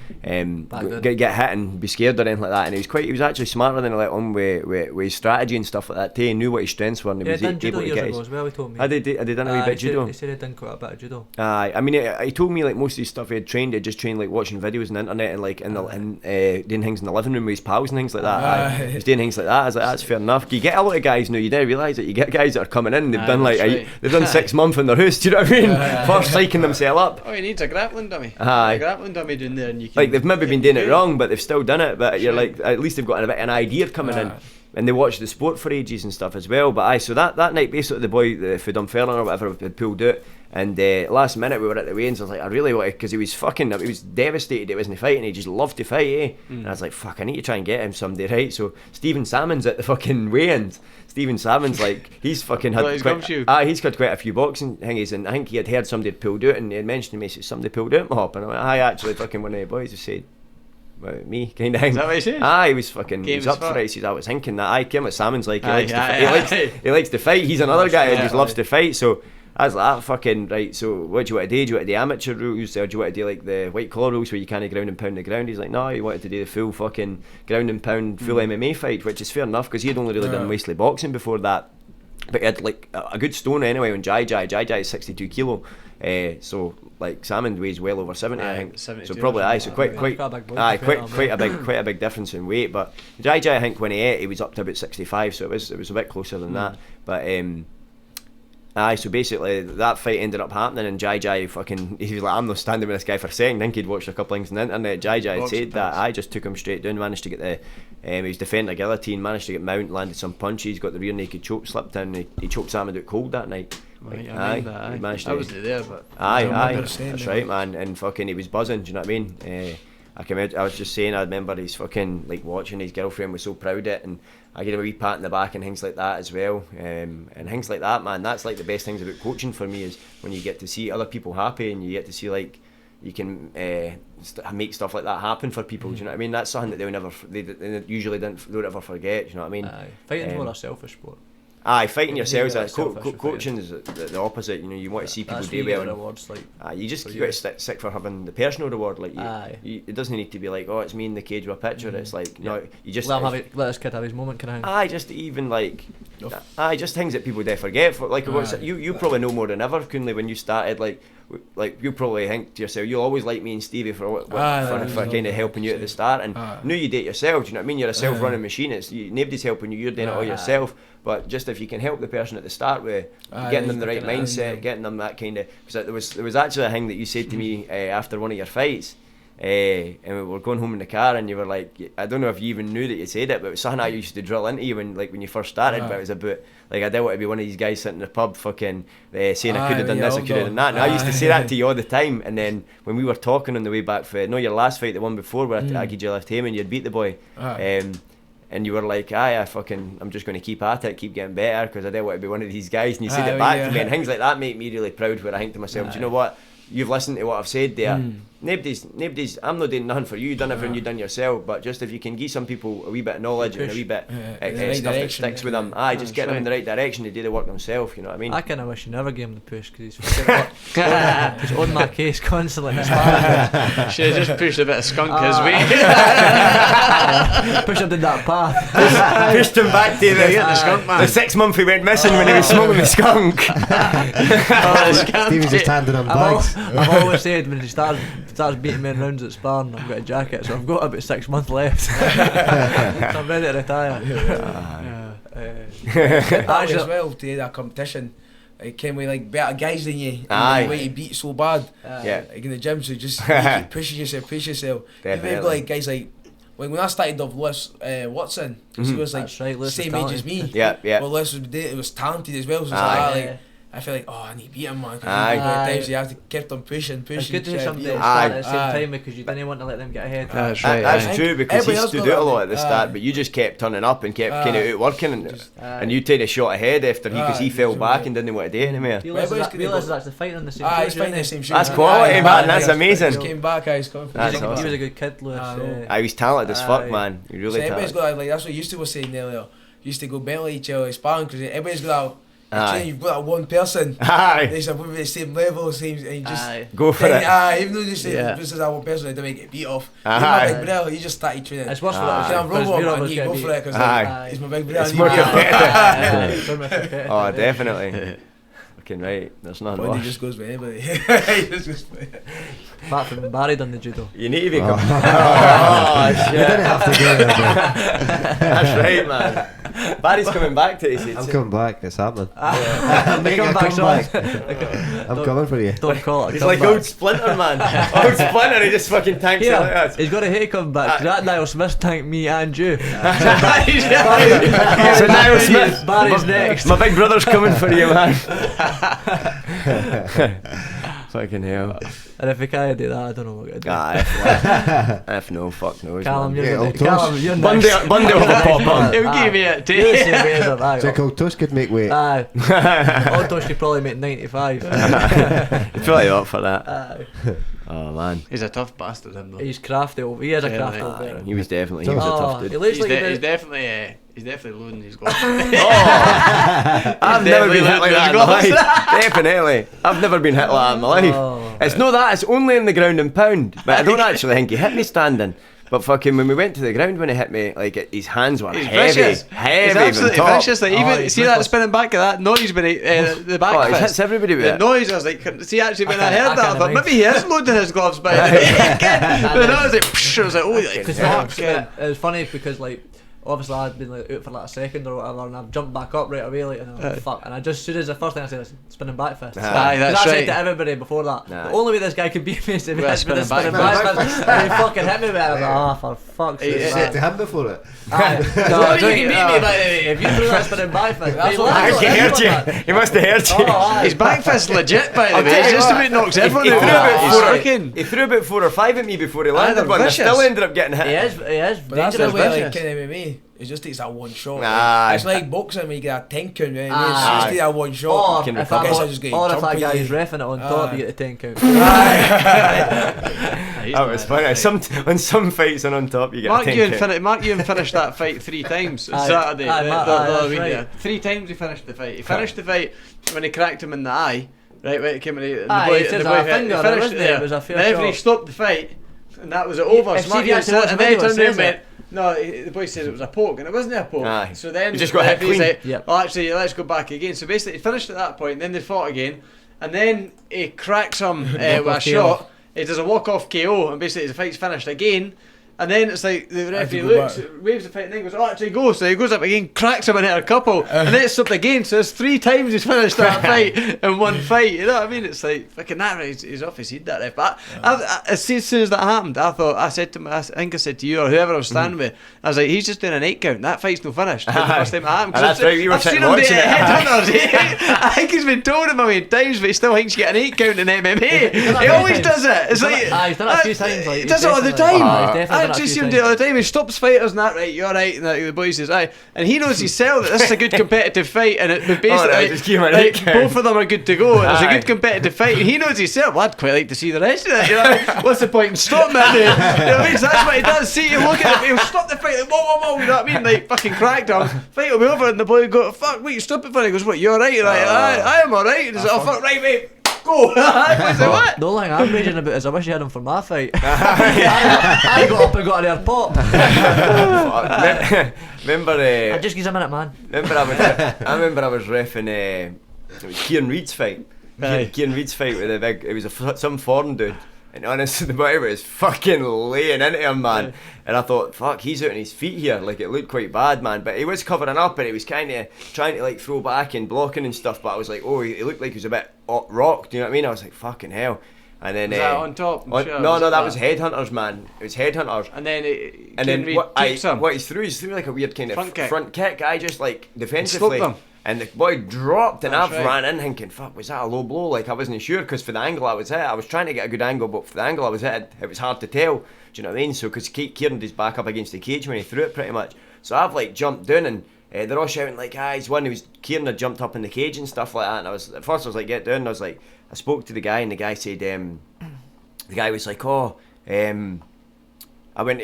get hit and be scared or anything like that. And he was actually smarter than he let on with his strategy and stuff like that too. He knew what his strengths were, and he was done able judo to years get ago as well, he told me. Had he done a wee bit of judo? He said he'd done quite a bit of judo. I mean, he told me like most of his stuff he had just trained like watching videos on the internet and like doing things in the living room with his pals and things like that. He's doing things like that. I was like, that's fair enough. You get a lot of guys now. You do realise that you get guys that are coming in. They've done like they've done 6 months in their house. Do you know what I mean? First psyching themselves up. Oh, he needs a grappling dummy. Aye. A grappling dummy down there, and you can. Like they've maybe been doing it wrong, but they've still done it. But you're like, at least they've got a bit of an idea coming in, and they watch the sport for ages and stuff as well. But so that night, basically, the boy for Dunfermline or whatever had pulled out, and last minute we were at the weigh-ins. I was like, I really wanted, because he was devastated. He wasn't fighting. He just loved to fight, eh? And I was like, fuck, I need to try and get him someday, right? So Stephen Salmon's at the fucking weigh-ins. Stephen Salmon's like, he's fucking had he's got quite a few boxing thingies, and I think he had heard somebody had pulled out, and he had mentioned to me, so somebody pulled out my hop, and I went, I actually fucking one of the boys who said, well, me kind of thing. Is that what he said? He was fucking, he was up for it. He says, I was thinking that. I came with Salmon's like, he likes to fight. He's another guy who just loves to fight. So I was like, fucking right. So what do you want to do? Do you want to do amateur rules, or do you want to do like the white collar rules where you can't ground and pound the ground? He's like, no, he wanted to do the full fucking ground and pound full MMA fight, which is fair enough, because he had only really done mostly boxing before that. But he had like a good stone anyway on Jai is 62 kilo. So like Salmon weighs well over 70, I think. So probably so quite a big difference in weight. But Jai I think when he ate, he was up to about 65, so it was a bit closer than that. But so basically that fight ended up happening, and Jai fucking, he was like, I'm not standing with this guy for a second. I think he'd watched a couple things on the internet. Jai said that I just took him straight down, managed to get the he was defending a guillotine, managed to get mount, landed some punches, got the rear naked choke, slipped in, he choked Salmon out cold that night. Right, He managed to, I wasn't there, but that's right, man. And fucking he was buzzing, do you know what I mean? I was just saying, I remember he's fucking like watching his girlfriend was so proud of it, and I gave him a wee pat in the back and things like that as well, and things like that, man. That's like the best things about coaching for me, is when you get to see other people happy, and you get to see like you can make stuff like that happen for people. Do you know what I mean? That's something that they usually don't ever forget. Do you know what I mean? Fighting's more a selfish sport. Fighting yourselves. Coaching is the opposite. You know, you want to see people do well. Rewards, like, you just got to stick for having the personal reward. Like it doesn't need to be like, oh, it's me in the cage with a picture. It's like no, you just let this kid have his moment. Can I? Just even like Just things that people do forget. You probably know more than ever, Kunle, when you started. Like you probably think to yourself, you always like me and Stevie for kind of helping you at the start, and knew you do it yourself. Do you know what I mean? You're a self-running machine. Nobody's helping you. You're doing it all yourself. But just if you can help the person at the start with getting them the right mindset, getting them that kind of, because there was actually a thing that you said to me after one of your fights. And we were going home in the car, and you were like, I don't know if you even knew that you said it, but it was something I used to drill into you when you first started. But it was about, like, I didn't want to be one of these guys sitting in the pub fucking saying I could have done this, I could have done that. And I used to say that to you all the time. And then when we were talking on the way back for your last fight, the one before where I gave you left home and you'd beat the boy, and you were like, I'm just going to keep at it, keep getting better, because I don't want to be one of these guys. And you said it back to me, and things like that make me really proud, where I think to myself, do you know what? You've listened to what I've said there. Nobody's. I'm not doing nothing for you. You've done everything you've done yourself. But just if you can give some people a wee bit of knowledge and a wee bit stuff that sticks with them, just get them in the right direction to do the work themselves. You know what I mean? I kind of wish you never gave him the push, because he's on my case constantly. Should have just pushed a bit of skunk his way. Push him down that path. Pushed him back to the skunk man. The 6 month he went missing when he was smoking the skunk. Stevie's just handing him bags. I've always said when he starts beating me in rounds at sparring, I've got a jacket, so I've got about 6 months left. So I'm ready to retire. As well, to that competition, it came with like better guys than you. The way you beat so bad. Like in the gym, so just you keep pushing yourself. Definitely. You've got like guys like, when I started off, Lewis Watson, he was like same age as me. Well, Lewis was talented as well, so I feel like, I need to beat him, man. Times you have to keep them pushing. It's good to have somebody start at the same time, because you didn't want to let them get ahead. That's true, because he used to do it a lot at the start, but you just kept turning up and kept kind of outworking, and you take a shot ahead after because he fell back and didn't want to do it anymore. He realises actually fighting on the same shoes. He's fighting the same shoes. That's quality, man. That's amazing. He came back, he's confident. He was a good kid, Lewis. He was talented as fuck, man. He really talented. That's what Eustace was saying earlier. Used to go battle each other sparring, because everybody's got you've got that one person. They should be the same level, and you just go for it. Even though you say this is that one person, I don't make it beat off. He's my big brother. He just started training. It's worse for that. I'm robot, man. You go for it, because he's my big brother. It's more competitive. Oh, definitely. Fucking right. There's nothing worse. He just goes with anybody. Apart from Barry done the judo. You need to be shit. You didn't have to do that. That's right, man. Barry's coming back to you. I'm coming back. It's happening. I'm coming for you. Don't call it. He's like old Splinter, man. Old Splinter. He just fucking tanks it like that. He's got a hate come back. That Niall Smith tanked me and you. So Niall Smith. Barry's next. My big brother's coming for you, man. Fucking hell. And if we can't do that, I don't know what we're going to do. If no, fuck no. Calum, you're next. Bundy will have a pop on. He'll give me it. Check Old Tosh could make weight. Old Tosh could probably make 95. He's probably up for that. Oh man, he's a tough bastard, him though. He's crafty. He is a crafty old bear. He was a tough dude. He looks like he's definitely loading his gloves. I've never been hit like that in my life. Definitely, I've never been hit like that in my life. It's not that. It's only in the ground and pound. But I don't actually think he hit me standing. But fucking when we went to the ground, when he hit me, like his hands were heavy. He's absolutely vicious. Like, even see that spinning back of that noise when the back fist. He hits everybody with the noise. I was like, see, actually when I heard that, I thought maybe he is loading his gloves by the way. But I was like, psh, I was like, oh, it was funny because like, obviously I'd been like out for like a second or whatever, and I've jumped back up right away, like, and I'm fuck, and I just, as soon as the first thing I said was spinning back fist. That's I said right. to everybody before that, the only way this guy could beat me is if he hit me with a spinning back fist, and he fucking hit me with it. I was like, for fuck's sake. You said to him before it. No, I don't beat me by the way. If you threw that spinning back fist, he heard you. He must have heard you. His back fist's legit, by the way. It's just about knocks everyone out. He threw about 4 or 5 at me before he landed one. I still ended up getting hit. He is. But that's the way like in MMA. It just takes that one shot. It's like boxing when you get a 10 count. Right? It just takes that one shot. Or if that guy is reffing it on top, you get the 10 count. That was funny. On some fights and on top you get a 10 count. Mark Ewan finished that fight 3 times on Saturday. 3 times he finished the fight. He finished the fight when he cracked him in the eye. Right, when he came in. The referee stopped the fight. And that was it over. So Mark Ewan and then he turned around and went, No, the boy says it was a poke, and it wasn't a poke. Aye. So then He just got hit referee's clean. like, Yep. "Oh, actually, let's go back again." So basically, he finished at that point. Then they fought again, and then he cracks him with a Walk-off shot. KO. He does a walk-off KO, and basically the fight's finished again. And then it's like the referee go looks, back. waves the fight, and then goes, "Oh, actually go." So he goes up again, cracks him and hit a couple, and then it's stopped again. So it's 3 times he's finished that fight in one fight. You know what I mean? It's like fucking that. He's off his head, that ref. But as soon as that happened, I said to him, I think I said to you or whoever I was standing with, I was like, "He's just doing an 8 count. That fight's no finished." That's the first time it happened. 'Cause That's right, you were I've seen sitting him do it watching at it. Headhunters. I think he's been told him a million times, but he still thinks you get an 8 count in MMA. He always does it. It's like He's done it a few times. Like, he does it all the time. I just see him do it all the time. He stops fighters and that, right, you're right, and the boy says, aye. And he knows himself that this is a good competitive fight, and it basically, no, just give him an like, 8 count. both of them are good to go, and it's a Aye. good competitive fight, and he knows himself, well, I'd quite like to see the rest of it, you know, what's the point in stopping it? You know what I mean? So that's what he does, see, you look at it, he'll stop the fight, like, whoa, you know what I mean, like, fucking cracked him, fight will be over, and the boy will go, fuck, wait, stop it for it, he goes, what, you're right, right, I am alright, and he's like, oh, fuck, right, mate, go, I was like, what? The only thing I'm raging about is I wish you had him for my fight. I got up and got an airport. Remember, Just give us a minute, man. I remember I was reffing it was Kieran Reid's fight. Aye. Kieran Reid's fight with it was some foreign dude. And honestly, the boy was fucking laying into him, man. And I thought, fuck, he's out on his feet here. Like, it looked quite bad, man. But he was covering up and he was kind of trying to, like, throw back and blocking and stuff. But I was like, oh, he looked like he was a bit rocked, you know what I mean? I was like, fucking hell. And then... Was that on top? No, that was Headhunters, man. It was Headhunters. And then What him. he's through like a weird kind of Front kick. I just like defensively, Sloped him. and the boy dropped, and That's I've right. ran in thinking, fuck, was that a low blow? Like, I wasn't sure, because for the angle I was at, I was trying to get a good angle, but for the angle I was at, it was hard to tell. Do you know what I mean? So because Kieran is back up against the cage when he threw it, pretty much. So I've like jumped down and. They're all shouting like, he's won. Kieran had jumped up in the cage and stuff like that. And at first I was like, get down. And I was like, I spoke to the guy, and the guy said, the guy was like, I went,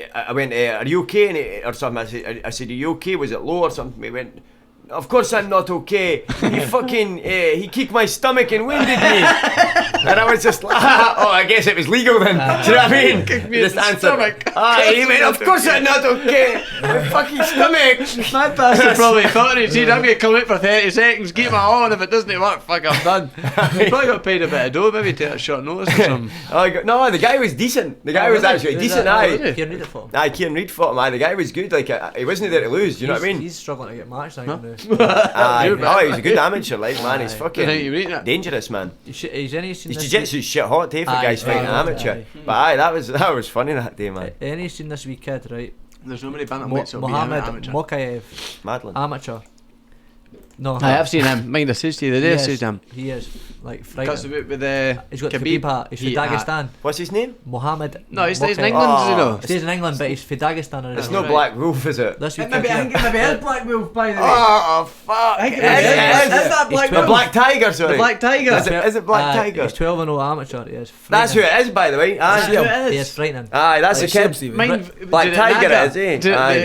are you okay? Or something. I said, are you okay? Was it low or something? He went, of course I'm not okay. He fucking, he kicked my stomach and winded me. And I was just like, oh, I guess it was legal then. Do you know what I mean? Kicked me in the stomach. He went, of course I'm not okay. My fucking stomach. My bastard probably thought he said, I'm going to come out for 30 seconds, keep my on, if it doesn't work, fuck, I'm done. He probably got paid a bit of dough, maybe to a short notice or something. No, the guy was decent. The guy was actually decent, aye. Kieran Reid it for him. Aye, Kieran Reid fought him, aye. The guy was good, like, he wasn't there to lose, you know what I mean? He's struggling to get matched, I think, now. Aye. You're Oh, he was a good amateur, like, man. He's I think fucking you read that. dangerous, man. He's any seen His this jiu-jitsu's shit hot, eh, for Aye, guys fighting aye, amateur. aye. But aye, that was funny that day, man. Any seen this wee kid, right? There's no many bantamweights that'll be Mohammed amateur. Mokayev, Madeline. amateur. No, I have seen him. Mind I says to you the day I Yes, said him. he is like Cuts frightening. about with the He's got Khabib. Khabib hat. He's from He- Dagestan. What's his name? Mohammed. No, he stays in Mokayev. England, does he Oh. know? He stays in England, but he's from Dagestan. It's Oh, no right. Black Wolf, is it? This week, Maybe is Black Wolf, by the Oh, fuck. I think it Is is. Is that Black The Wolf? Black Tiger, sorry. The Black Tiger. Is it Black Tiger? He's 12-0 amateur. He is. That's who frightening. it is, by the way. That's who Aye, it He is. is frightening. that's the Like kid. Steve. Mine, Black did it Tiger Naga? it is, eh? Did it- Aye. The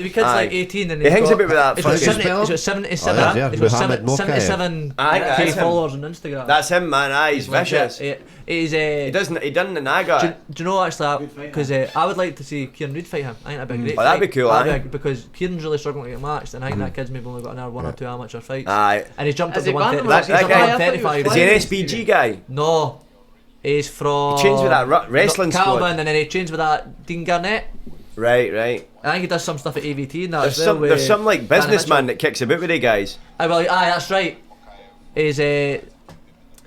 wee kid's Aye. like 18 and He hangs about with that he's got fucking- 77 Oh, yeah, he's got Muhammad Mokayev. 77 Aye, that's K him. followers on Instagram. That's him, man. Aye, he's vicious. He's He done the Naga. do you know actually? Because I would like to see Kieran Reid fight him. I think that'd be a great Oh, that'd fight. be cool, That'd aye. be because Kieran's really struggling to get matched, and I think that kid's maybe only got another 1 or 2 amateur fights. Aye. And he's jumped Is up to he 130. bantamweight? He's That up guy- to I thought he was 135. Is he an flying. SBG guy? No, he's from. He trains with that wrestling Calvin, squad. and then he trains with that Dean Garnett. Right. I think he does some stuff at AVT and that There's as well. some like with businessman Danny that kicks about with the guys. Mitchell. Aye, that's right.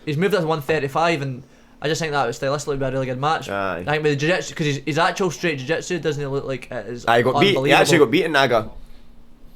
He's moved up to 135, and I just think that would stylistically be a really good match. Aye. I think with the jiu-jitsu, because his actual straight jiu-jitsu doesn't look like it is Aye, he got beat. He actually got beaten Naga.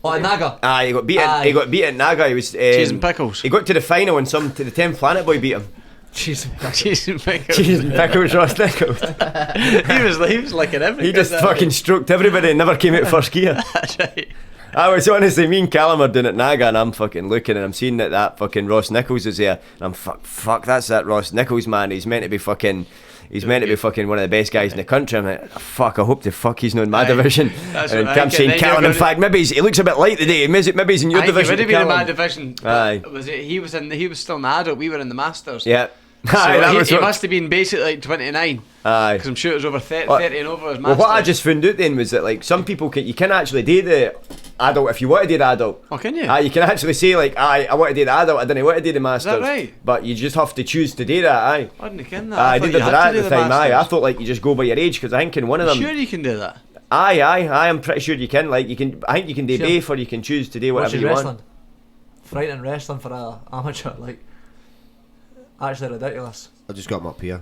Oh, at Naga. Aye, he got beaten. Aye. He got beaten Naga. He was Cheese and pickles. He got to the final and to the 10th Planet Boy beat him. Jeez. Cheese and pickles. Cheese and pickles, Ross Nichols. he was like an everything. He just fucking stroked everybody and never came out first gear. That's right. I was honestly, me and Calum are doing it Naga, and I'm fucking looking and I'm seeing that fucking Ross Nichols is there, and I'm fuck, that's that Ross Nichols, man. He's meant to be fucking one of the best guys in the country. I'm like, fuck, I hope the fuck he's not in my Aye. division. That's And what I I'm think, saying and then Calum, you're in gonna- fact, he looks a bit light today. Maybe he's in your I think he division. would have been in Calum. my division. Aye. Was it? He was still in the adult. We were in the masters. Yeah. Aye, that was he what- must have been basically like 29. Aye. Because I'm sure it was over 30, Well- 30 and over his Well, what I masters. just found out then was that like some people you can actually do the adult if you want to do the adult. Oh, can you? Aye, you can actually say like, I want to do the adult, I didn't want to do the masters. right? But you just have to choose to do that, aye. I didn't ken that. I thought did you that had at to do the time, aye. I masters. thought like you just go by your age, because I think in one of them... Sure you can do that. Aye, I'm pretty sure you can. Like, you can. I think you can do Sure. both, or you can choose to do whatever Watching you wrestling. want. Frightening wrestling for a amateur, like actually ridiculous. I just got him up here.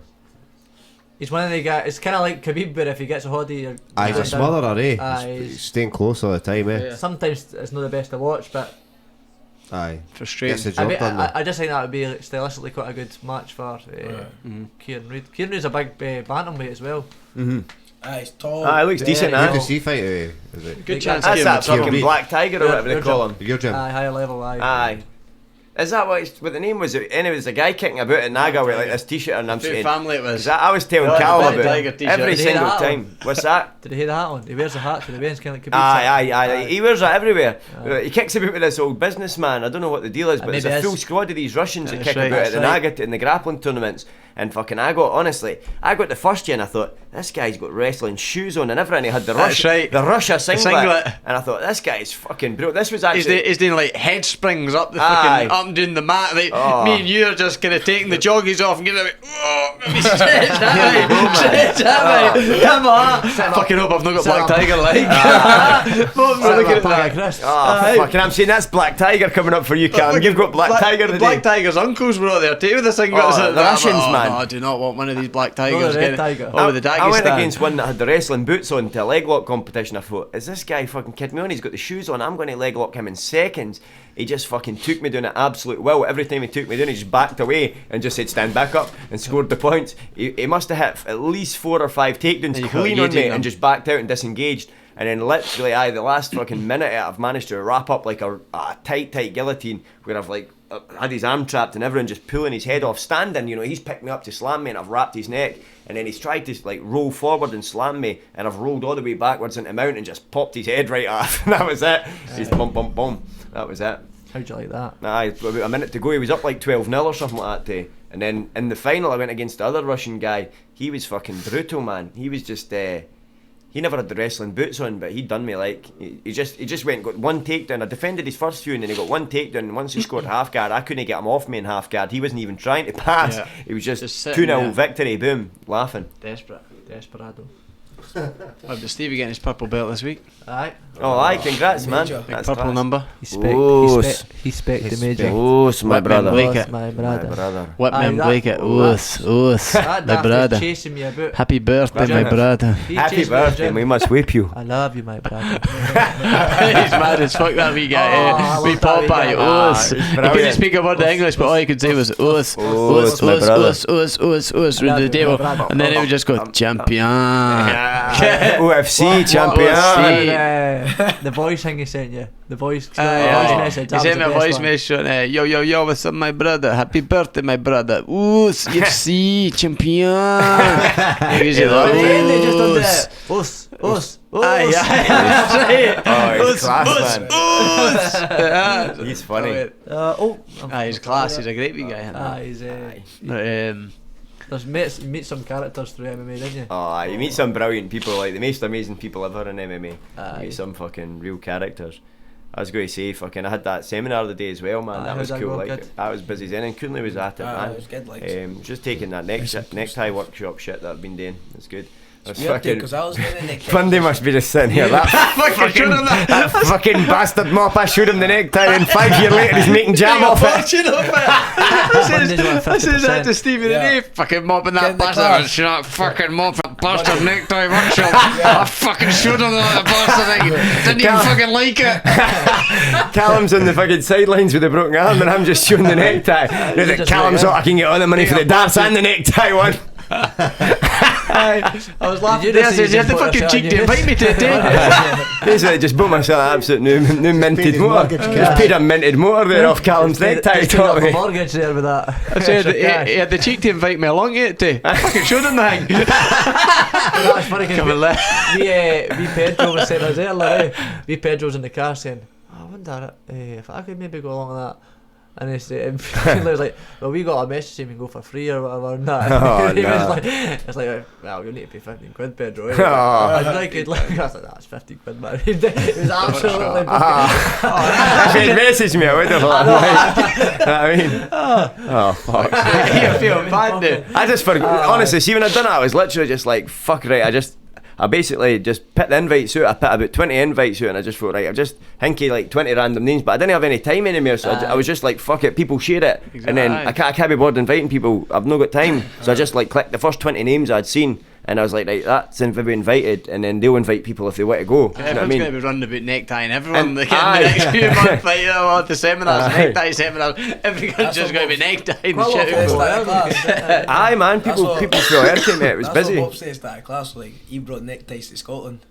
He's one of the guys. It's kind of like Khabib, but if he gets a hoodie, you're Aye, he's a down. smotherer, eh? Aye, He's staying close all the time, eh? Yeah. Sometimes it's not the best to watch, but Aye. Frustrating. Gets the I, job mean, done, though. I just think that would be like, stylistically quite a good match for Kieran Reid. Kieran Reid's a big bantamweight as well. It's tall. Aye, it looks decent, yeah. Who aye. does he fight, eh? Is it? Good chance That's to that give him fucking trouble. Black Tiger or whatever they Your call him. Your gym. Aye, higher level. Aye. Aye. Is that what the name was? Anyway, there's a guy kicking about in Naga with like this t-shirt, and I'm Who saying, family it was. I was telling Yeah, Calum Black about Tiger it t-shirt. every Did he single have that time. What's that? Did he hear the hat on? He wears the hat to the bench, kind of like Khabib. Aye. He wears that everywhere. He kicks about with this old businessman. I don't know what the deal is, but there's maybe a it full is. squad of these Russians that That's kick right, about at that's the right. Naga in the grappling tournaments. And fucking, I got the first year and I thought, this guy's got wrestling shoes on and everything. He had the That's right. Russia singlet. singlet. And I thought, this guy's fucking brilliant. This was He's, actually... he's doing like head springs up the Aye. fucking up and down the mat. Like Oh. me and you are just kind of taking the joggies off and getting like, oh, maybe stretch Come on! Fucking hope I've not got Black Tiger like. Mom's looking at that. Chris. Oh, fucking, I'm saying that's Black Tiger coming up for you, Calum. You've got Black Tiger The today. Black Tiger's uncles were out there too with the singlet. Oh, the Russians, man. No, I do not want one of these Black Tigers. the red getting- tiger. Oh, with the I went Dagestan. against one that had the wrestling boots on to a leg lock competition. I thought, is this guy fucking kidding me on? He's got the shoes on. I'm going to leg lock him in seconds. He just fucking took me down at absolute will. Every time he took me down, he just backed away and just said, stand back up, and scored the points. He must have hit at least 4 or 5 takedowns You clean got on me Eugene and just backed out and disengaged. And then literally, the last fucking minute I've managed to wrap up like a tight guillotine where I've like had his arm trapped and everyone just pulling his head off standing. You know, he's picked me up to slam me and I've wrapped his neck. And then he's tried to like roll forward and slam me, and I've rolled all the way backwards into mount and just popped his head right off. And that was it. Just bum bum bum. That was it. How'd you like that? Aye, about a minute to go, he was up like 12-0 or something like that day. And then in the final I went against the other Russian guy. He was fucking brutal, man. He was just he never had the wrestling boots on, but he'd done me like he just went and got one takedown. I defended his first few and then he got one takedown, and once he scored half guard, I couldn't get him off me in half guard. He wasn't even trying to pass. Yeah. He was just sitting 2-0 there. victory, boom, laughing. Desperado. What did Stevie getting his purple belt this week? Aye. Oh aye, congrats, man. Major. Big That's purple class. number. He spec the major. Oh, my Whip me brother. and blake it. My My brother. brother. Whip me Aye, and that- blake it. Oos. That My daft brother. is chasing me about. Happy birthday, Brother. my brother. He Happy chased me at the birthday, gym. we must whip you. I love you, my brother. He's mad as fuck, that wee guy. Oh, I Wee love that wee Popeye. guy. Oos. He brilliant. couldn't speak a word of English, but all he could say was oos. Oos, my brother. Oos. I With love the you, devil. my brother. And then he would just go, champion. UFC champion. The voice thing he sent you. The voice. Voice message. He that was sent me the a best voice one. message on, yo, what's up, my brother? Happy birthday, my brother. Oos, UFC champion. He was like, And they just done oos. the us. Aye. Oh, he's Oos, class, oos, man. oos. He's funny. He's class. He's a great wee guy. He's But, you meet some characters through MMA, didn't you? Oh, you meet some brilliant people, like the most amazing people ever in MMA. Aye. You meet some fucking real characters. I was going to say, fucking, I had that seminar the day as well, man. Aye, That was how'd that cool. go? Like, Good? I was busy then, and Kunle was at it, man. It was good, like. Just taking that necktie workshop shit that I've been doing. It's good. That's Because I was doing the neck. Bundy must be just sitting here. That fucking bastard mop. I showed him the necktie, and 5 years later he's making jam off it. I says that to Stephen Yeah. and fucking mopping that Get in the bastard car. and shit up, fucking mopping bastard necktie workshop. I fucking showed him that bastard thing. Didn't even fucking like it. Callum's on the fucking sidelines with a broken arm, and I'm just showing the necktie. Now that just Callum's like out, I can get all the money for the darts and the necktie one. I was laughing Did you there. I just says, say you had the you fucking just cheek put to a invite me to it. Basically, just bought myself an absolute new minted his motor. mortgage Just cash. paid a minted motor there off Callum's necktie. Just taught paid me. off a mortgage there with that. I said extra he cash. had the cheek to invite me along to it too. I fucking showed him the thing. That was funny Come on, because we Pedro was saying us earlier, we Pedro's in the car saying, I wonder if I could maybe go along with that. And he said, and Kunle was like, well, we got a message saying we can go for free or whatever and that. Oh, He was no. like, it's like, well, you need to pay 15 quid, Pedro. Eh? Oh. And like, I was like, that's 15 quid, man. It was absolutely If he'd messaged me, I would have. I mean, oh fuck. You feel bad now. I just forgot. Honestly, see when I done it, I was literally just like, fuck right. I basically just put the invites out. I put about 20 invites out, and I just thought, right, I've just hinky like 20 random names, but I didn't have any time anymore, so I was just like, fuck it, people share it, and then I can't be bothered inviting people. I've not got time, so I just like clicked the first 20 names I'd seen. And I was like, right, that's everybody invited, and then they'll invite people if they want to go. You know what I Everyone's mean? going to be running about necktie and everyone And- like, in the aye. next few months, like, you know, the seminars, Aye. necktie seminars, everyone's just going to be necktie and Quite a lot of shit. us that class. Aye, man, That's people what- feel irking, mate. It was That's busy. what Bob says that class, like, he brought neckties to Scotland.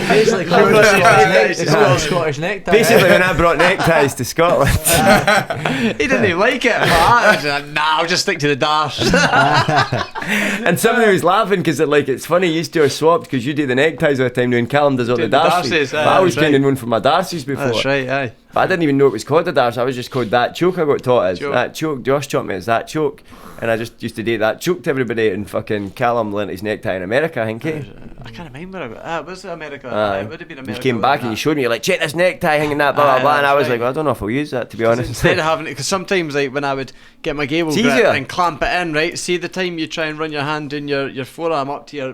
Basically, Scottish necktie. Basically, when I brought neckties to Scotland. He didn't even like it. I was like, nah, I'll just stick to the dash. And somebody was laughing because it's funny, you two are swapped because you do the neckties all the time now, and Calum does all the Doing the darcies. darcies, But aye, I was that's kind of right. known for my darcies before. That's right, aye. But I didn't even know it was called a darcy. I was just called that choke. I got taught as Choke. that choke. Josh taught me as that choke, and I just used to do that choke to everybody. And fucking Callum learnt his necktie in America, I think. Eh? I can't remember. It was America. Aye. It would have been You America. came back and you showed me, you're like, check this necktie hanging that, blah blah Aye, blah. And I that's was right. like, well, I don't know if I'll use that, to be honest. Instead of having it, because sometimes like when I would get my gable It's grip easier. and clamp it in, right? See the time you try and run your hand in your forearm up to your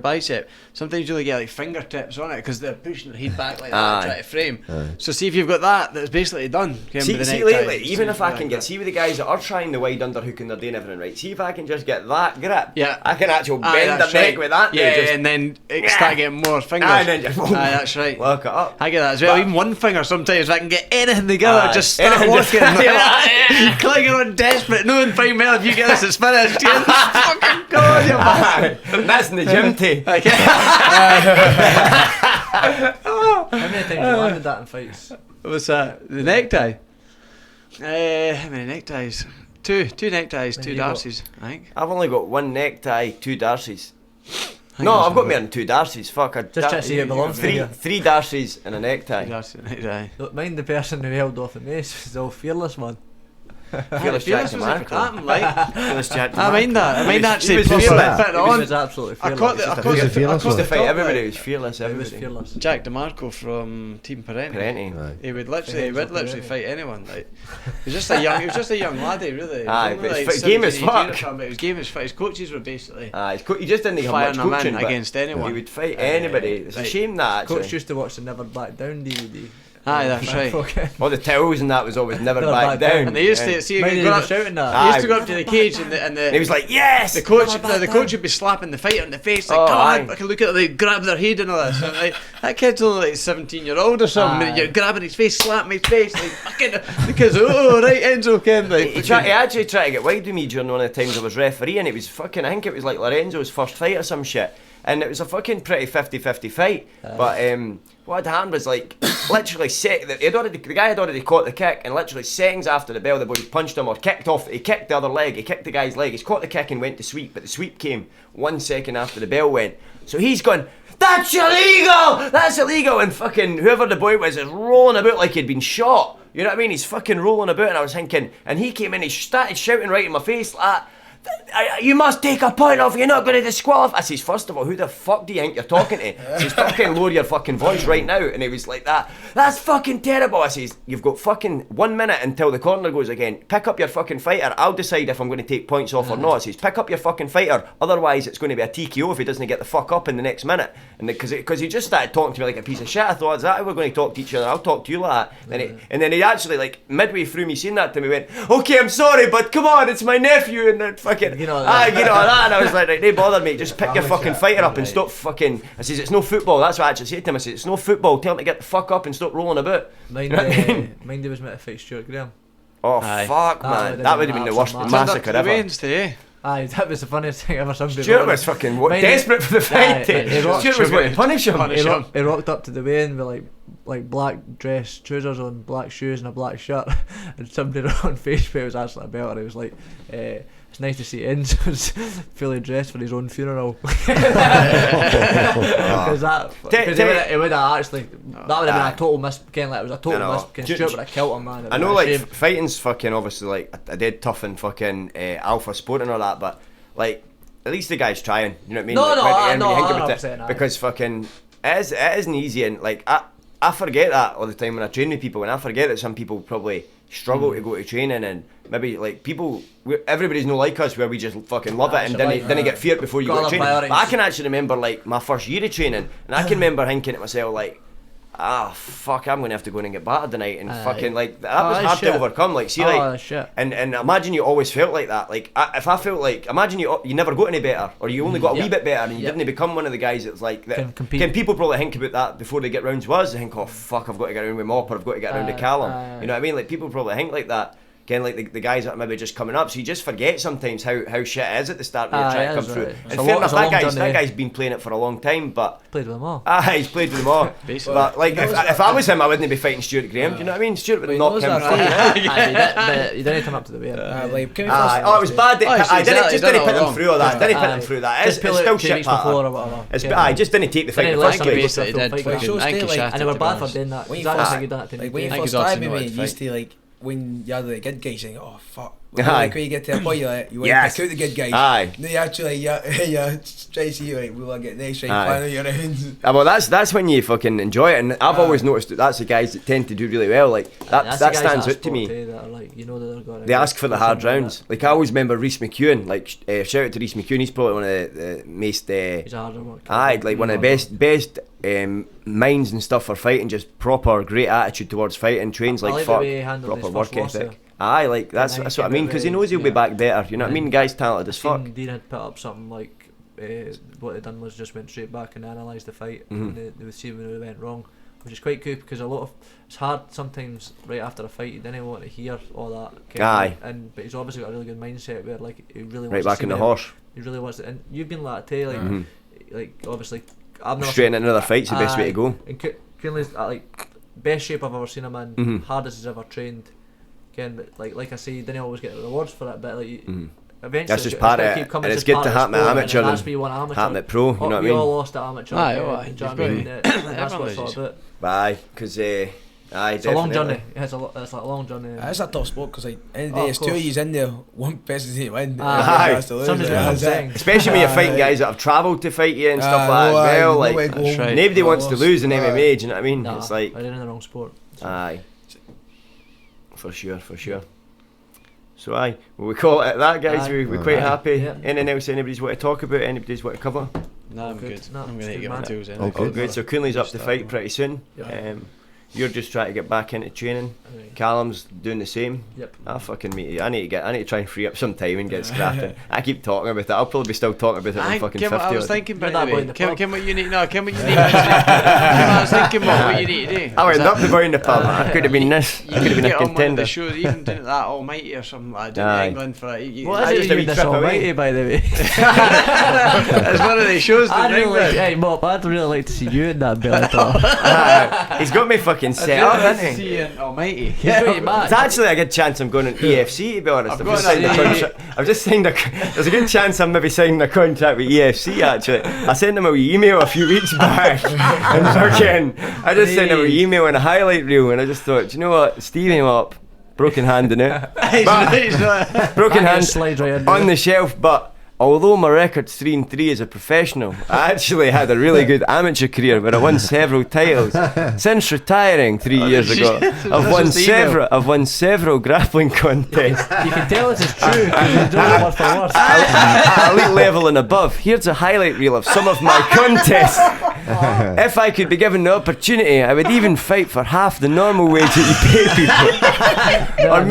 bicep, sometimes you only get like fingertips on it because they're pushing their head back like that Aye. to try to frame. So see if you've got that, that's basically done. See lately, even if I can get, see with the guys that are trying the wide underhook and they're doing everything right, see if I can just get that grip, Yeah. I can actually Aye, bend the that's neck right. with that. Yeah, now, just and then start getting more fingers. Aye, and then just Aye, that's right. work it up. I get that as well. But- even one finger sometimes. If I can get anything together, Aye. just start Anything just- working. Yeah. Clinging on desperate, knowing fine well if you get this, it's finished. You fucking God, you're back. Aye. That's in the gym too. Okay. How many times you landed that in fights? What's that? The necktie? How many neckties? Two neckties, two you got? darcies, I think. I've only got one necktie, two darcies. I No, think I've got that's more than two darcies. Fuck, Just trying to see it belongs to three, you. three darcies and a necktie. Darcy, necktie. Look, mind the person who held off the mace was all fearless, man. Fearless Jack Fearless was like DeMarco. that, like. Fearless Jack I mind that. I mind actually was properly fearless. put it He on. was absolutely I fearless. caught the. I He caught was a the. I fearless caught Used the to fight top, everybody. like, He was fearless. He was Everybody. fearless. Jack DeMarco from Team Parenti. Parenti. He would He literally was fight anyone. Like, he was just a young laddie, really. He was Aye, only but like it's game as 17, 18 or fuck. something, but it was game as fuck. His coaches were basically He just didn't have much firing him coaching in but against anyone. he would fight anybody. It's a right. shame that Coach actually. used to watch the Never Back Down DVD. Aye, that's right. Okay. All the towels and that was always never Never back back down. And they used to see Mind he you, go they up, were shouting that. he used to Aye. go up to the cage and And he was like, yes! the coach, Never back the down. coach would be slapping the fighter in the face like, Oh, come aye. on, I can look at it, they grab their head and all this. And like, that kid's only like 17-year-old or something. Aye. You're grabbing his face, slapping his face, like fucking. The kid's oh right, Enzo Ken, like. He actually tried to get wide with me during one of the times I was referee, and it was fucking, I think it was like Lorenzo's first fight or some shit, and it was a fucking pretty 50-50 fight. But what had happened was like literally the guy had already caught the kick, and literally seconds after the bell the boys punched him or kicked off. He kicked the other leg. He kicked the guy's leg. He's caught the kick and went to sweep, but the sweep came 1 second after the bell went. So he's gone, that's illegal! That's illegal! And fucking whoever the boy was is rolling about like he'd been shot. You know what I mean? He's fucking rolling about, and I was thinking, and he came in, he started shouting right in my face like, you must take a point off, you're not going to disqualify. I says, first of all, who the fuck do you think you're talking to? I says, fucking lower your fucking voice right now. And he was like that. That's fucking terrible. I says, you've got fucking 1 minute until the corner goes again. Pick up your fucking fighter. I'll decide if I'm going to take points off or not. I says, pick up your fucking fighter. Otherwise, it's going to be a TKO if he doesn't get the fuck up in the next minute. And because he just started talking to me like a piece of shit. I thought, is that how we're going to talk to each other? I'll talk to you like that. And then he actually, like, midway through me saying that to me, went, okay, I'm sorry, but come on, it's my nephew. And then fucking, You know that. you know that. And I was like, right, they bother me. Just pick your fucking fighter up and stop fucking. I says, it's no football. That's what I actually said to him. I said, it's no football. Tell him to get the fuck up and stop rolling about. Mind, You know what I mean? mind he was meant to fight Stuart Graham. Oh, Aye. fuck, That man. would've That been would have been the an worst absolute massacre the ever. Wednesday, eh? Aye, that was the funniest thing ever. Somebody Stuart wrote was on- fucking Mind desperate for the fight. he rocked- Stuart was going to punish him. Punish him. He rocked up to the weigh-in with like black dress trousers on, black shoes and a black shirt, and somebody wrote on Facebook, it was actually a belter, it was like, it's nice to see Enzo's fully dressed for his own funeral. Because it would have actually, that would have been a total miss. Ken, like, it was a total miss. Ken Stewart would have killed him, man. I know, like, fighting's fucking obviously like a dead tough and fucking alpha sport and all that, but like at least the guy's trying. You know what I mean? No, like, no, when I you know, think about 100%, because fucking it isn't easy, and like I forget that all the time when I train with people, and I forget that some people probably struggle to go to training, and maybe like people, everybody's no like us where we just fucking love it and then get feared before you go to training. But I can actually remember like my first year of training, and I can remember thinking to myself like, fuck, I'm gonna have to go in and get battered tonight, and fucking like that was hard to overcome. Like, see, like, and imagine you always felt like that. Like, if I felt like, imagine you never got any better, or you only got a wee bit better, and you didn't become one of the guys that's like that. Can people probably think about that before they get round to us? They think, oh fuck, I've got to get around with Mop, or I've got to get around to Calum. You know what I mean? Like, people probably think like that. Again, like the guys that are maybe just coming up, so you just forget sometimes how shit it is at the start when you're trying to come through. And fair enough, that guy's been playing it for a long time, but played with them all. He's played with them all. But like, if I was him, I wouldn't be fighting Stuart Graham. Do you know what I mean? Stuart would knock him But you didn't turn up to the weigh-in. It was bad. I didn't put him through all that. Didn't put him through that. It's still shit pattern. I just didn't take the fight in the first place. And they were bad for doing that. Like when you first started with me, you used to like, when you're the good guys, you think, oh fuck. Like when you get to a point, you want to pick out the good guys. No, you actually, you're trying to see, like, will I get next right plan your rounds. Well, that's when you fucking enjoy it, and I've always noticed that that's the guys that tend to do really well. Like that stands out to me. They ask for the hard rounds. Like I always remember Rhys McEwen. Like shout out to Rhys McEwen. He's probably one of the most. He's a harder worker. Like one of the best minds and stuff for fighting. Just proper great attitude towards fighting. Trains like fuck. Proper work ethic. Like that's what I mean, because he knows he'll be back better. You know what I mean? Guy's talented as fuck. Dean had put up something like what they done was just went straight back and analysed the fight, and they would see when it went wrong, which is quite cool because it's hard sometimes right after a fight you didn't want to hear all that. But he's obviously got a really good mindset where like he really wants right back in the horse. He really wants to, and you've been like too, like obviously I'm not straight into another fight's the best way to go. And Kunle's like best shape I've ever seen him in, hardest he's ever trained. But like I say, you didn't always get the rewards for it, but like eventually that's just part of it, and it's good to happen at amateur and happen at pro. You know what I mean? We all lost at amateur. That's what it's all about. Because it's a long journey. It's like a long journey. It's a tough sport because like end of the day, it's 2 of you in there, one person's to win. Especially when you're fighting guys that have travelled to fight you and stuff like that as well. Like nobody wants to lose in MMA. Do you know what I mean? It's like they're in the wrong sport. For sure. So we call it that, guys. We're quite happy. Anything else anybody's want to talk about? Anybody's want to cover? No, I'm good. I'm going to get my tools in. All good. So Kunle's up to fight pretty soon. You're just trying to get back into training. Callum's doing the same. Fucking me. I need to try and free up some time and get scrapping. I keep talking about it. I'll probably be still talking about it when I'm fucking 50. I was thinking about that. Kim, what you need? No, Kim, what you need? I was thinking what you need to do. I went up the boy in the pub. I could have been this. I could have been a contender. Shows, even doing that Almighty or something like that. In England for it. What is it you this Almighty, by the way? It's one of the shows. Hey, Mop, I'd really like to see you in that Bellator. He's got me fucking set up, hasn't he? Almighty. It's actually a good chance I'm going on EFC, to be honest. I've just signed there's a good chance I'm maybe signing a contract with EFC actually. I sent them a wee email a few weeks back and I just sent them an email and a highlight reel, and I just thought, do you know what, Stevie him up, broken hand in it. Broken hand on the shelf, but although my record's 3-3 as a professional, I actually had a really good amateur career where I won several titles. Since retiring 3 years ago, I've won several grappling contests. You can tell us it's true because you don't know word for word. Elite level and above. Here's a highlight reel of some of my contests. If I could be given the opportunity, I would even fight for half the normal wage that you pay people. Or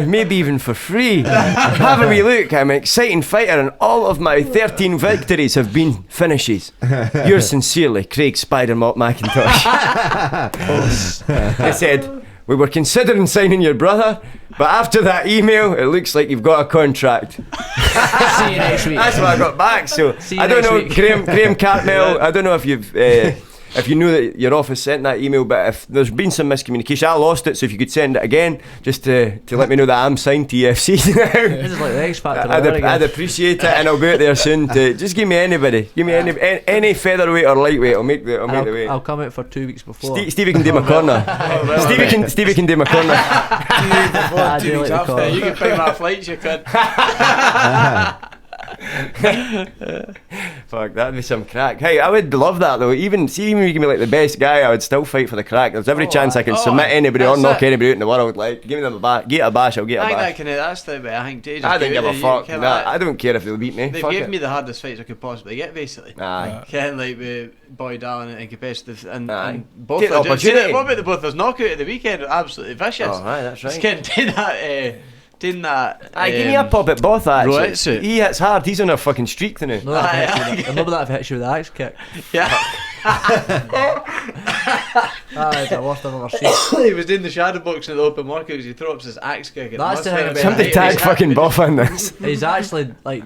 maybe even for free. Have a wee look. I'm an exciting fighter and all of my 13 victories have been finishes. Yours sincerely, Craig Spider McIntosh. They said, we were considering signing your brother, but after that email, it looks like you've got a contract. See you next week. That's what I got back. So I don't know, Graham Cartmel, I don't know if you've if you knew that your office sent that email, but if there's been some miscommunication, I lost it, so if you could send it again, just to let me know that I'm signed to UFC now. This is like the X Factor. I'd appreciate it, and I'll be out there soon. To just give me anybody, any featherweight or lightweight. I'll make the weight. I'll come out for 2 weeks before. Stevie can do my corner. Stevie can do my corner. 2 weeks after. You can pay my flights, you could. Fuck, that'd be some crack. Hey, I would love that though. Even if you give me like the best guy, I would still fight for the crack. There's every chance I can submit anybody or knock anybody out in the world. Like, give me them get a bash, I'll get a bash. That's the way I think. I don't give a fuck. I don't care if they'll beat me. They've given me the hardest fights I could possibly get, basically. Aye. Ken, like with Boyd Allen and competitive, and both. Take the opportunity. What about the both of us knockout at the weekend? Absolutely vicious. Oh, aye, that's right. Ken did that. Give me a pop at both actually. Roetsu. He hits hard. He's on a fucking streak now. I'm not that if it hits you with the axe kick. Yeah. That is the worst I've ever seen. He was doing the shadow boxing at the open market because he threw up his axe kick. That's the thing about Somebody tag fucking Buff on this. He's actually like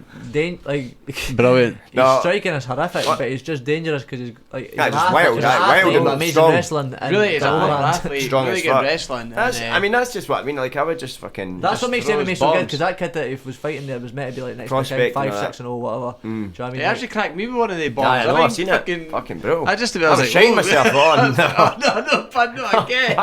brilliant. His striking is horrific, but he's just dangerous because he's like Yeah, just wild, wild and amazing strong. wrestling. And Really, he's a overhand. athlete. Strong really as good fuck. wrestling. That's just what I mean. Like I would just fucking. That's what makes throw MMA his so good, bombs. because that kid that he was fighting there was meant to be like next to Prospect 5, and 6 and all whatever. Do you know what I mean? He actually cracked me with one of the bombs. Yeah, I know, I've seen fucking, it. Fucking bro. I just I was was like, ashamed whoa. myself on. No, again.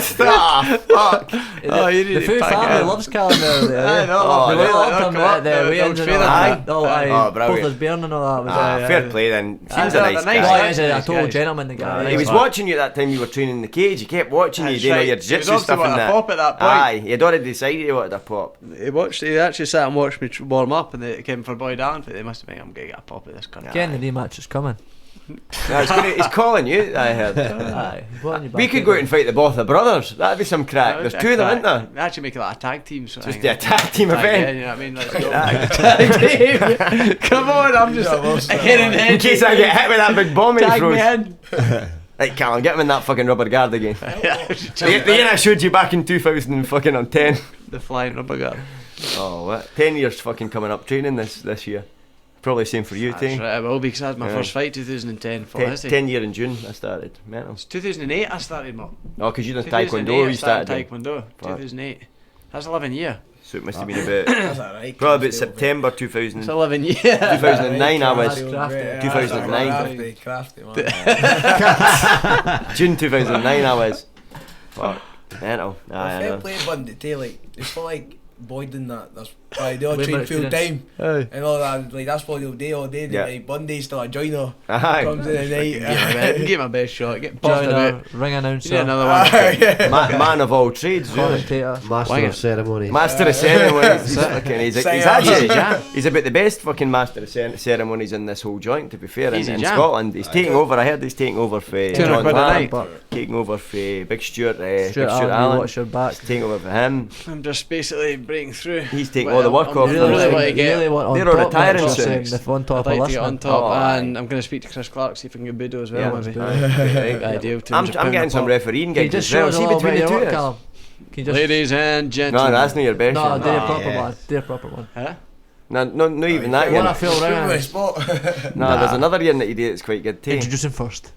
Fuck. You need The to Fu pack family it. loves Calum Murrie. I know. Oh, They they loved him at the weigh-ins and all that. Oh, Both brilliant. his beard and all that. Fair play then. Seems a they're nice nice guy. Well, he's a Nice total guys. gentleman, the guy. He was watching you that time you were training in the cage. He kept watching you That's doing all right. your He was jiu-jitsu obviously stuff and wanting a that. pop at that point. Aye, he had already decided he wanted a pop. He actually sat and watched me warm up, and they came for Boyd Allen. They must have been, I'm going to get a pop at this cunt. Again, the rematch is coming. He's calling you, I heard. Aye, he's wanting you back We could out go out there. and fight the both the brothers. That'd be some crack. There's two of them, isn't there? They actually make it like a tag team. So Just the tag team event. Yeah, you know what I mean? Let's go. Tag team. Come on, I'm just In case I get hit with that big bomb he tag me throws. in. Right, Callum, get him in that fucking rubber guard again. The year I showed you back in 2010. The flying rubber guard. Oh, what? 10 years fucking coming up training this year. Probably same for you, That's too. right, I will be, because that's my Yeah. first fight, 2010. 10 year in June I started. Mental. 2008 I started, Mark. Oh, because you done 2008 taekwondo, I you started. in- taekwondo. Fuck. 2008. That's 11 year. So it must have been about That's alright. probably about September It's 2000, 11 year. 2009 I was. That's crafty. 2009. Crafty, man. June 2009 I was. Fuck. Mental. Aye, I Fair know. play, Bundy, too, like, it's for like Boyd and that, that's probably they all Way train more full experience. time and all that, like that's probably all day, Yeah. like Bundy's still a joiner, Aye. comes in at night. Give my best shot. Get buffed Joiner, about. ring You need announcer, another one. Man of all trades. Yeah. commentator. Master Wang of it. ceremonies. Master of ceremonies. Fucking, he's Singer. actually Easy jam. he's about the best fucking master of ceremonies in this whole joint. To be fair, Easy in jam. Scotland, he's taking over. I heard he's taking over for £200 John a Vann, night. taking over for Big Stuart. Stuart Big Stuart Allen, Allen. watch your back. He's taking over for him. I'm just basically breaking through. He's taking all the work I'm off. really them. want to get. Really want on They're all top, retiring not just soon. saying the on top I'd of like to get listening. on top, Oh, aye. and I'm going to speak to Chris Clark, see if I can get Budo as well. Yeah, maybe. Right. Ideal. I'm £200 getting some a pop. refereeing Can you gigs just as well. show us a See little between bit the of your two work, of us. Callum? Can you just... Ladies and gentlemen. No, that's not your best No, one. do a Oh, proper yeah. one. Do a proper one. Huh? No, even that One I good. feel Give him a right. spot. No, there's another year that you do that's quite good too. Introduce him first.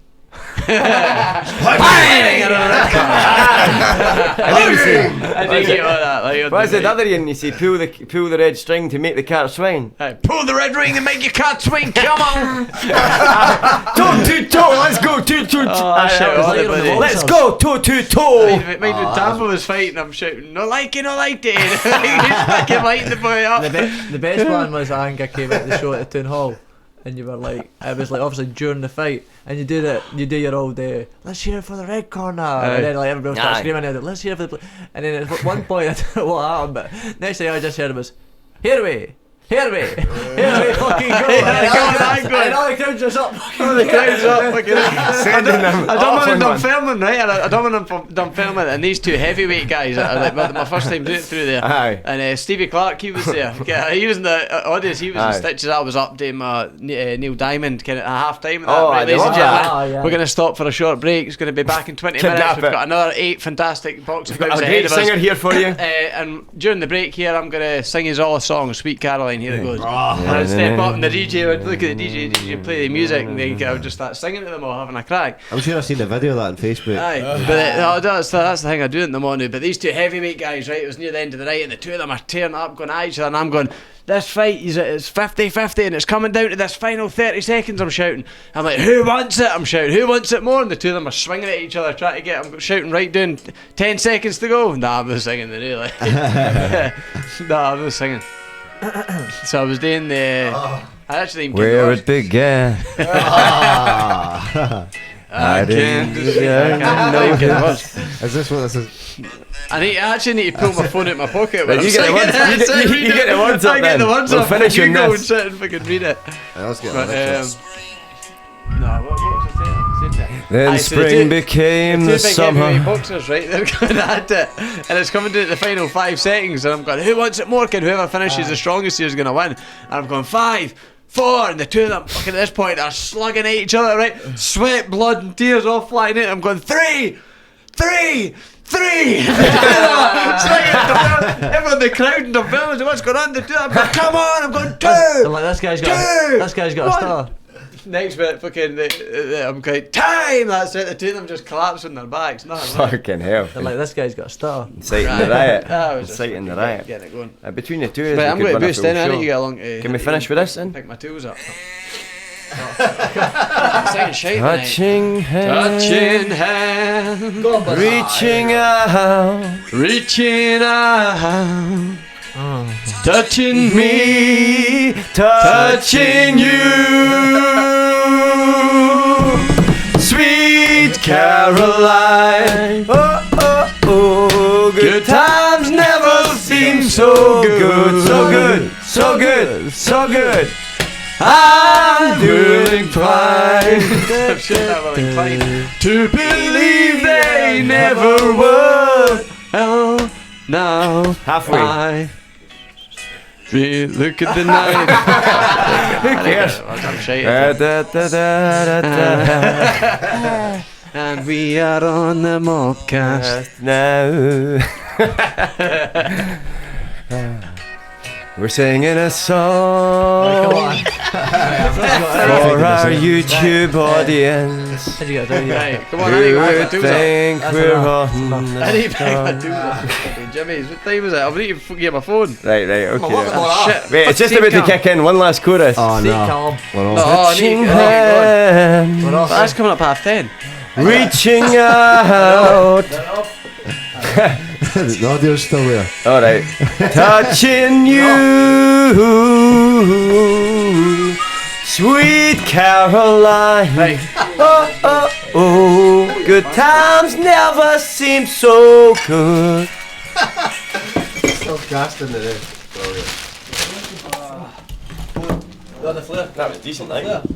I think you want that. Like, What's the other year? And you say pull the red string to make the cat swing. Hey, pull the red ring and make your cat swing. Come on. Toe to toe, let's go toe to Oh, shit, toe. all the buddy. Let's go toe to toe. Maybe Tampa was fighting. I'm shouting, not like it, not like it. He's fucking lighting the boy up. The best one was I think I came at the show at the Town Hall, and you were like, it was like obviously during the fight, and you do your old let's cheer for the red corner, and then like everybody starts Aye. screaming out, let's cheer for the and then at one point I don't know what happened, but next thing I just heard was, here we fucking go. And all the crowd just up. The crowd's up. Sending them I don't off want on to one. filming, right? I don't want to done filming, and these two heavyweight guys are like my first time doing it through there. Aye. And Stevie Clark, he was there. Yeah, he was in the audience. He was Aye. in stitches. I was up doing Neil Diamond kind of at half time. Oh, Right, I ladies love and that. gentlemen, Oh, yeah. we're going to stop for a short break. It's going to be back in 20 Kidnap minutes. We've it. got another 8 fantastic boxing Got bouts a ahead great of us. singer here for you. And during the break here, I'm going to sing us all a song, Sweet Caroline. fine, here it goes. And I'd step up and the DJ would look at the DJ play the music, and then I would just start singing to them or having a crack. I'm sure I've seen the video of that on Facebook. Aye, but that's the thing I do in the morning. But these two heavyweight guys, right, it was near the end of the night, and the two of them are tearing up, going at each other, and I'm going, this fight, it's 50-50, and it's coming down to this final 30 seconds, I'm shouting. I'm like, who wants it? I'm shouting, who wants it more? And the two of them are swinging at each other, trying to get them, shouting right down, 10 seconds to go. Nah, I was singing the really. Nah, I was singing. So I was doing the... I actually didn't Where it began. I can't get the words. Is this what this is? I actually need to pull my phone out my pocket. When You get the words. You get the words up I get then. the words We'll up. finish You on go and this. sit and fucking read it. Let's get But, that. no, what was I saying? Then Aye, so the spring two- became Two the big heavyweight summer. boxers, right? They're going at it, and it's coming to the final 5 seconds, and I'm going, who wants it more? Kid, whoever finishes the strongest here is going to win. And I'm going 5, 4, and the two of them, fucking at this point, are slugging at each other, right? Sweat, blood, and tears all flying out. I'm going 3, 3. Everyone in the crowd and the villains, what's going on? The two, I'm going, come on, I'm going 2. I'm like, this guy's got a One. star. Next minute, fucking, I'm going, time! That's it, the two of them just collapse on their backs. Nothing like Fucking hell. I'm like, this guy's got a star. Inciting the riot. I was just Inciting the fucking riot. getting it going. Between the two of us, Right, I'm we going could to run a boost full in, I need show. to get along to... Can we finish with this then? Pick my tools up. Saying shite Touching hand, Touching hand, reaching out, touching me, touching you, sweet Caroline. Oh, oh, oh, good times never seem so good, so good, so good, so good. I'm willing to believe they never would. Oh, now Halfway. I look at the night. Who cares? I'm shite. Da, da, da, da, da, And we are on the Mopcast. now. We're singing a song Come on. for our YouTube audience. How'd you get it? Right, come on, I Who need to would pick my tools up. think That's we're enough. on I the need to pick my song? tools up. Fucking Jimmy's, what time is it? I need to get my phone. Right, okay. Oh, shit. Wait, it's just about to kick in. One last chorus. Oh See, no. Calum. We're all No, I need Touching to get hand, We're off. That's coming up 10:30. reaching out. the audio's still there. All right. Touching you, sweet Caroline. Right. Oh, oh, oh. Good times never seem so good. Still casting it in. On the flare. That was decent, I think.